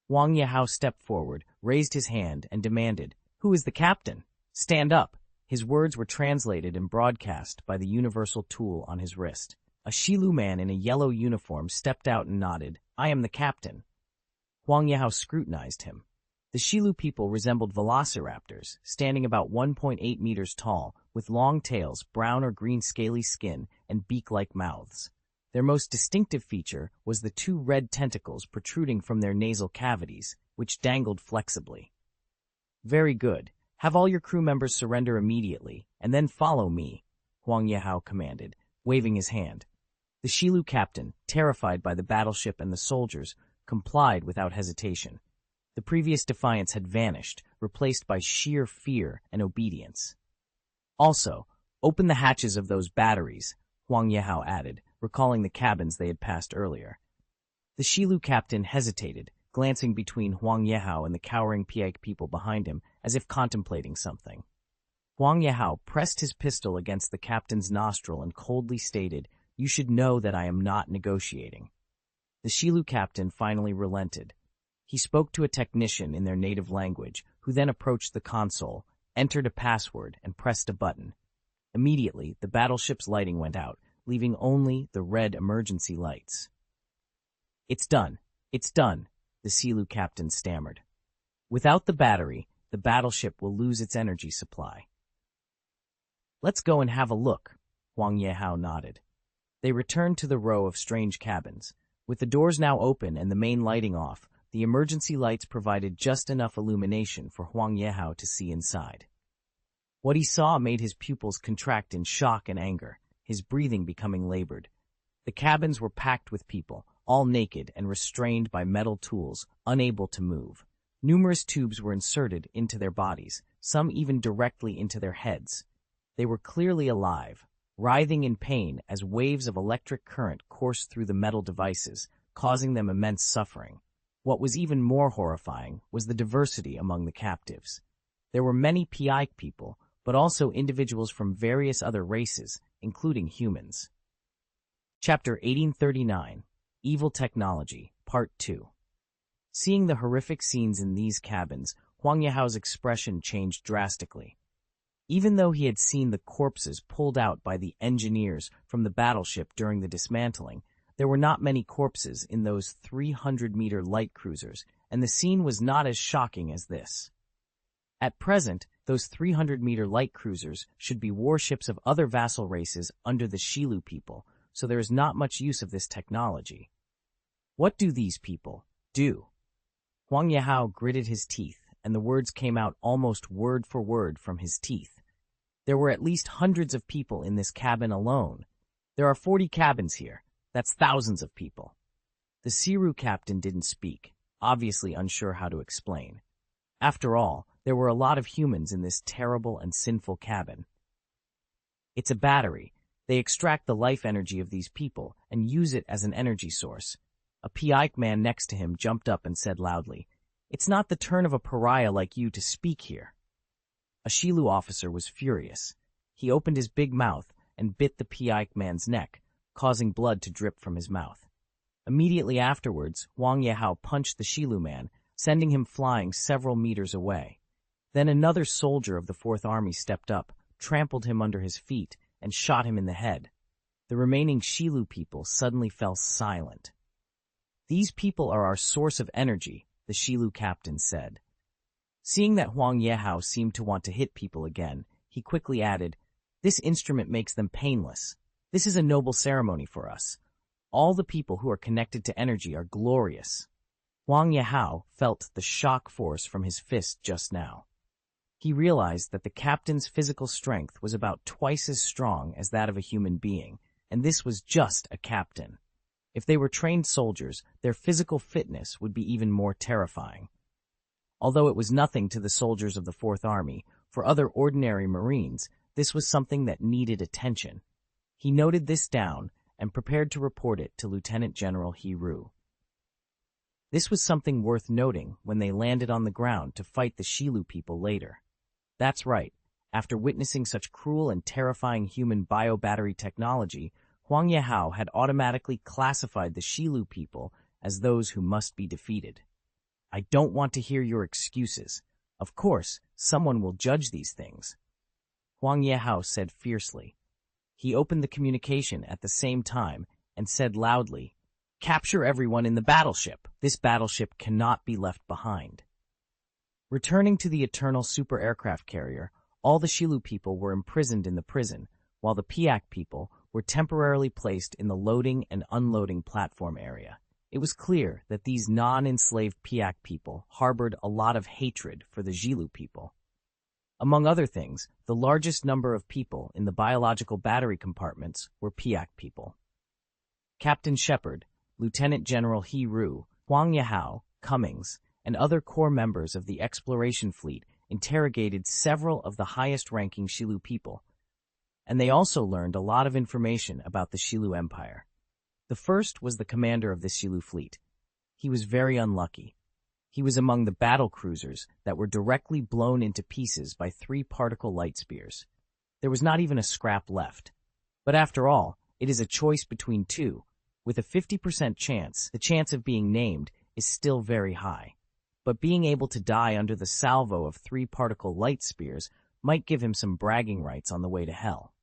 A: Huang Yehao stepped forward, raised his hand, and demanded, "Who is the captain? Stand up." His words were translated and broadcast by the universal tool on his wrist. A Xilu man in a yellow uniform stepped out and nodded, "I am the captain." Huang Yehao scrutinized him. The The Shilu people resembled velociraptors, standing about 1.8 meters tall, with long tails, brown or green scaly skin, and beak-like mouths. Their most distinctive feature was the two red tentacles protruding from their nasal cavities, which dangled flexibly. "Very good. Have all your crew members surrender immediately, and then follow me," Huang Yehao commanded, waving his hand. The Shilu captain, terrified by the battleship and the soldiers, complied without hesitation. The previous defiance had vanished, replaced by sheer fear and obedience. "Also, open the hatches of those batteries," Huang Yehao added, recalling the cabins they had passed earlier. The Shilu captain hesitated, glancing between Huang Yehao and the cowering Piake people behind him, as if contemplating something. Huang Yehao pressed his pistol against the captain's nostril and coldly stated, "You should know that I am not negotiating." The Shilu captain finally relented. He spoke to a technician in their native language, who then approached the console, entered a password, and pressed a button. Immediately, the battleship's lighting went out, leaving only the red emergency lights. "It's done. It's done," the Shilu captain stammered. "Without the battery, the battleship will lose its energy supply." "Let's go and have a look," Huang Yehao nodded. They returned to the row of strange cabins. With the doors now open and the main lighting off, the emergency lights provided just enough illumination for Huang Yehao to see inside. What he saw made his pupils contract in shock and anger, his breathing becoming labored. The cabins were packed with people, all naked and restrained by metal tools, unable to move. Numerous tubes were inserted into their bodies, some even directly into their heads. They were clearly alive, writhing in pain as waves of electric current coursed through the metal devices, causing them immense suffering. What was even more horrifying was the diversity among the captives. There were many Piake people, but also individuals from various other races, including humans. Chapter 1839, Evil Technology, Part 2. Seeing the horrific scenes in these cabins, Huang Yehao's expression changed drastically. Even though he had seen the corpses pulled out by the engineers from the battleship during the dismantling, there were not many corpses in those 300-meter light cruisers, and the scene was not as shocking as this. At present, those 300-meter light cruisers should be warships of other vassal races under the Shilu people, so there is not much use of this technology. What do these people do? Huang Yehao gritted his teeth, and the words came out almost word for word from his teeth. There were at least hundreds of people in this cabin alone. There are 40 cabins here. That's thousands of people. The Siru captain didn't speak, obviously unsure how to explain. After all, there were a lot of humans in this terrible and sinful cabin. It's a battery. They extract the life energy of these people and use it as an energy source. A Piake man next to him jumped up and said loudly, "It's not the turn of a pariah like you to speak here." A Shilu officer was furious. He opened his big mouth and bit the Piake man's neck, causing blood to drip from his mouth. Immediately afterwards, Huang Yehao punched the Shilu man, sending him flying several meters away. Then another soldier of the Fourth Army stepped up, trampled him under his feet, and shot him in the head. The remaining Shilu people suddenly fell silent. "These people are our source of energy," the Shilu captain said. Seeing that Huang Yehao seemed to want to hit people again, he quickly added, "This instrument makes them painless. This is a noble ceremony for us. All the people who are connected to energy are glorious." Huang Yehao felt the shock force from his fist just now. He realized that the captain's physical strength was about twice as strong as that of a human being, and this was just a captain. If they were trained soldiers, their physical fitness would be even more terrifying. Although it was nothing to the soldiers of the Fourth Army, for other ordinary Marines, this was something that needed attention. He noted this down and prepared to report it to Lieutenant General Hiru. This was something worth noting when they landed on the ground to fight the Shilu people later. That's right, after witnessing such cruel and terrifying human biobattery technology, Huang Yehao had automatically classified the Shilu people as those who must be defeated. "I don't want to hear your excuses. Of course, someone will judge these things," Huang Yehao said fiercely. He opened the communication at the same time and said loudly, "Capture everyone in the battleship. This battleship cannot be left behind." Returning to the Eternal Super Aircraft Carrier, all the Shilu people were imprisoned in the prison, while the Piak people were temporarily placed in the loading and unloading platform area. It was clear that these non-enslaved Piak people harbored a lot of hatred for the Xilu people. Among other things, the largest number of people in the biological battery compartments were Piak people. Captain Shepard, Lieutenant General He Ru, Huang Yahao, Cummings, and other core members of the exploration fleet interrogated several of the highest-ranking Xilu people, and they also learned a lot of information about the Xilu Empire. The first was the commander of the Xilu fleet. He was very unlucky. He was among the battle cruisers that were directly blown into pieces by 3 particle light spears. There was not even a scrap left. But after all, it is a choice between 2. With a 50% chance, the chance of being named is still very high. But being able to die under the salvo of 3 particle light spears might give him some bragging rights on the way to hell.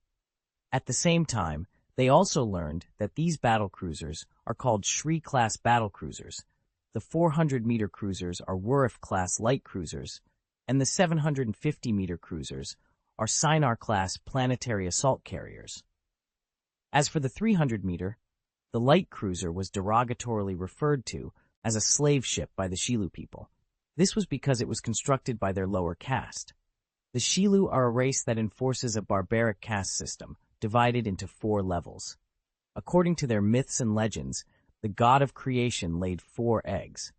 A: At the same time, they also learned that these battle cruisers are called Shri-class battle cruisers. The 400-meter cruisers are Wurif-class light cruisers, and the 750-meter cruisers are Sinar-class planetary assault carriers. As for the 300-meter, the light cruiser was derogatorily referred to as a slave ship by the Xilu people. This was because it was constructed by their lower caste. The Xilu are a race that enforces a barbaric caste system, divided into 4 levels. According to their myths and legends, the god of creation laid 4 eggs.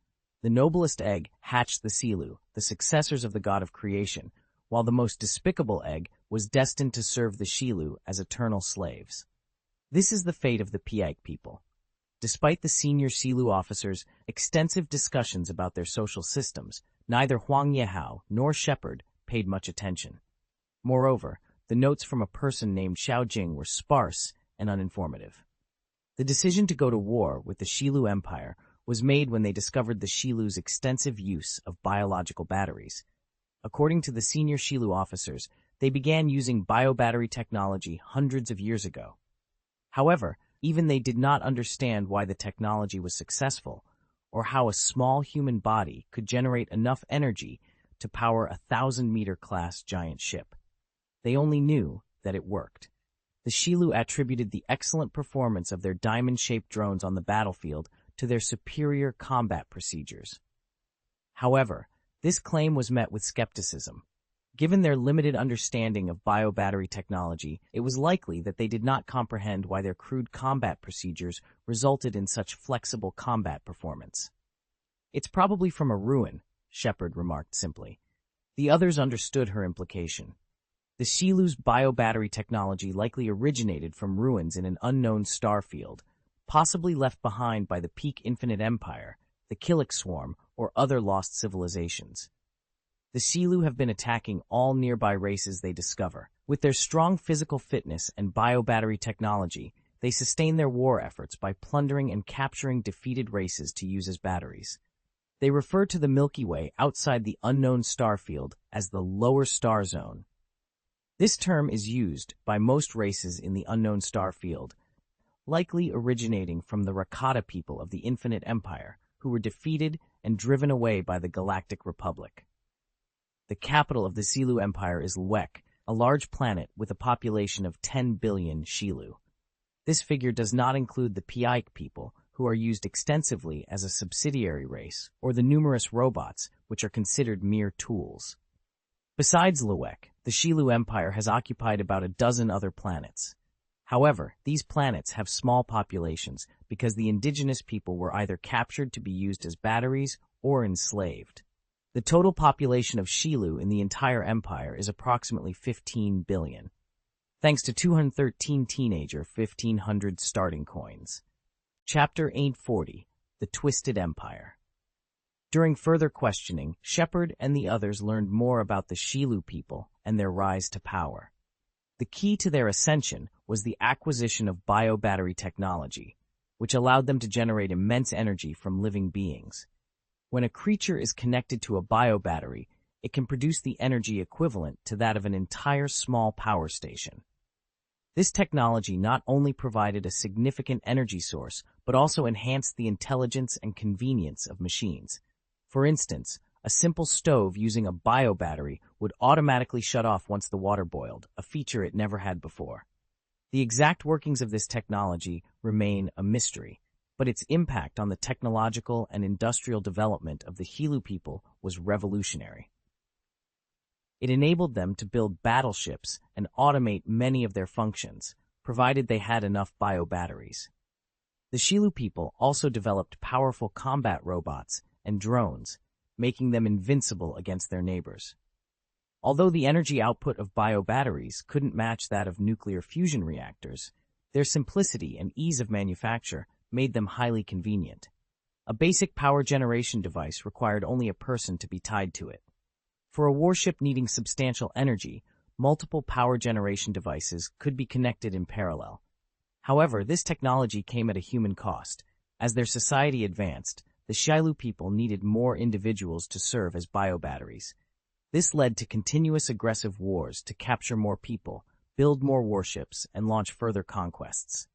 A: The noblest egg hatched the Xilu, the successors of the god of creation, while the most despicable egg was destined to serve the Xilu as eternal slaves. This is the fate of the Piak people. Despite the senior Xilu officers' extensive discussions about their social systems, neither Huang Yehao nor Shepard paid much attention. Moreover, the notes from a person named Xiao Jing were sparse and uninformative. The decision to go to war with the Xilu Empire was made when they discovered the Xilu's extensive use of biological batteries. According to the senior Xilu officers, they began using biobattery technology hundreds of years ago. However, even they did not understand why the technology was successful, or how a small human body could generate enough energy to power a 1,000-meter class giant ship. They only knew that it worked. The Xilu attributed the excellent performance of their diamond-shaped drones on the battlefield to their superior combat procedures. However, this claim was met with skepticism. Given their limited understanding of biobattery technology, it was likely that they did not comprehend why their crude combat procedures resulted in such flexible combat performance. "It's probably from a ruin," Shepard remarked simply. The others understood her implication. The Xilu's biobattery technology likely originated from ruins in an unknown star field, possibly left behind by the Peak Infinite Empire, the Killik Swarm, or other lost civilizations. The Xilu have been attacking all nearby races they discover. With their strong physical fitness and biobattery technology, they sustain their war efforts by plundering and capturing defeated races to use as batteries. They refer to the Milky Way outside the unknown star field as the Lower Star Zone. This term is used by most races in the unknown star field, likely originating from the Rakata people of the Infinite Empire, who were defeated and driven away by the Galactic Republic. The capital of the Xilu Empire is Lwek, a large planet with a population of 10 billion Xilu. This figure does not include the Piak people, who are used extensively as a subsidiary race, or the numerous robots, which are considered mere tools. Besides Lwek, the Xilu Empire has occupied about a dozen other planets. However, these planets have small populations because the indigenous people were either captured to be used as batteries or enslaved. The total population of Xilu in the entire empire is approximately 15 billion, thanks to 213 teenager 1500 starting coins. Chapter 840, The Twisted Empire. During further questioning, Shepard and the others learned more about the Xilu people and their rise to power. The key to their ascension was the acquisition of biobattery technology, which allowed them to generate immense energy from living beings. When a creature is connected to a biobattery, it can produce the energy equivalent to that of an entire small power station. This technology not only provided a significant energy source, but also enhanced the intelligence and convenience of machines. For instance, A simple stove using a biobattery would automatically shut off once the water boiled, a feature it never had before. The exact workings of this technology remain a mystery, but its impact on the technological and industrial development of the Xilu people was revolutionary. It enabled them to build battleships and automate many of their functions, provided they had enough biobatteries. The Xilu people also developed powerful combat robots and drones, making them invincible against their neighbors. Although the energy output of biobatteries couldn't match that of nuclear fusion reactors, their simplicity and ease of manufacture made them highly convenient. A basic power generation device required only a person to be tied to it. For a warship needing substantial energy, multiple power generation devices could be connected in parallel. However, this technology came at a human cost. As their society advanced, the Xilu people needed more individuals to serve as biobatteries. This led to continuous aggressive wars to capture more people, build more warships, and launch further conquests.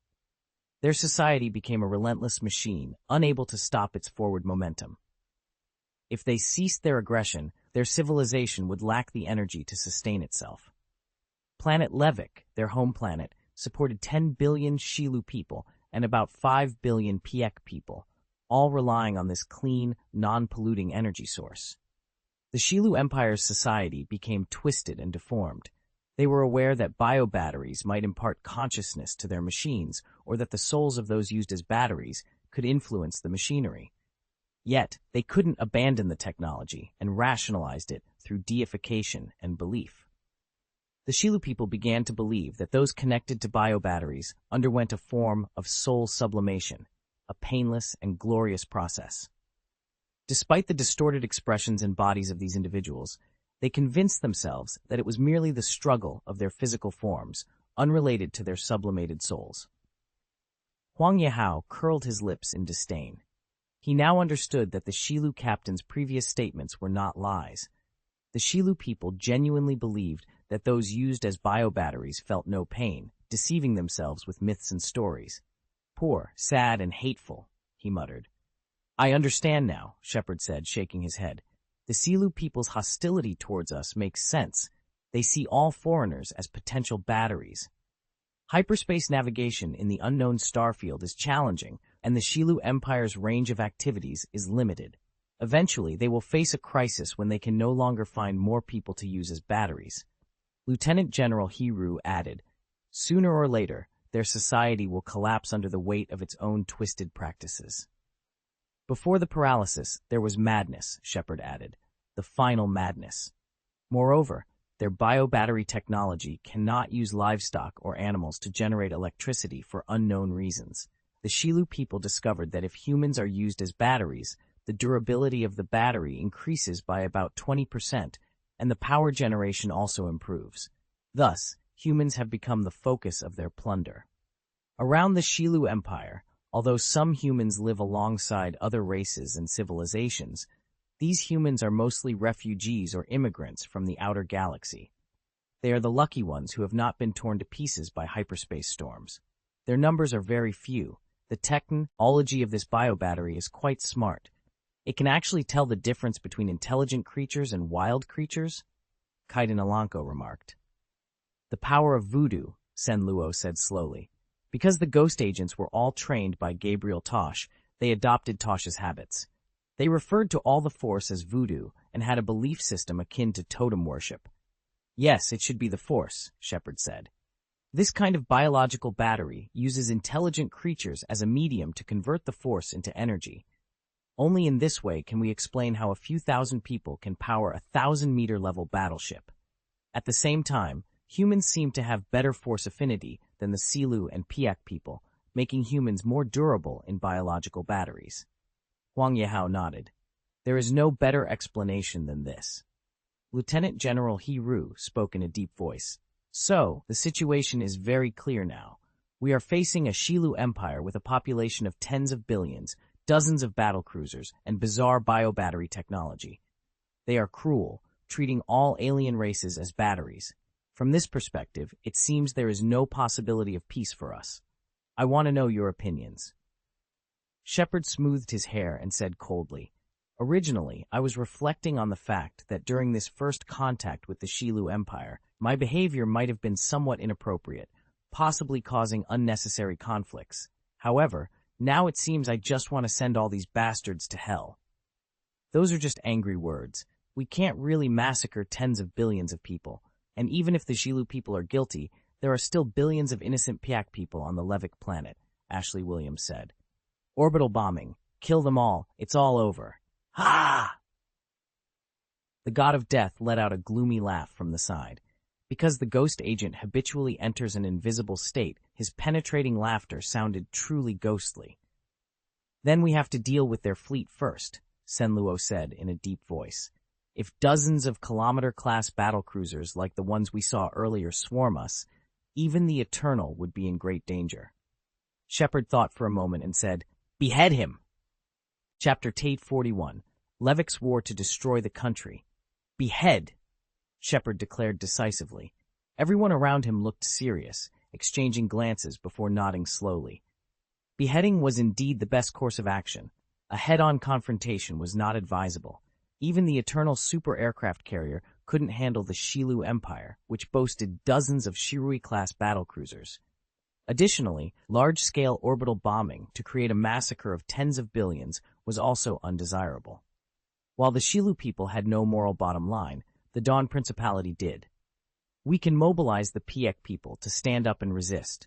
A: Their society became a relentless machine, unable to stop its forward momentum. If they ceased their aggression, their civilization would lack the energy to sustain itself. Planet Levick, their home planet, supported 10 billion Xilu people and about 5 billion Piek people, all relying on this clean, non-polluting energy source. The Xilu Empire's society became twisted and deformed. They were aware that biobatteries might impart consciousness to their machines, or that the souls of those used as batteries could influence the machinery. Yet, they couldn't abandon the technology and rationalized it through deification and belief. The Xilu people began to believe that those connected to biobatteries underwent a form of soul sublimation, a painless and glorious process. Despite the distorted expressions and bodies of these individuals, they convinced themselves that it was merely the struggle of their physical forms, unrelated to their sublimated souls. Huang Yihao curled his lips in disdain. He now understood that the Xilu captain's previous statements were not lies. The Xilu people genuinely believed that those used as biobatteries felt no pain, deceiving themselves with myths and stories. Poor, sad, and hateful, he muttered. I understand now, Shepard said, shaking his head. The Xilu people's hostility towards us makes sense. They see all foreigners as potential batteries. Hyperspace navigation in the unknown starfield is challenging, and the Xilu Empire's range of activities is limited. Eventually, they will face a crisis when they can no longer find more people to use as batteries. Lieutenant General Hiru added, sooner or later, their society will collapse under the weight of its own twisted practices. Before the paralysis, there was madness, Shepard added, the final madness. Moreover, their biobattery technology cannot use livestock or animals to generate electricity for unknown reasons. The Xilu people discovered that if humans are used as batteries, the durability of the battery increases by about 20%, and the power generation also improves. Thus, humans have become the focus of their plunder. Around the Xilu Empire, although some humans live alongside other races and civilizations, these humans are mostly refugees or immigrants from the outer galaxy. They are the lucky ones who have not been torn to pieces by hyperspace storms. Their numbers are very few. The technology of this biobattery is quite smart. It can actually tell the difference between intelligent creatures and wild creatures, Kaiden Alanko remarked. The power of voodoo, Sen Luo said slowly. Because the ghost agents were all trained by Gabriel Tosh, they adopted Tosh's habits. They referred to all the Force as voodoo and had a belief system akin to totem worship. Yes, it should be the Force, Shepard said. This kind of biological battery uses intelligent creatures as a medium to convert the Force into energy. Only in this way can we explain how a few thousand people can power a 1,000-meter-level battleship. At the same time, humans seem to have better Force affinity than the Xilu and Piek people, making humans more durable in biological batteries. Huang Yihao nodded. There is no better explanation than this. Lieutenant General Hiru spoke in a deep voice. So, the situation is very clear now. We are facing a Xilu empire with a population of tens of billions, dozens of battlecruisers, and bizarre biobattery technology. They are cruel, treating all alien races as batteries. From this perspective, it seems there is no possibility of peace for us. I want to know your opinions. Shepard smoothed his hair and said coldly, Originally, I was reflecting on the fact that during this first contact with the Xilu Empire, my behavior might have been somewhat inappropriate, possibly causing unnecessary conflicts. However, now it seems I just want to send all these bastards to hell. Those are just angry words. We can't really massacre tens of billions of people, and even if the Xilu people are guilty, there are still billions of innocent Piak people on the Levic planet, Ashley Williams said. Orbital bombing. Kill them all. It's all over. Ha! The god of death let out a gloomy laugh from the side. Because the ghost agent habitually enters an invisible state, his penetrating laughter sounded truly ghostly. Then we have to deal with their fleet first, Senluo said in a deep voice. If dozens of kilometer-class battlecruisers like the ones we saw earlier swarm us, even the Eternal would be in great danger. Shepard thought for a moment and said, "Behead him!" Chapter 41, Levic's War to Destroy the Country. Behead! Shepard declared decisively. Everyone around him looked serious, exchanging glances before nodding slowly. Beheading was indeed the best course of action. A head-on confrontation was not advisable. Even the Eternal super aircraft carrier couldn't handle the Xilu Empire, which boasted dozens of Shirui-class battlecruisers. Additionally, large-scale orbital bombing to create a massacre of tens of billions was also undesirable. While the Xilu people had no moral bottom line, the Dawn Principality did. We can mobilize the Piak people to stand up and resist.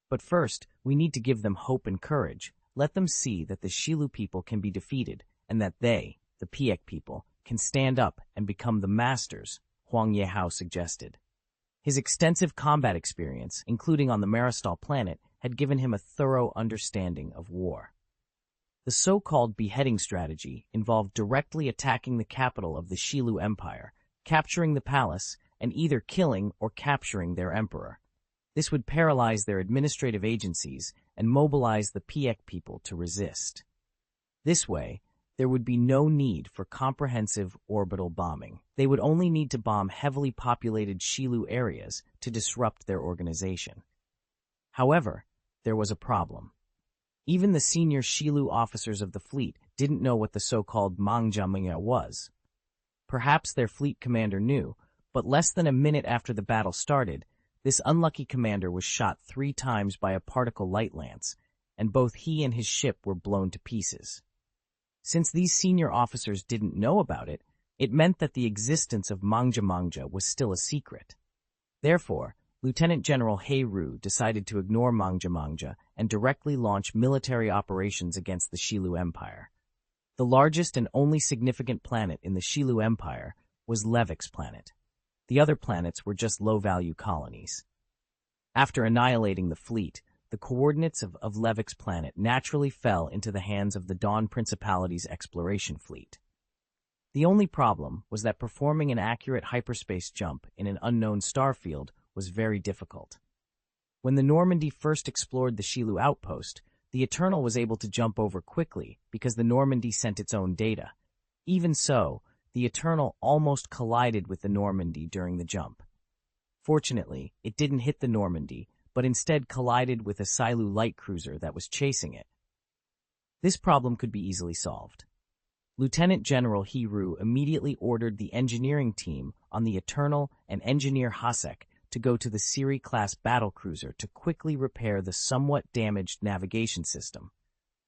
A: But first, we need to give them hope and courage. Let them see that the Xilu people can be defeated, and that they, the Piak people, can stand up and become the masters, Huang Yehao suggested. His extensive combat experience, including on the Maristal planet, had given him a thorough understanding of war. The so-called beheading strategy involved directly attacking the capital of the Xilu Empire, capturing the palace, and either killing or capturing their emperor. This would paralyze their administrative agencies and mobilize the Piak people to resist. This way, there would be no need for comprehensive orbital bombing. They would only need to bomb heavily populated Xilu areas to disrupt their organization. However, there was a problem. Even the senior Xilu officers of the fleet didn't know what the so-called Mangjamingya was. Perhaps their fleet commander knew, but less than a minute after the battle started, this unlucky commander was shot 3 times by a particle light lance, and both he and his ship were blown to pieces. Since these senior officers didn't know about it, it meant that the existence of Mangjamingya was still a secret. Therefore, Lieutenant General He Ru decided to ignore Mangjamingya and directly launch military operations against the Xilu Empire. The largest and only significant planet in the Xilu Empire was Levic's planet. The other planets were just low-value colonies. After annihilating the fleet, the coordinates of Levic's planet naturally fell into the hands of the Dawn Principality's exploration fleet. The only problem was that performing an accurate hyperspace jump in an unknown star field was very difficult. When the Normandy first explored the Xilu outpost, the Eternal was able to jump over quickly because the Normandy sent its own data. Even so, the Eternal almost collided with the Normandy during the jump. Fortunately, it didn't hit the Normandy, but instead collided with a Xilu light cruiser that was chasing it. This problem could be easily solved. Lieutenant General He Ru immediately ordered the engineering team on the Eternal and Engineer Hasek to go to the Siri-class battlecruiser to quickly repair the somewhat damaged navigation system.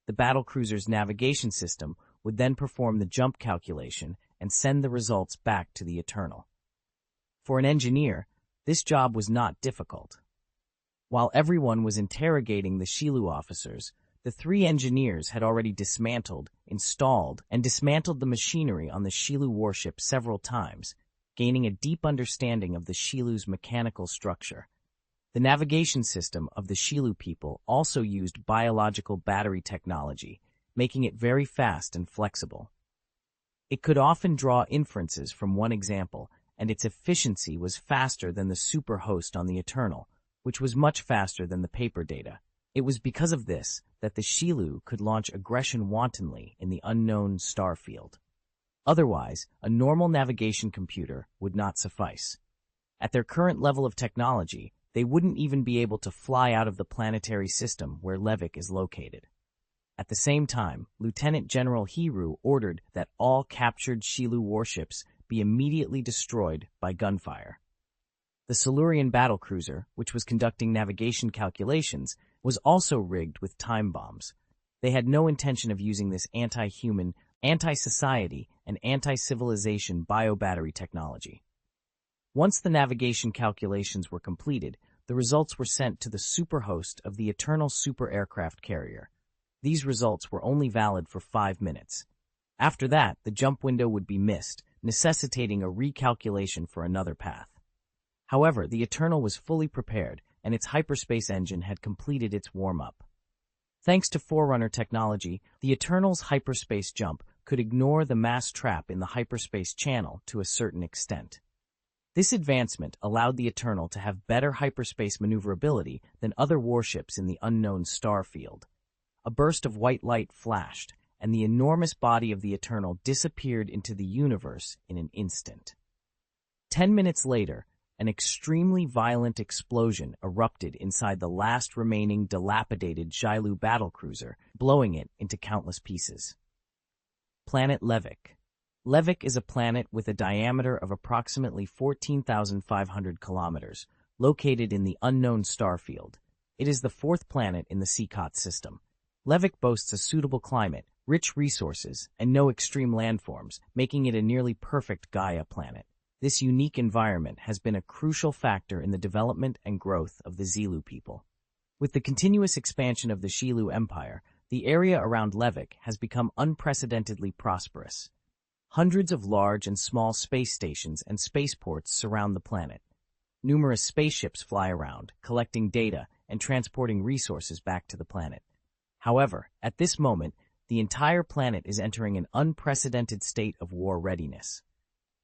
A: The battlecruiser's navigation system would then perform the jump calculation and send the results back to the Eternal. For an engineer, this job was not difficult. While everyone was interrogating the Xilu officers, the 3 engineers had already dismantled, installed, and dismantled the machinery on the Xilu warship several times, gaining a deep understanding of the Xilu's mechanical structure. The navigation system of the Xilu people also used biological battery technology, making it very fast and flexible. It could often draw inferences from one example, and its efficiency was faster than the superhost on the Eternal, which was much faster than the paper data. It was because of this that the Xilu could launch aggression wantonly in the unknown star field. Otherwise, a normal navigation computer would not suffice. At their current level of technology, they wouldn't even be able to fly out of the planetary system where Levic is located. At the same time, Lieutenant General Hiru ordered that all captured Xilu warships be immediately destroyed by gunfire. The Silurian battlecruiser, which was conducting navigation calculations, was also rigged with time bombs. They had no intention of using this anti-human, anti-society, and anti-civilization biobattery technology. Once the navigation calculations were completed, the results were sent to the superhost of the Eternal Super Aircraft Carrier. These results were only valid for 5 minutes. After that, the jump window would be missed, necessitating a recalculation for another path. However, the Eternal was fully prepared, and its hyperspace engine had completed its warm-up. Thanks to Forerunner technology, the Eternal's hyperspace jump could ignore the mass trap in the hyperspace channel to a certain extent. This advancement allowed the Eternal to have better hyperspace maneuverability than other warships in the unknown star field. A burst of white light flashed, and the enormous body of the Eternal disappeared into the universe in an instant. 10 minutes later, an extremely violent explosion erupted inside the last remaining dilapidated Xilu battlecruiser, blowing it into countless pieces. Planet Levick. Levick is a planet with a diameter of approximately 14,500 kilometers, located in the unknown star field. It is the fourth planet in the Seacot system. Levick boasts a suitable climate, rich resources, and no extreme landforms, making it a nearly perfect Gaia planet. This unique environment has been a crucial factor in the development and growth of the Xilu people. With the continuous expansion of the Xilu Empire, the area around Levick has become unprecedentedly prosperous. Hundreds of large and small space stations and spaceports surround the planet. Numerous spaceships fly around, collecting data and transporting resources back to the planet. However, at this moment, the entire planet is entering an unprecedented state of war readiness.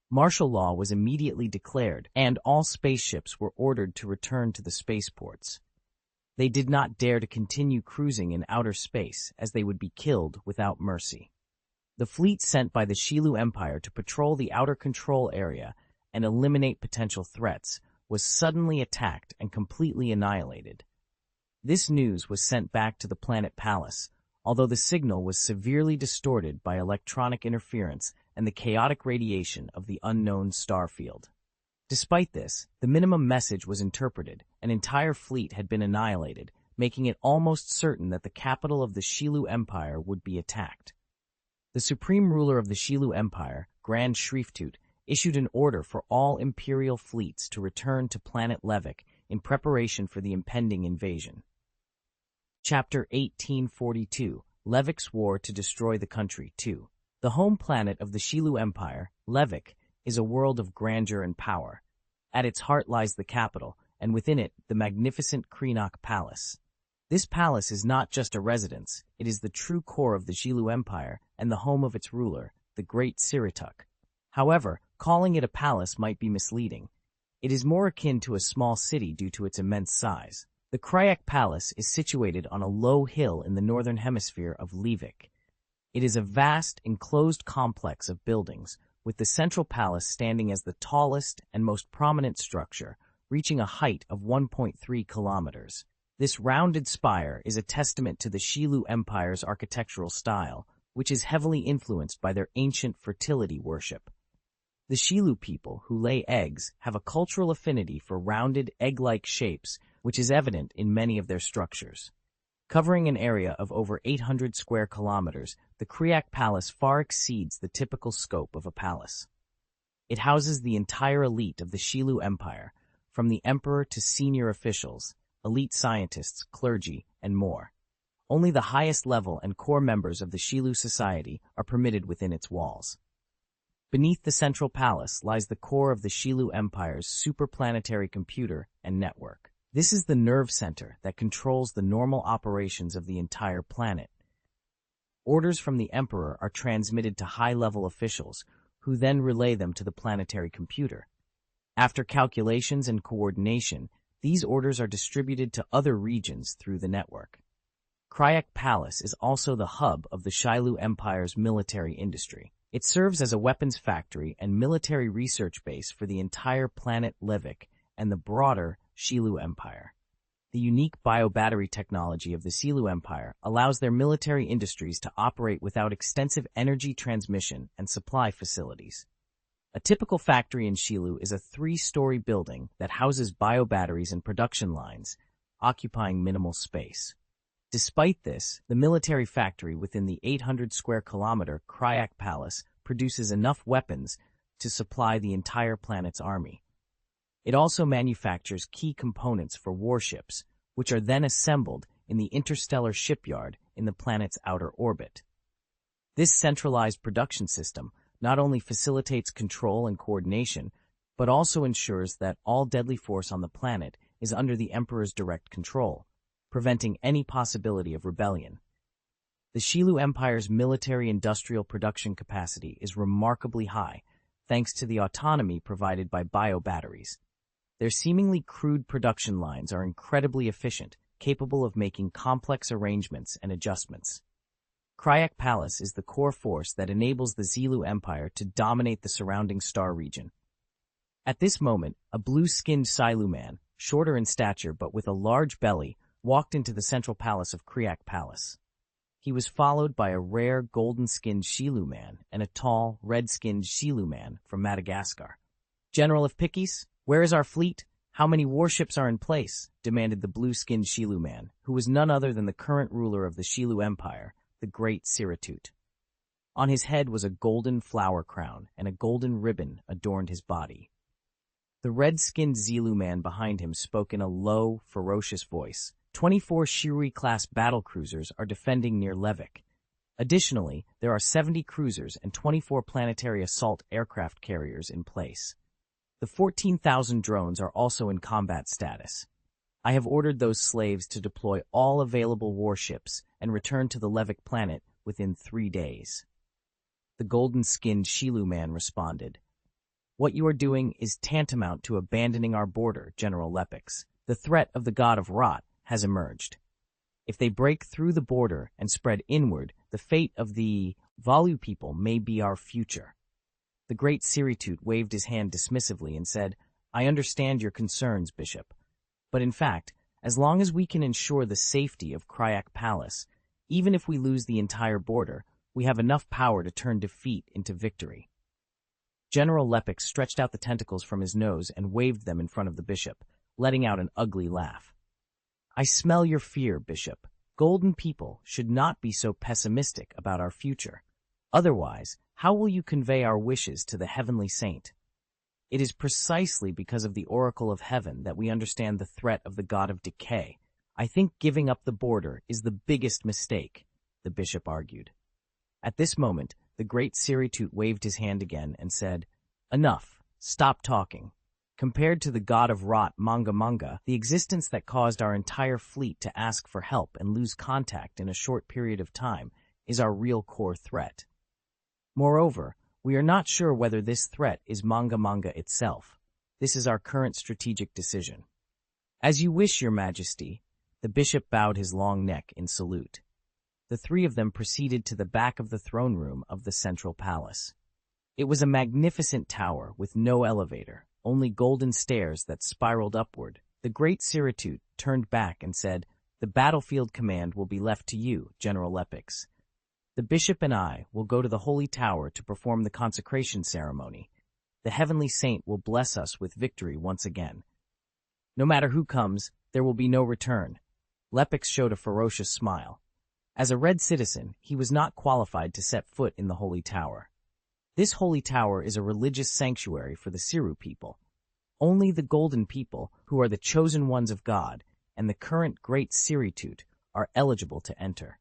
A: Martial law was immediately declared, and all spaceships were ordered to return to the spaceports. They did not dare to continue cruising in outer space, as they would be killed without mercy. The fleet sent by the Xilu Empire to patrol the outer control area and eliminate potential threats was suddenly attacked and completely annihilated. This news was sent back to the planet Pallas, although the signal was severely distorted by electronic interference and the chaotic radiation of the unknown star field. Despite this, the minimum message was interpreted. An entire fleet had been annihilated, making it almost certain that the capital of the Xilu Empire would be attacked. The supreme ruler of the Xilu Empire, Grand Shriftut, issued an order for all imperial fleets to return to planet Levick in preparation for the impending invasion. Chapter 1842, Levick's War to Destroy the Country 2. The home planet of the Xilu Empire, Levick, is a world of grandeur and power. At its heart lies the capital, and within it, the magnificent Kreenock Palace. This palace is not just a residence, it is the true core of the Xilu Empire and the home of its ruler, the Great Sirituk. However, calling it a palace might be misleading. It is more akin to a small city due to its immense size. The Kreenock Palace is situated on a low hill in the northern hemisphere of Levick. It is a vast, enclosed complex of buildings, with the central palace standing as the tallest and most prominent structure, reaching a height of 1.3 kilometers. This rounded spire is a testament to the Xilu Empire's architectural style, which is heavily influenced by their ancient fertility worship. The Xilu people, who lay eggs, have a cultural affinity for rounded, egg-like shapes, which is evident in many of their structures. Covering an area of over 800 square kilometers, the Kreenock Palace far exceeds the typical scope of a palace. It houses the entire elite of the Xilu Empire, from the emperor to senior officials, elite scientists, clergy, and more. Only the highest level and core members of the Xilu society are permitted within its walls. Beneath the central palace lies the core of the Xilu Empire's superplanetary computer and network. This is the nerve center that controls the normal operations of the entire planet. Orders from the Emperor are transmitted to high-level officials, who then relay them to the planetary computer. After calculations and coordination, these orders are distributed to other regions through the network. Kreenock Palace is also the hub of the Xilu Empire's military industry. It serves as a weapons factory and military research base for the entire planet Levick and the broader Xilu Empire. The unique biobattery technology of the Xilu Empire allows their military industries to operate without extensive energy transmission and supply facilities. A typical factory in Xilu is a 3-story building that houses biobatteries and production lines, occupying minimal space. Despite this, the military factory within the 800-square-kilometer Kryak Palace produces enough weapons to supply the entire planet's army. It also manufactures key components for warships, which are then assembled in the interstellar shipyard in the planet's outer orbit. This centralized production system not only facilitates control and coordination, but also ensures that all deadly force on the planet is under the Emperor's direct control, preventing any possibility of rebellion. The Xilu Empire's military-industrial production capacity is remarkably high, thanks to the autonomy provided by biobatteries. Their seemingly crude production lines are incredibly efficient, capable of making complex arrangements and adjustments. Kryak Palace is the core force that enables the Xilu Empire to dominate the surrounding star region. At this moment, a blue-skinned Xilu man, shorter in stature but with a large belly, walked into the central palace of Kryak Palace. He was followed by a rare golden-skinned Xilu man and a tall, red-skinned Xilu man from Madagascar. "General of Pikis, where is our fleet? How many warships are in place?" demanded the blue-skinned Xilu man, who was none other than the current ruler of the Xilu Empire, the Great Siritut. On his head was a golden flower crown, and a golden ribbon adorned his body. The red-skinned Xilu man behind him spoke in a low, ferocious voice. 24 Shirui-class battlecruisers are defending near Levik. Additionally, there are 70 cruisers and 24 planetary assault aircraft carriers in place. The 14,000 drones are also in combat status. I have ordered those slaves to deploy all available warships and return to the Levik planet within 3 days. The golden-skinned Xilu man responded. "What you are doing is tantamount to abandoning our border, General Lepix. The threat of the god of rot has emerged. If they break through the border and spread inward, the fate of the Valu people may be our future." The Great Siritut waved his hand dismissively and said, "I understand your concerns, Bishop. But in fact, as long as we can ensure the safety of Kryak Palace, even if we lose the entire border, we have enough power to turn defeat into victory." General Lepix stretched out the tentacles from his nose and waved them in front of the bishop, letting out an ugly laugh. "I smell your fear, Bishop. Golden people should not be so pessimistic about our future. Otherwise, how will you convey our wishes to the Heavenly Saint? It is precisely because of the Oracle of Heaven that we understand the threat of the God of Decay. I think giving up the border is the biggest mistake," the bishop argued. At this moment, the Great Siritut waved his hand again and said, "Enough. Stop talking. Compared to the god of rot Manga, the existence that caused our entire fleet to ask for help and lose contact in a short period of time is our real core threat. Moreover, we are not sure whether this threat is Manga itself. This is our current strategic decision." "As you wish, Your Majesty." The bishop bowed his long neck in salute. The three of them proceeded to the back of the throne room of the central palace. It was a magnificent tower with no elevator, only golden stairs that spiraled upward. The Great Siritut turned back and said, "The battlefield command will be left to you, General Lepix. The bishop and I will go to the Holy Tower to perform the consecration ceremony. The Heavenly Saint will bless us with victory once again. No matter who comes, there will be no return." Lepix showed a ferocious smile. As a red citizen, he was not qualified to set foot in the Holy Tower. This Holy Tower is a religious sanctuary for the Siru people. Only the Golden people, who are the chosen ones of God, and the current Great Siritut, are eligible to enter.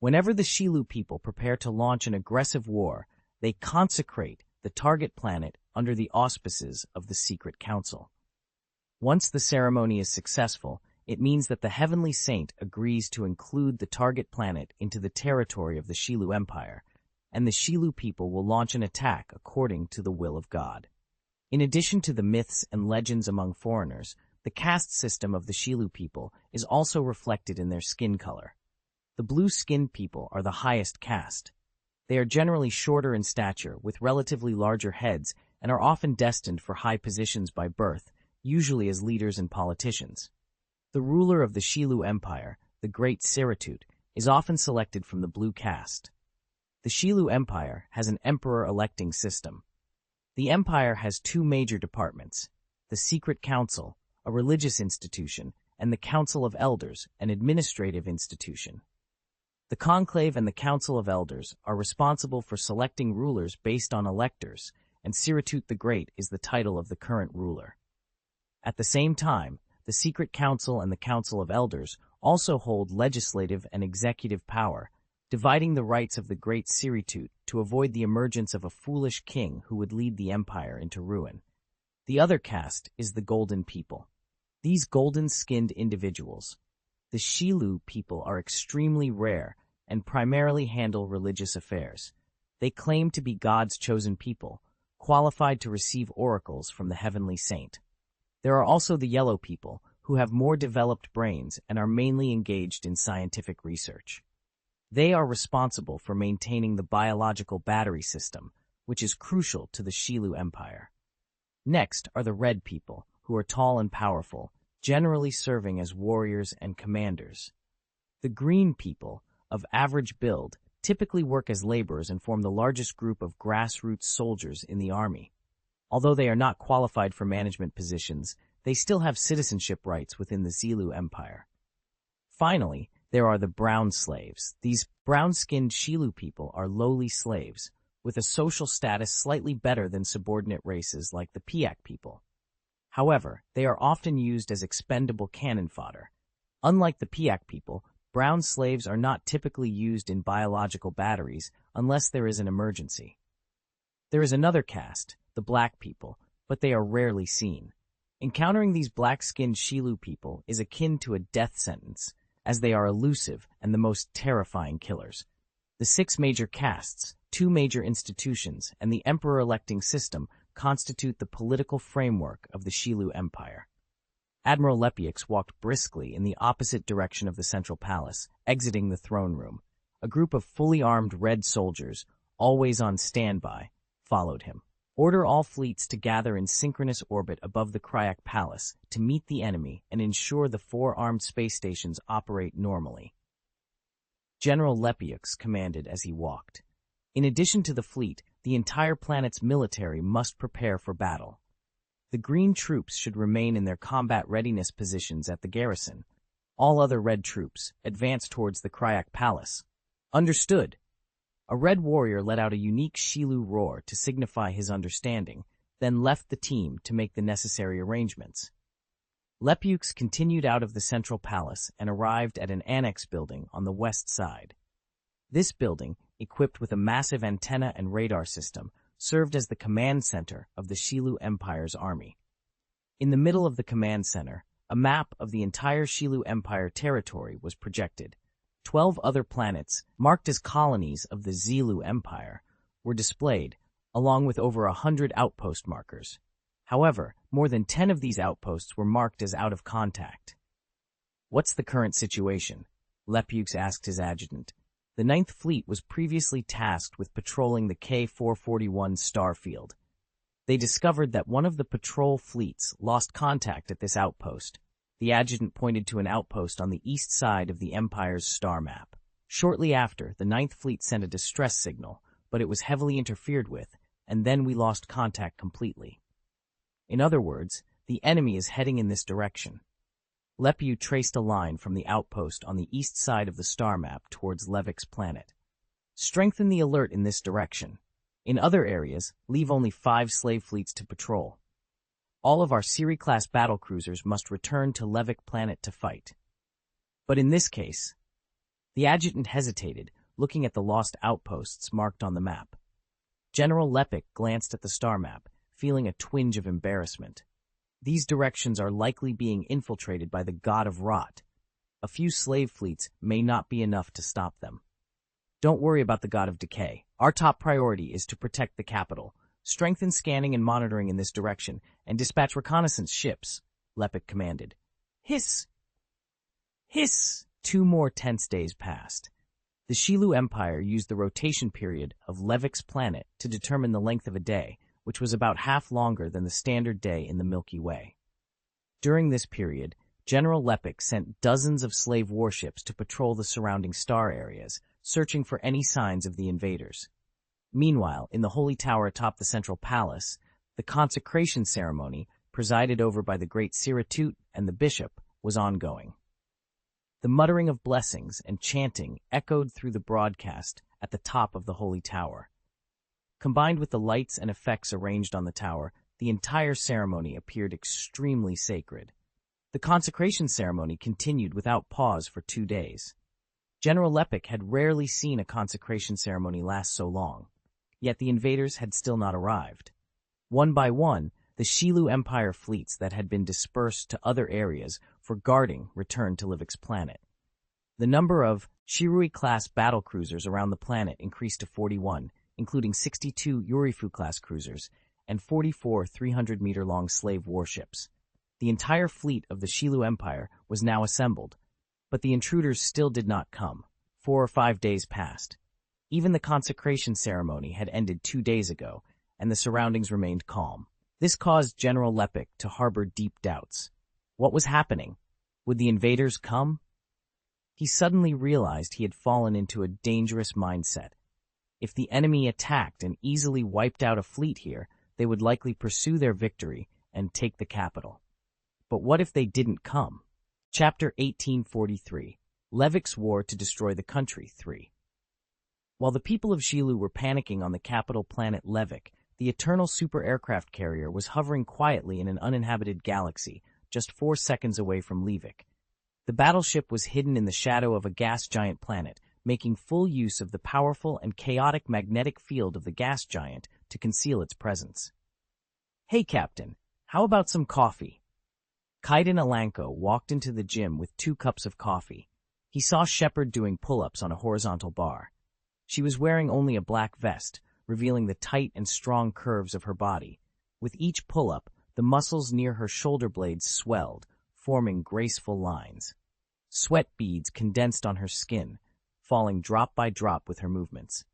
A: Whenever the Xilu people prepare to launch an aggressive war, they consecrate the target planet under the auspices of the Secret Council. Once the ceremony is successful, it means that the Heavenly Saint agrees to include the target planet into the territory of the Xilu Empire, and the Xilu people will launch an attack according to the will of God. In addition to the myths and legends among foreigners, the caste system of the Xilu people is also reflected in their skin color. The blue-skinned people are the highest caste. They are generally shorter in stature, with relatively larger heads, and are often destined for high positions by birth, usually as leaders and politicians. The ruler of the Xilu Empire, the Great Siritut, is often selected from the blue caste. The Xilu Empire has an emperor-electing system. The empire has two major departments: the Secret Council, a religious institution, and the Council of Elders, an administrative institution. The Conclave and the Council of Elders are responsible for selecting rulers based on electors, and Siritut the Great is the title of the current ruler. At the same time, the Secret Council and the Council of Elders also hold legislative and executive power, dividing the rights of the Great Siritut to avoid the emergence of a foolish king who would lead the empire into ruin. The other caste is the Golden People. These golden-skinned individuals, the Xilu people, are extremely rare and primarily handle religious affairs. They claim to be God's chosen people, qualified to receive oracles from the heavenly saint. There are also the Yellow people, who have more developed brains and are mainly engaged in scientific research. They are responsible for maintaining the biological battery system, which is crucial to the Xilu Empire. Next are the Red people, who are tall and powerful, generally serving as warriors and commanders. The Green people, of average build, typically work as laborers and form the largest group of grassroots soldiers in the army. Although they are not qualified for management positions, they still have citizenship rights within the Xilu Empire. Finally, there are the brown slaves. These brown-skinned Xilu people are lowly slaves, with a social status slightly better than subordinate races like the Piak people. However, they are often used as expendable cannon fodder. Unlike the Piak people, brown slaves are not typically used in biological batteries unless there is an emergency. There is another caste, the Black people, but they are rarely seen. Encountering these black-skinned Xilu people is akin to a death sentence, as they are elusive and the most terrifying killers. The 6 major castes, 2 major institutions, and the emperor-electing system constitute the political framework of the Xilu Empire. Admiral Lepiux walked briskly in the opposite direction of the central palace, exiting the throne room. A group of fully armed red soldiers, always on standby, followed him. Order all fleets to gather in synchronous orbit above the Kryak Palace to meet the enemy and ensure the 4 armed space stations operate normally. General Lepiux commanded as he walked. In addition to the fleet, the entire planet's military must prepare for battle. The green troops should remain in their combat readiness positions at the garrison. All other red troops advance towards the Kryak Palace. Understood. A red warrior let out a unique Xilu roar to signify his understanding, then left the team to make the necessary arrangements. Lepiux continued out of the central palace and arrived at an annex building on the west side. This building, equipped with a massive antenna and radar system, served as the command center of the Xilu Empire's army. In the middle of the command center, a map of the entire Xilu Empire territory was projected. 12 other planets, marked as colonies of the Xilu Empire, were displayed, along with over 100 outpost markers. However, more than 10 of these outposts were marked as out of contact. "What's the current situation?" Lepiux asked his adjutant. The Ninth Fleet was previously tasked with patrolling the K-441 star field. They discovered that one of the patrol fleets lost contact at this outpost. The adjutant pointed to an outpost on the east side of the Empire's star map. Shortly after, the Ninth Fleet sent a distress signal, but it was heavily interfered with, and then we lost contact completely. In other words, the enemy is heading in this direction. Lepiux traced a line from the outpost on the east side of the star map towards Levik's planet. Strengthen the alert in this direction. In other areas, leave only 5 slave fleets to patrol. All of our Siri-class battlecruisers must return to Levik planet to fight. But in this case, the adjutant hesitated, looking at the lost outposts marked on the map. General Lepic glanced at the star map, feeling a twinge of embarrassment. These directions are likely being infiltrated by the God of Rot. A few slave fleets may not be enough to stop them. Don't worry about the God of Decay. Our top priority is to protect the capital. Strengthen scanning and monitoring in this direction, and dispatch reconnaissance ships, Lepic commanded. Hiss! Hiss! 2 more tense days passed. The Xilu Empire used the rotation period of Levik's planet to determine the length of a day, which was about half longer than the standard day in the Milky Way. During this period, General Lepik sent dozens of slave warships to patrol the surrounding star areas, searching for any signs of the invaders. Meanwhile, in the holy tower atop the central palace, the consecration ceremony, presided over by the great Siratut and the bishop, was ongoing. The muttering of blessings and chanting echoed through the broadcast at the top of the holy tower. Combined with the lights and effects arranged on the tower, the entire ceremony appeared extremely sacred. The consecration ceremony continued without pause for 2 days. General Lepik had rarely seen a consecration ceremony last so long, yet the invaders had still not arrived. One by one, the Xilu Empire fleets that had been dispersed to other areas for guarding returned to Livik's planet. The number of Shirui-class battlecruisers around the planet increased to 41, including 62 Yurifu-class cruisers and 44 300-meter-long slave warships. The entire fleet of the Xilu Empire was now assembled, but the intruders still did not come. 4 or 5 days passed. Even the consecration ceremony had ended 2 days ago, and the surroundings remained calm. This caused General Lepik to harbor deep doubts. What was happening? Would the invaders come? He suddenly realized he had fallen into a dangerous mindset. If the enemy attacked and easily wiped out a fleet here, they would likely pursue their victory and take the capital. But what if they didn't come? Chapter 1843, Levik's War to Destroy the Country 3. While the people of Xilu were panicking on the capital planet Levik, the Eternal Super Aircraft Carrier was hovering quietly in an uninhabited galaxy, just 4 seconds away from Levik. The battleship was hidden in the shadow of a gas giant planet, making full use of the powerful and chaotic magnetic field of the gas giant to conceal its presence. "Hey, Captain, how about some coffee?" Kaiden Alanko walked into the gym with 2 cups of coffee. He saw Shepard doing pull-ups on a horizontal bar. She was wearing only a black vest, revealing the tight and strong curves of her body. With each pull-up, the muscles near her shoulder blades swelled, forming graceful lines. Sweat beads condensed on her skin, falling drop by drop with her movements.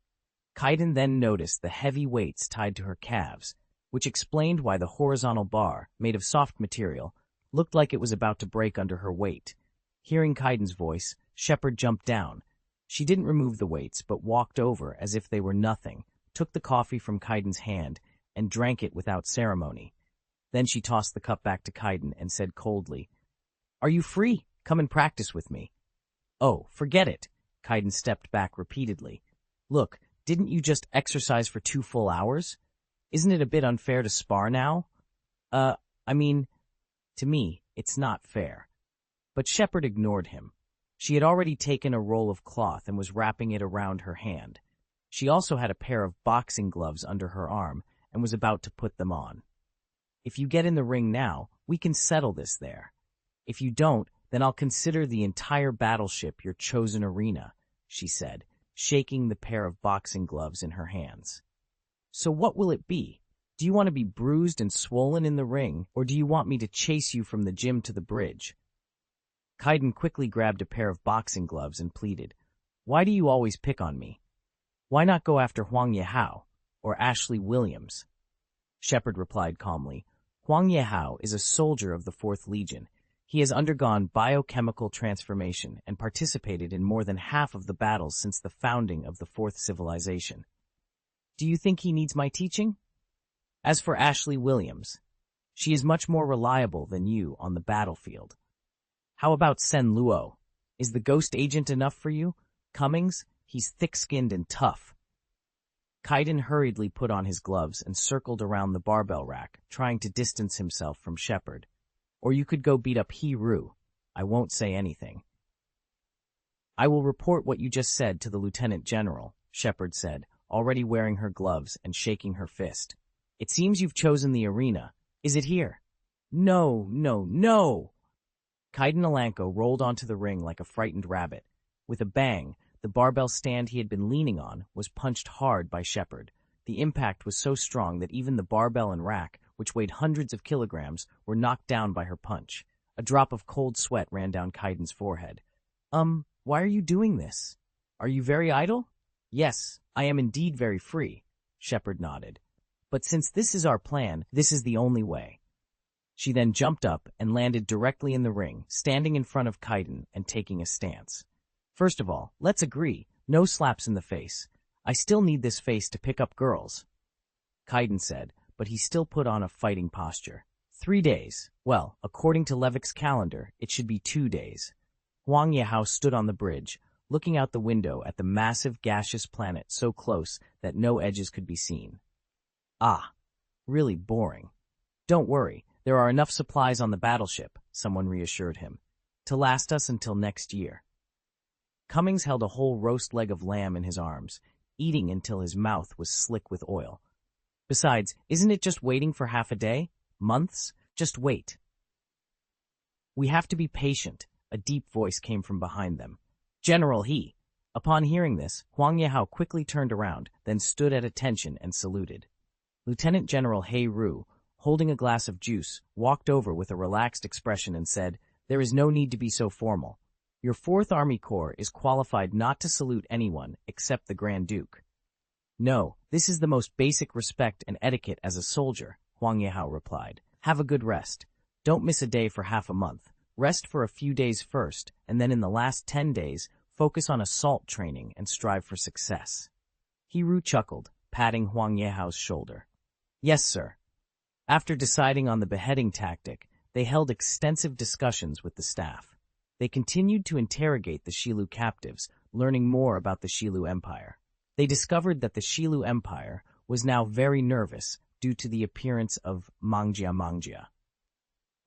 A: Kaiden then noticed the heavy weights tied to her calves, which explained why the horizontal bar, made of soft material, looked like it was about to break under her weight. Hearing Kaiden's voice, Shepard jumped down. She didn't remove the weights, but walked over as if they were nothing, took the coffee from Kaiden's hand, and drank it without ceremony. Then she tossed the cup back to Kaiden and said coldly, "Are you free? Come and practice with me." "Oh, forget it." Kaiden stepped back repeatedly. "Look, didn't you just exercise for 2 full hours? Isn't it a bit unfair to spar now?" To me, it's not fair." But Shepard ignored him. She had already taken a roll of cloth and was wrapping it around her hand. She also had a pair of boxing gloves under her arm and was about to put them on. "If you get in the ring now, we can settle this there. If you don't, then I'll consider the entire battleship your chosen arena," she said, shaking the pair of boxing gloves in her hands. "So what will it be? Do you want to be bruised and swollen in the ring, or do you want me to chase you from the gym to the bridge?" Kaiden quickly grabbed a pair of boxing gloves and pleaded, "Why do you always pick on me? Why not go after Huang Yehao or Ashley Williams?" Shepard replied calmly, "Huang Yehao is a soldier of the 4th Legion. He has undergone biochemical transformation and participated in more than half of the battles since the founding of the 4th civilization. Do you think he needs my teaching? As for Ashley Williams, she is much more reliable than you on the battlefield. How about Sen Luo? Is the ghost agent enough for you? Cummings, he's thick-skinned and tough." Kaiden hurriedly put on his gloves and circled around the barbell rack, trying to distance himself from Shepard. "Or you could go beat up He Ru. I won't say anything." "I will report what you just said to the Lieutenant General," Shepard said, already wearing her gloves and shaking her fist. "It seems you've chosen the arena. Is it here?" "No, no, no!" Kaiden Alanko rolled onto the ring like a frightened rabbit. With a bang, the barbell stand he had been leaning on was punched hard by Shepard. The impact was so strong that even the barbell and rack, which weighed hundreds of kilograms, were knocked down by her punch. A drop of cold sweat ran down Kaiden's forehead. Why are you doing this? Are you very idle?" "Yes, I am indeed very free," Shepard nodded. "But since this is our plan, this is the only way." She then jumped up and landed directly in the ring, standing in front of Kaiden and taking a stance. First of all, let's agree, no slaps in the face. I still need this face to pick up girls, Kaiden said, but he still put on a fighting posture. 3 days. Well, according to Levik's calendar, it should be 2 days. Huang Yehao stood on the bridge, looking out the window at the massive gaseous planet so close that no edges could be seen. Ah, really boring. Don't worry, there are enough supplies on the battleship, someone reassured him, to last us until next year. Cummings held a whole roast leg of lamb in his arms, eating until his mouth was slick with oil. Besides, isn't it just waiting for half a day? Months? Just wait. We have to be patient, a deep voice came from behind them. General He. Upon hearing this, Huang Yehao quickly turned around, then stood at attention and saluted. Lieutenant General He Ru, holding a glass of juice, walked over with a relaxed expression and said, "There is no need to be so formal. Your 4th Army Corps is qualified not to salute anyone except the Grand Duke." "No, this is the most basic respect and etiquette as a soldier," Huang Yehao replied. "Have a good rest. Don't miss a day for half a month. Rest for a few days first, and then in the last 10 days, focus on assault training and strive for success." He Ru chuckled, patting Huang Yehao's shoulder. "Yes, sir." After deciding on the beheading tactic, they held extensive discussions with the staff. They continued to interrogate the Xilu captives, learning more about the Xilu Empire. They discovered that the Xilu Empire was now very nervous due to the appearance of Mangjia.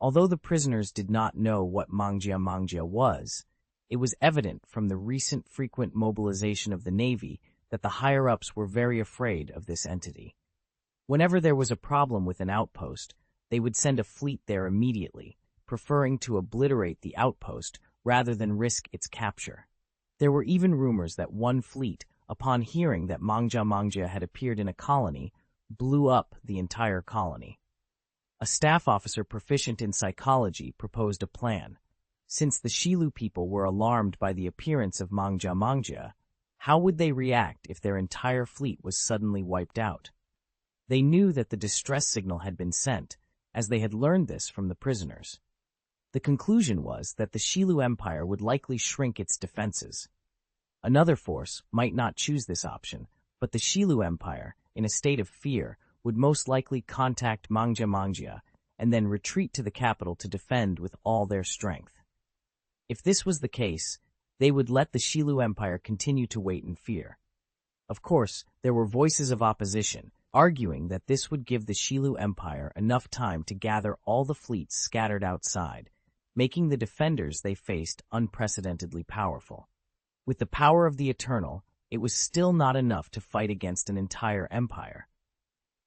A: Although the prisoners did not know what Mangjia was, it was evident from the recent frequent mobilization of the Navy that the higher-ups were very afraid of this entity. Whenever there was a problem with an outpost, they would send a fleet there immediately, preferring to obliterate the outpost rather than risk its capture. There were even rumors that one fleet, upon hearing that Mangjia had appeared in a colony, blew up the entire colony. A staff officer proficient in psychology proposed a plan. Since the Xilu people were alarmed by the appearance of Mangjia, how would they react if their entire fleet was suddenly wiped out? They knew that the distress signal had been sent, as they had learned this from the prisoners. The conclusion was that the Xilu Empire would likely shrink its defenses. Another force might not choose this option, but the Xilu Empire, in a state of fear, would most likely contact Mangjia and then retreat to the capital to defend with all their strength. If this was the case, they would let the Xilu Empire continue to wait in fear. Of course, there were voices of opposition, arguing that this would give the Xilu Empire enough time to gather all the fleets scattered outside, making the defenders they faced unprecedentedly powerful. With the power of the Eternal, it was still not enough to fight against an entire empire.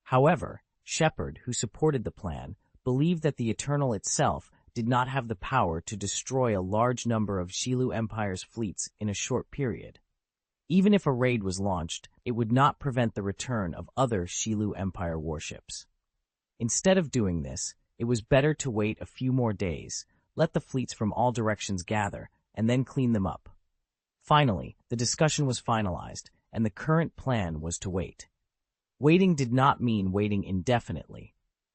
A: However, Shepard, who supported the plan, believed that the Eternal itself did not have the power to destroy a large number of Xilu Empire's fleets in a short period. Even if a raid was launched, it would not prevent the return of other Xilu Empire warships. Instead of doing this, it was better to wait a few more days, let the fleets from all directions gather, and then clean them up. Finally, the discussion was finalized, and the current plan was to wait. Waiting did not mean waiting indefinitely.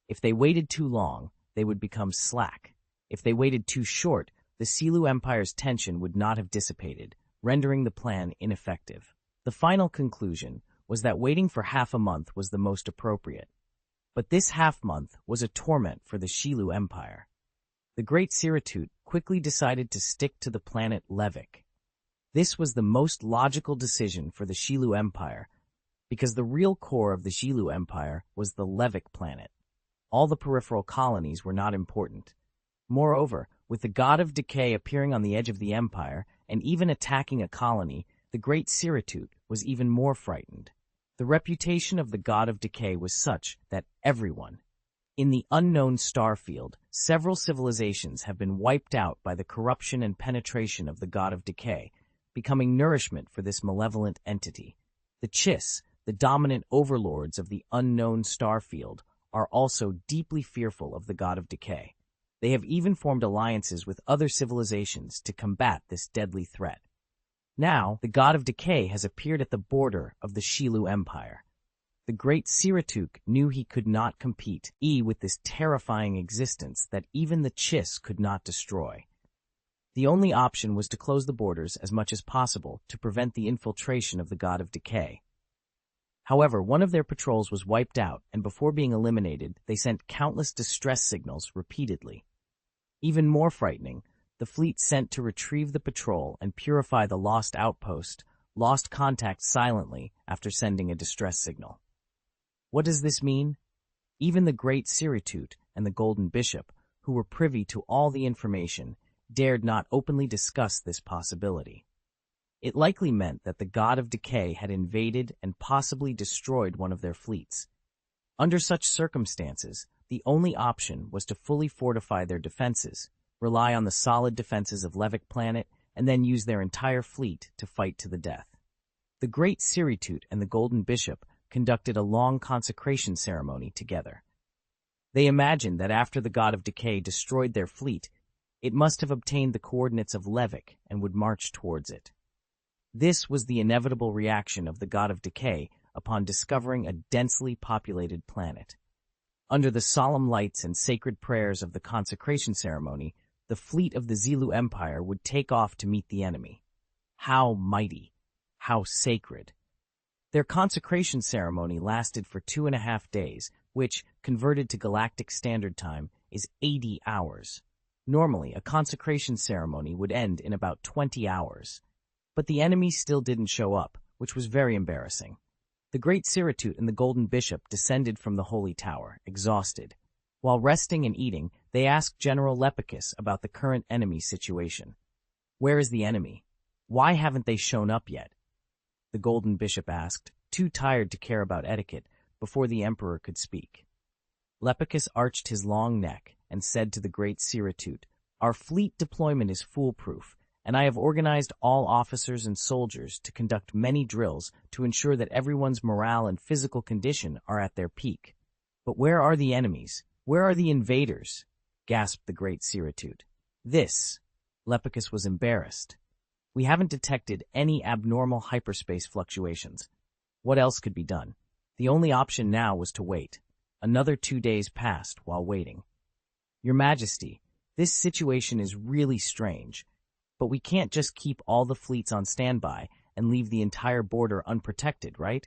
A: If they waited too long, they would become slack. If they waited too short, the Xilu Empire's tension would not have dissipated, rendering the plan ineffective. The final conclusion was that waiting for half a month was the most appropriate. But this half-month was a torment for the Xilu Empire. The Great Siratut quickly decided to stick to the planet Levik. This was the most logical decision for the Xilu Empire, because the real core of the Xilu Empire was the Levik planet. All the peripheral colonies were not important. Moreover, with the God of Decay appearing on the edge of the Empire and even attacking a colony, the Great Siratut was even more frightened. The reputation of the God of Decay was such that everyone. In the unknown star field, several civilizations have been wiped out by the corruption and penetration of the God of Decay, becoming nourishment for this malevolent entity. The Chiss, the dominant overlords of the unknown star field, are also deeply fearful of the God of Decay. They have even formed alliances with other civilizations to combat this deadly threat. Now, the God of Decay has appeared at the border of the Xilu Empire. The great Siratuk knew he could not compete with this terrifying existence that even the Chiss could not destroy. The only option was to close the borders as much as possible to prevent the infiltration of the God of Decay. However, one of their patrols was wiped out, and before being eliminated, they sent countless distress signals repeatedly. Even more frightening, the fleet sent to retrieve the patrol and purify the lost outpost lost contact silently after sending a distress signal. What does this mean? Even the great Siritut and the Golden Bishop, who were privy to all the information, dared not openly discuss this possibility. It likely meant that the God of Decay had invaded and possibly destroyed one of their fleets. Under such circumstances, the only option was to fully fortify their defenses, rely on the solid defenses of Levick Planet, and then use their entire fleet to fight to the death. The great Siritut and the Golden Bishop conducted a long consecration ceremony together. They imagined that after the God of Decay destroyed their fleet, it must have obtained the coordinates of Levick and would march towards it. This was the inevitable reaction of the God of Decay upon discovering a densely populated planet. Under the solemn lights and sacred prayers of the consecration ceremony, the fleet of the Zilu Empire would take off to meet the enemy. How mighty! How sacred! Their consecration ceremony lasted for 2.5 days, which, converted to Galactic Standard Time, is 80 hours. Normally, a consecration ceremony would end in about 20 hours. But the enemy still didn't show up, which was very embarrassing. The great Siritut and the Golden Bishop descended from the Holy Tower, exhausted. While resting and eating, they asked General Lepicus about the current enemy situation. Where is the enemy? Why haven't they shown up yet? The Golden Bishop asked, too tired to care about etiquette, before the Emperor could speak. Lepicus arched his long neck and said to the great Siritut, "Our fleet deployment is foolproof, and I have organized all officers and soldiers to conduct many drills to ensure that everyone's morale and physical condition are at their peak. But where are the enemies? Where are the invaders?" gasped the great Siritut. Lepicus was embarrassed. "We haven't detected any abnormal hyperspace fluctuations. What else could be done? The only option now was to wait." Another 2 days passed while waiting. "Your Majesty, this situation is really strange, but we can't just keep all the fleets on standby and leave the entire border unprotected, right?"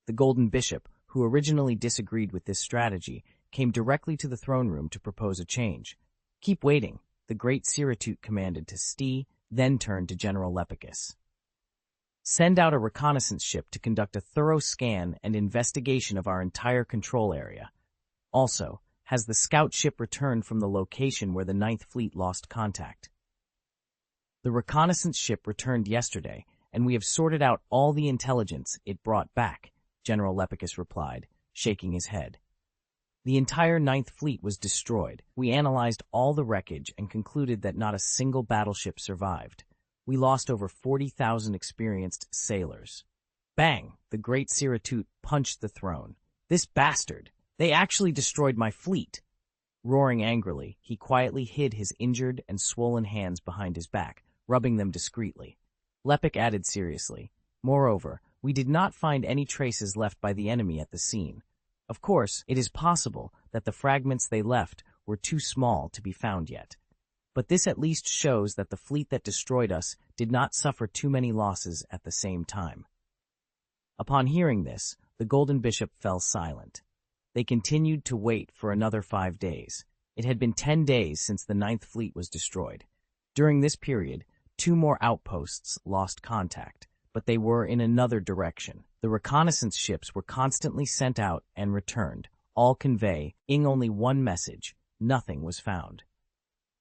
A: The Golden Bishop, who originally disagreed with this strategy, came directly to the throne room to propose a change. "Keep waiting," the great Siritut commanded to Sti, then turned to General Lepicus. "Send out a reconnaissance ship to conduct a thorough scan and investigation of our entire control area. Also, has the scout ship returned from the location where the Ninth Fleet lost contact?" "The reconnaissance ship returned yesterday, and we have sorted out all the intelligence it brought back," General Lepicus replied, shaking his head. "The entire Ninth Fleet was destroyed. We analyzed all the wreckage and concluded that not a single battleship survived. We lost over 40,000 experienced sailors." Bang! The great Siritut punched the throne. "This bastard! They actually destroyed my fleet!" Roaring angrily, he quietly hid his injured and swollen hands behind his back, rubbing them discreetly. Lepic added seriously, "Moreover, we did not find any traces left by the enemy at the scene. Of course, it is possible that the fragments they left were too small to be found yet. But this at least shows that the fleet that destroyed us did not suffer too many losses at the same time." Upon hearing this, the Golden Bishop fell silent. They continued to wait for another 5 days. It had been 10 days since the Ninth Fleet was destroyed. During this period, 2 more outposts lost contact, but they were in another direction. The reconnaissance ships were constantly sent out and returned, all conveying only one message: nothing was found.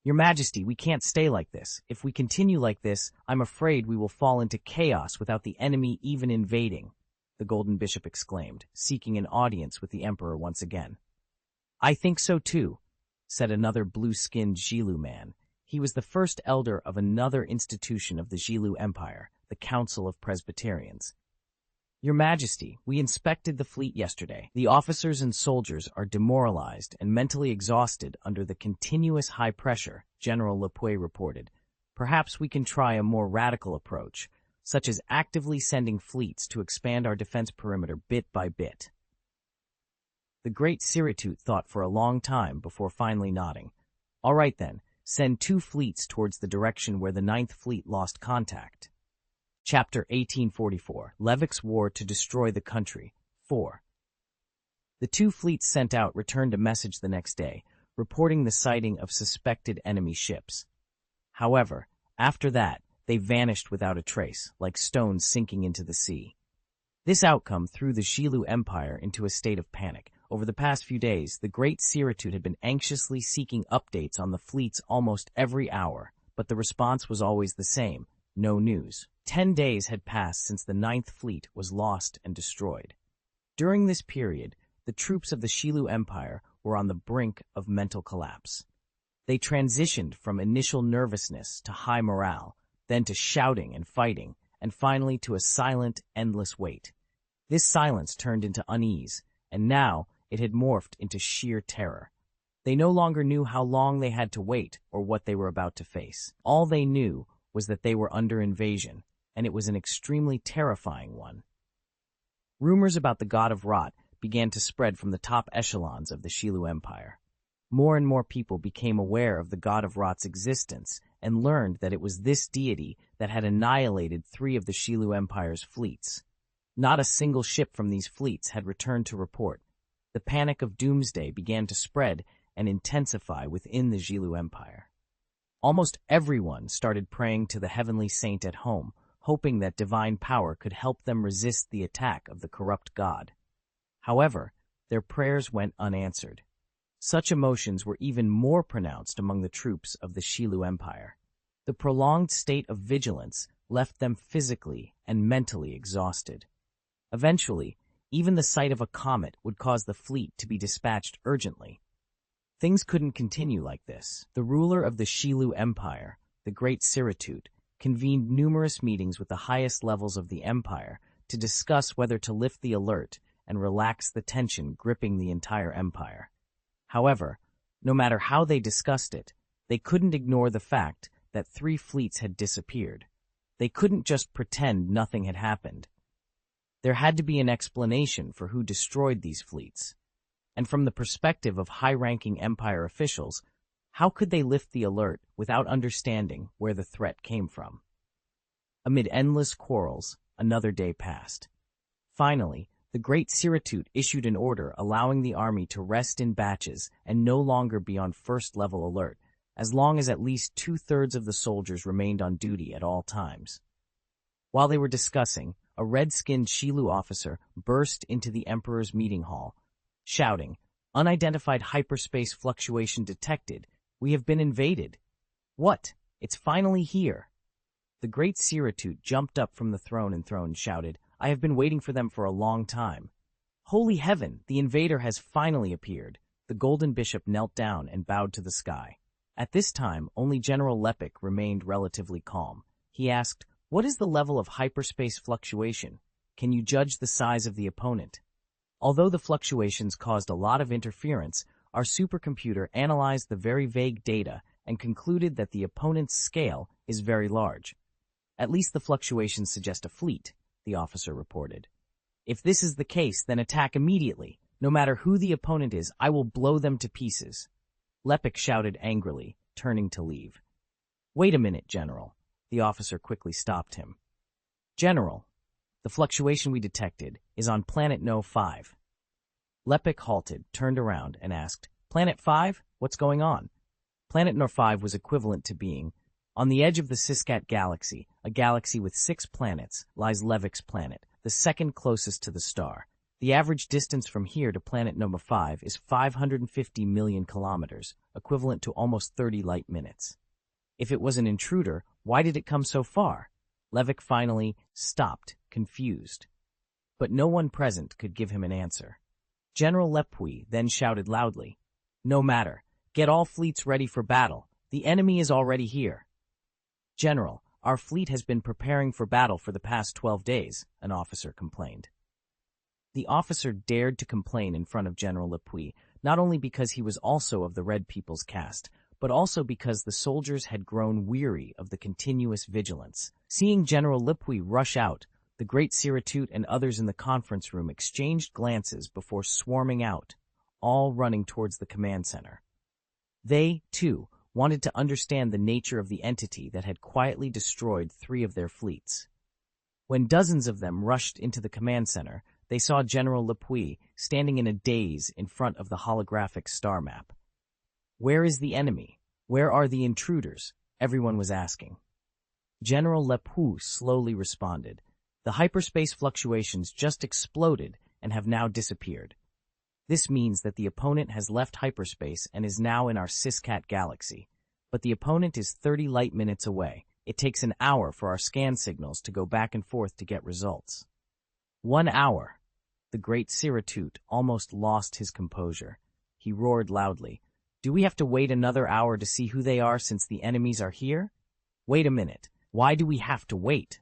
A: "Your Majesty, we can't stay like this. If we continue like this, I'm afraid we will fall into chaos without the enemy even invading," the Golden Bishop exclaimed, seeking an audience with the Emperor once again. "I think so too," said another blue-skinned Xilu man. He was the first elder of another institution of the Xilu Empire, the Council of Presbyterians. "Your Majesty, we inspected the fleet yesterday. The officers and soldiers are demoralized and mentally exhausted under the continuous high pressure," General Lepue reported. "Perhaps we can try a more radical approach, such as actively sending fleets to expand our defense perimeter bit by bit." The great Siritut thought for a long time before finally nodding. All right then, send 2 fleets towards the direction where the Ninth Fleet lost contact. Chapter 1844, Levik's War to Destroy the Country, 4. The 2 fleets sent out returned a message the next day, reporting the sighting of suspected enemy ships. However, after that, they vanished without a trace, like stones sinking into the sea. This outcome threw the Xilu Empire into a state of panic. Over the past few days, the great Siritut had been anxiously seeking updates on the fleets almost every hour, but the response was always the same: no news. 10 days had passed since the Ninth Fleet was lost and destroyed. During this period, the troops of the Xilu Empire were on the brink of mental collapse. They transitioned from initial nervousness to high morale, then to shouting and fighting, and finally to a silent, endless wait. This silence turned into unease, and now it had morphed into sheer terror. They no longer knew how long they had to wait or what they were about to face. All they knew was that they were under invasion, and it was an extremely terrifying one. Rumors about the god of Rot began to spread from the top echelons of the Xilu Empire. More and more people became aware of the god of Rot's existence and learned that it was this deity that had annihilated 3 of the Xilu Empire's fleets. Not a single ship from these fleets had returned to report. The panic of doomsday began to spread and intensify within the Xilu Empire. Almost everyone started praying to the heavenly saint at home, hoping that divine power could help them resist the attack of the corrupt god. However, their prayers went unanswered. Such emotions were even more pronounced among the troops of the Xilu Empire. The prolonged state of vigilance left them physically and mentally exhausted. Eventually, even the sight of a comet would cause the fleet to be dispatched urgently. Things couldn't continue like this. The ruler of the Xilu Empire, the great Siritut, convened numerous meetings with the highest levels of the empire to discuss whether to lift the alert and relax the tension gripping the entire empire. However, no matter how they discussed it, they couldn't ignore the fact that 3 fleets had disappeared. They couldn't just pretend nothing had happened. There had to be an explanation for who destroyed these fleets. And from the perspective of high-ranking Empire officials, how could they lift the alert without understanding where the threat came from? Amid endless quarrels, another day passed. Finally, the great Siritut issued an order allowing the army to rest in batches and no longer be on first-level alert, as long as at least 2/3 of the soldiers remained on duty at all times. While they were discussing, a red-skinned Xilu officer burst into the Emperor's meeting hall, shouting, "Unidentified hyperspace fluctuation detected. We have been invaded." "What? It's finally here." The great Siritut jumped up from the throne and shouted, "I have been waiting for them for a long time." "Holy heaven, the invader has finally appeared." The golden bishop knelt down and bowed to the sky. At this time, only General Lepik remained relatively calm. He asked, "What is the level of hyperspace fluctuation? Can you judge the size of the opponent?" Although the fluctuations caused a lot of interference, our supercomputer analyzed the very vague data and concluded that the opponent's scale is very large. "At least the fluctuations suggest a fleet," the officer reported. "If this is the case, then attack immediately. No matter who the opponent is, I will blow them to pieces." Lepik shouted angrily, turning to leave. "Wait a minute, General." The officer quickly stopped him. "General, the fluctuation we detected is on planet No. 5. Lepik halted, turned around, and asked, "Planet 5? What's going on?" Planet No. 5 was equivalent to being, on the edge of the Siskat galaxy, a galaxy with 6 planets, lies Levik's planet, the second closest to the star. The average distance from here to planet No. 5 is 550 million kilometers, equivalent to almost 30 light minutes. If it was an intruder, why did it come so far? Levik finally stopped, confused. But no one present could give him an answer. General Lepui then shouted loudly, "No matter. Get all fleets ready for battle. The enemy is already here." "General, our fleet has been preparing for battle for the past 12 days, an officer complained. The officer dared to complain in front of General Lepui, not only because he was also of the Red People's caste, but also because the soldiers had grown weary of the continuous vigilance. Seeing General Lepui rush out, the great Siritut and others in the conference room exchanged glances before swarming out, all running towards the command center. They, too, wanted to understand the nature of the entity that had quietly destroyed 3 of their fleets. When dozens of them rushed into the command center, they saw General Lepuy standing in a daze in front of the holographic star map. "Where is the enemy? Where are the intruders?" everyone was asking. General Lepuy slowly responded. "The hyperspace fluctuations just exploded and have now disappeared. This means that the opponent has left hyperspace and is now in our Syscat galaxy. But the opponent is 30 light minutes away. It takes an hour for our scan signals to go back and forth to get results." 1 hour. The great Siratut almost lost his composure. He roared loudly. "Do we have to wait another hour to see who they are since the enemies are here? Wait a minute. Why do we have to wait?"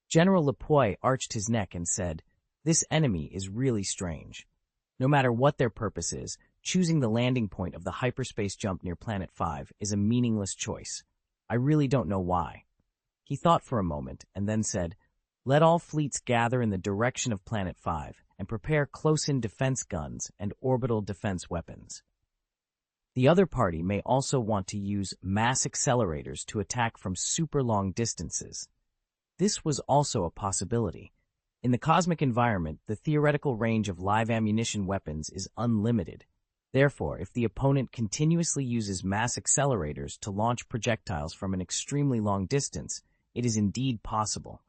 A: General Lepuy arched his neck and said, "This enemy is really strange. No matter what their purpose is, choosing the landing point of the hyperspace jump near Planet 5 is a meaningless choice. I really don't know why." He thought for a moment and then said, "Let all fleets gather in the direction of Planet 5 and prepare close-in defense guns and orbital defense weapons. The other party may also want to use mass accelerators to attack from super long distances." This was also a possibility. In the cosmic environment, the theoretical range of live ammunition weapons is unlimited. Therefore, if the opponent continuously uses mass accelerators to launch projectiles from an extremely long distance, it is indeed possible.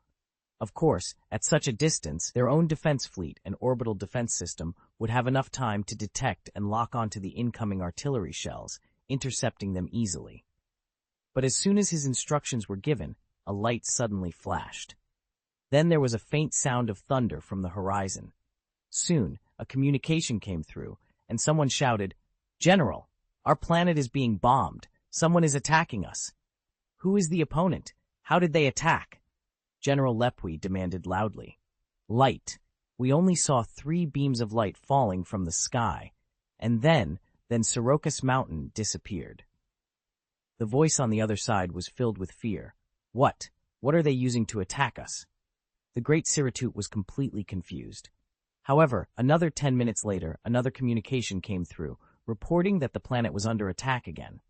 A: Of course, at such a distance, their own defense fleet and orbital defense system would have enough time to detect and lock onto the incoming artillery shells, intercepting them easily. But as soon as his instructions were given, a light suddenly flashed. Then there was a faint sound of thunder from the horizon. Soon, a communication came through, and someone shouted, "General, our planet is being bombed. Someone is attacking us." "Who is the opponent? How did they attack?" General Lepuy demanded loudly. "Light. We only saw 3 beams of light falling from the sky, and then Sorokas Mountain disappeared." The voice on the other side was filled with fear. What are they using to attack us?" The great Siratut was completely confused. However, another 10 minutes later, another communication came through, reporting that the planet was under attack again.